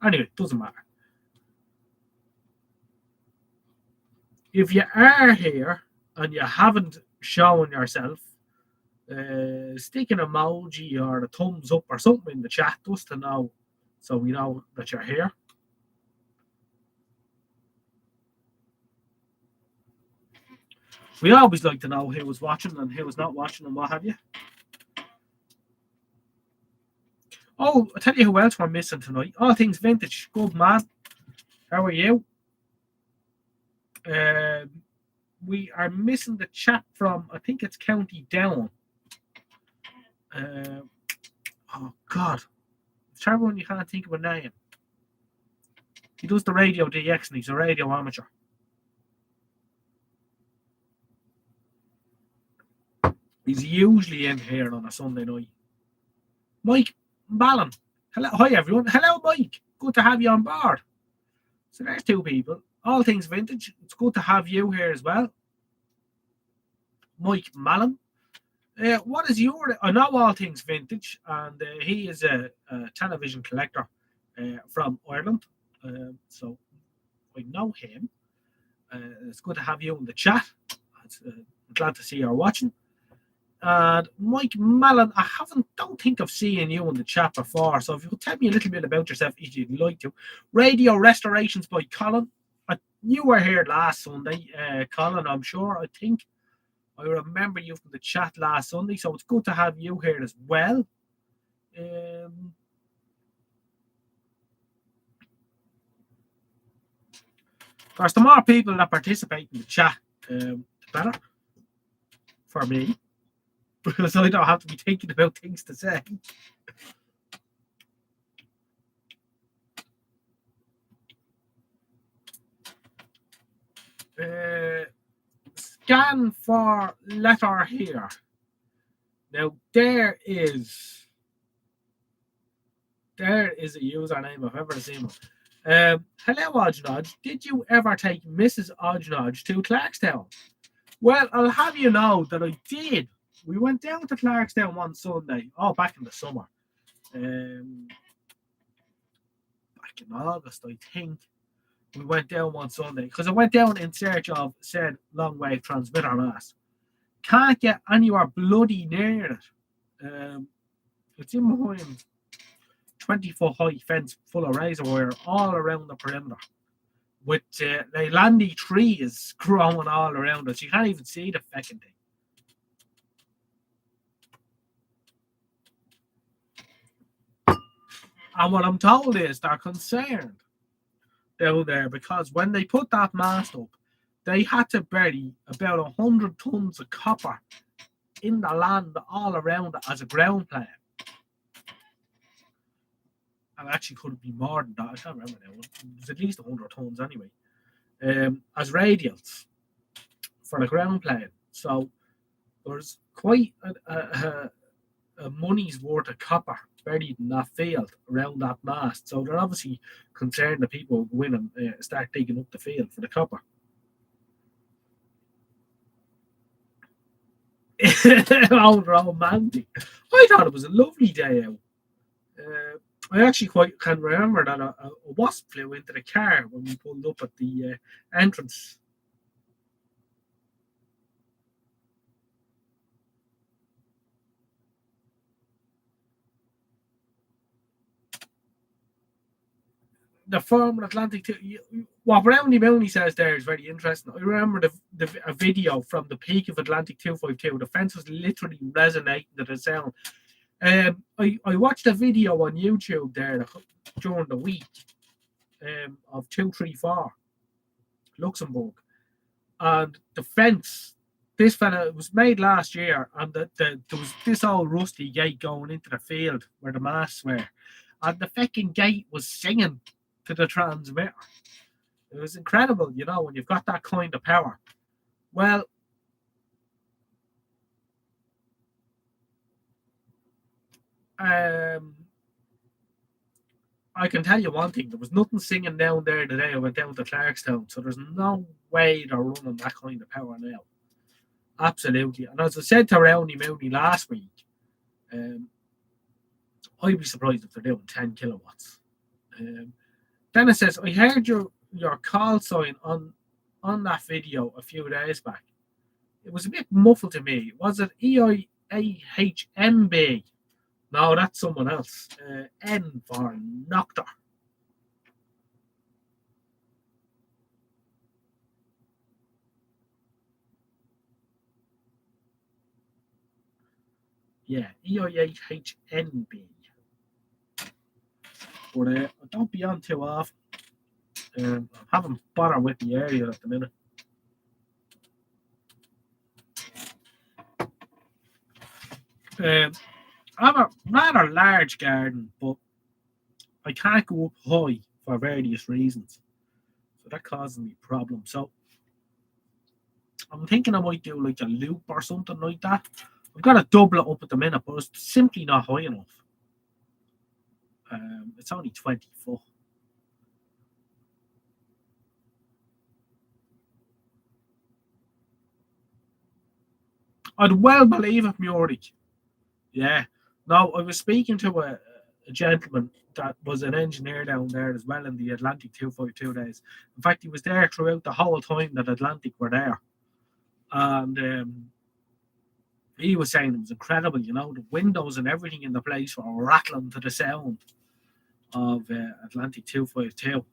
Anyway, it doesn't matter. If you are here and you haven't shown yourself, stick an emoji or a thumbs up or something in the chat just to know, so we know that you're here. We always like to know who was watching and who was not watching and what have you. Oh, I'll tell you who else we're missing tonight. All Things Vintage. Good man. How are you? We are missing the chap from, I think it's County Down. Oh, God. It's terrible when you can't think of a name. He does the Radio DX and he's a radio amateur. He's usually in here on a Sunday night. Mike Ballon. Hello, hi everyone. Hello, Mike. Good to have you on board. So there's two people. All Things Vintage. It's good to have you here as well. Mike Mallon. What is your? I know All Things Vintage, and he is a television collector from Ireland. So I know him. It's good to have you in the chat. I'm glad to see you're watching. And Mike Mallon, don't think of seeing you in the chat before. So if you could tell me a little bit about yourself, if you'd like to. Radio Restorations by Colin. You were here last Sunday, Colin, I'm sure. I think I remember you from the chat last Sunday, so it's good to have you here as well. Of course, the more people that participate in the chat, the better for me, because I don't have to be thinking about things to say. Scan for letter here. Now there is a username I've ever seen one. Hello, Odgenodge. Did you ever take Mrs. Odgenodge to Clarkstown? Well, I'll have you know that I did. We went down to Clarkstown one Sunday. Oh, back in the summer. Back in August, I think. We went down one Sunday because I went down in search of said long wave transmitter mast. Can't get anywhere bloody near it. It's in behind 20-foot high fence full of razor wire all around the perimeter, with Leylandii trees growing all around it. You can't even see the fucking thing. And what I'm told is they're concerned down there because when they put that mast up, they had to bury about 100 tons of copper in the land all around it as a ground plan. And actually could be more than that. I can't remember now. It was at least 100 tons anyway. As radials for the ground plan. So there's quite a money's worth of copper buried in that field around that mast. So they're obviously concerned that people will go in and start digging up the field for the copper. How romantic. I thought it was a lovely day out. I actually quite can remember that a wasp flew into the car when we pulled up at the entrance. the former Atlantic. What Brownie Mooney says there is very interesting. I remember a video from the peak of Atlantic 252. The fence was literally resonating to the sound. I watched a video on YouTube there during the week of 234 Luxembourg, and the fence. This fella was made last year, and there was this old rusty gate going into the field where the masts were, and the fucking gate was singing to the transmitter. It was incredible, you know, when you've got that kind of power. Well, I can tell you one thing: there was nothing singing down there the day I went down to Clarkstown, so there's no way they're running that kind of power now. Absolutely. And as I said to Rowney Mooney last week, I'd be surprised if they're doing 10 kilowatts. Then it says, I heard your call sign on that video a few days back. It was a bit muffled to me. Was it EIAHMB? No, that's someone else. N for Noctor. Yeah, EIAHNB. But don't be on too often. I haven't bothered with the area at the minute. I have a rather large garden, but I can't go up high for various reasons. So that causes me problems. So I'm thinking I might do like a loop or something like that. I've got to double it up at the minute, but it's simply not high enough. It's only 20 foot. I'd well believe it, Murray. Yeah. No, I was speaking to a gentleman that was an engineer down there as well in the Atlantic 252 days. In fact, he was there throughout the whole time that Atlantic were there. And he was saying it was incredible, you know, the windows and everything in the place were rattling to the sound of Atlantic 252.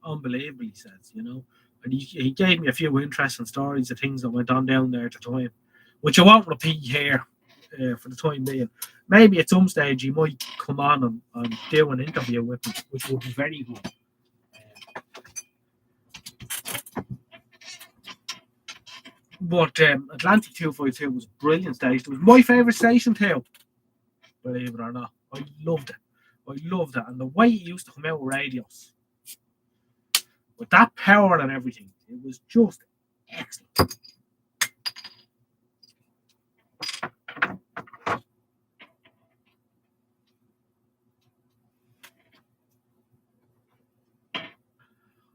Unbelievable, he says, you know. And he gave me a few interesting stories of things that went on down there at the time, which I won't repeat here for the time being. Maybe at some stage he might come on and do an interview with me, which would be very good. But Atlantic 252 was a brilliant station. It was my favourite station too, believe it or not. I loved it. And the way it used to come out with radios, with that power and everything, it was just excellent.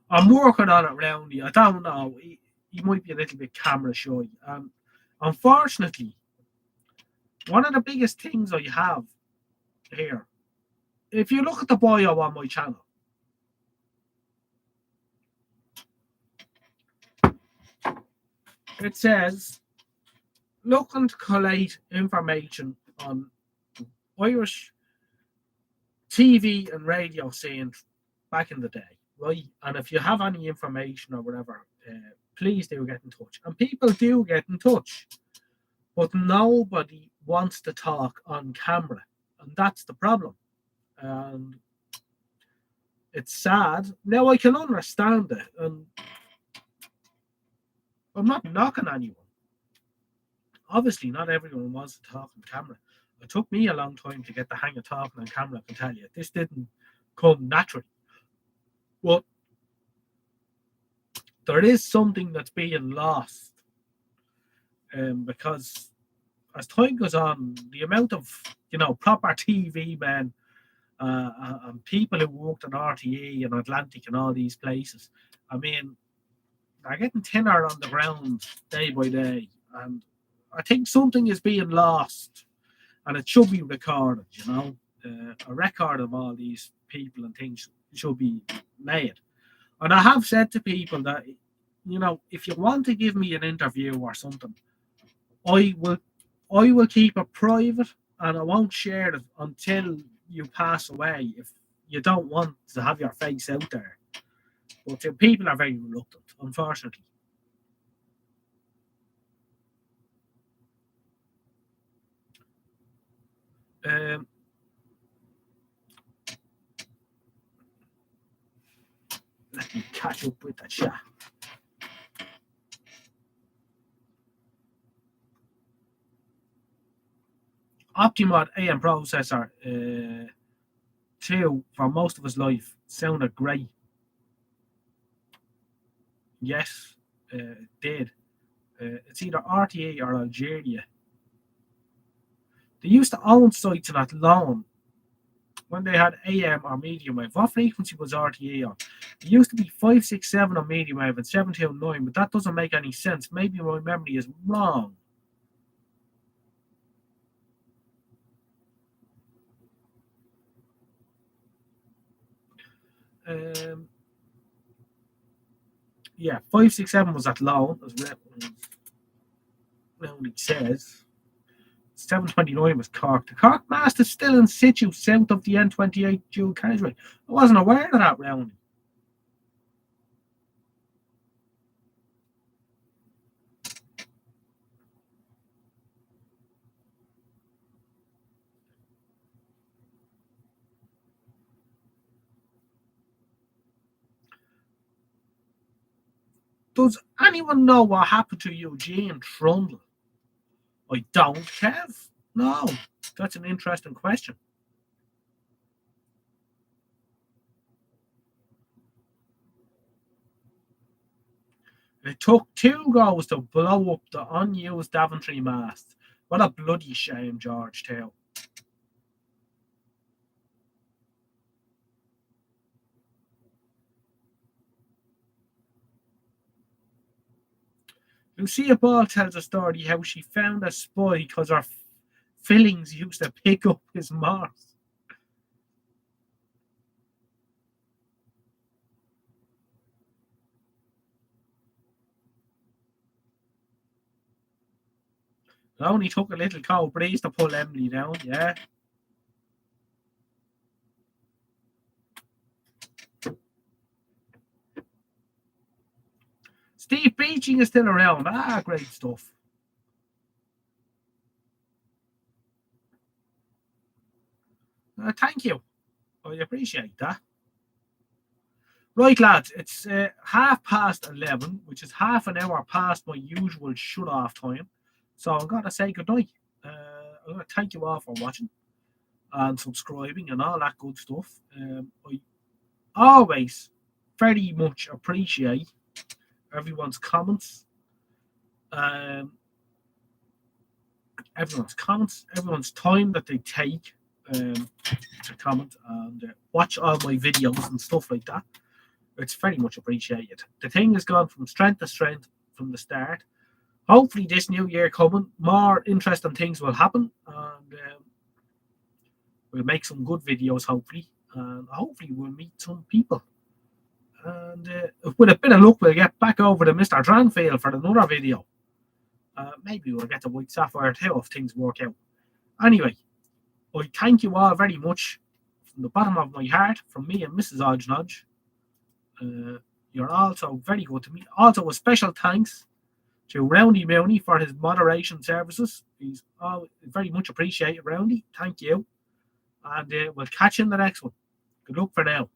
I'm working on it, Roundy. I don't know. He might be a little bit camera shy. Unfortunately, one of the biggest things I have here, if you look at the bio on my channel, it says, looking to collate information on Irish TV and radio scene back in the day, right? And if you have any information or whatever, please do get in touch. And people do get in touch, but nobody wants to talk on camera, and that's the problem. And it's sad. Now I can understand it, and I'm not knocking anyone. Obviously, not everyone wants to talk on camera. It took me a long time to get the hang of talking on camera, I can tell you. This didn't come naturally. But there is something that's being lost because as time goes on, the amount of, you know, proper TV men and people who worked on RTE and Atlantic and all these places, I mean, they're getting thinner on the ground day by day. And I think something is being lost, and it should be recorded, you know. A record of all these people and things should be made. And I have said to people that, you know, if you want to give me an interview or something, I will keep it private and I won't share it until you pass away. you don't want to have your face out there. But people are very reluctant, unfortunately. Let me catch up with that chat. Optimod AM processor 2 for most of his life sounded great. Yes, it did. It's either RTA or Algeria. They used to own sites in Athlone when they had AM or medium wave. What frequency was RTA on? It used to be 567 on medium wave and 729, but that doesn't make any sense. Maybe my memory is wrong. Yeah, 567 was Athlone, as Rowney says. 729 was Cork. The Cork mast is still in situ south of the N28 dual carriageway. I wasn't aware of that, Rowney. Does anyone know what happened to Eugene Trundle? I don't, Kev. No, that's an interesting question. It took 2 goals to blow up the unused Daventry mast. What a bloody shame, George Tail. Lucia Ball tells a story how she found a spy because her fillings used to pick up his marks. It only took a little cold breeze to pull Emily down, yeah. Steve Beeching is still around. Ah, great stuff. Thank you. I appreciate that. Right, lads, it's 11:30, which is half an hour past my usual shut-off time. So I'm going to say goodnight. I'm going to thank you all for watching and subscribing and all that good stuff. I always very much appreciate everyone's comments. Everyone's time that they take to comment and watch all my videos and stuff like that. It's very much appreciated. The thing has gone from strength to strength from the start. Hopefully this new year coming, more interesting things will happen and we'll make some good videos hopefully, and hopefully we'll meet some people. And with a bit of luck, we'll get back over to Mr. Dranfield for another video. Maybe we'll get the White Sapphire too if things work out. Anyway, I thank you all very much from the bottom of my heart, from me and Mrs. Odgenodge. You're also very good to me. Also, a special thanks to Roundy Mooney for his moderation services. He's very much appreciated, Roundy. Thank you. And we'll catch you in the next one. Good luck for now.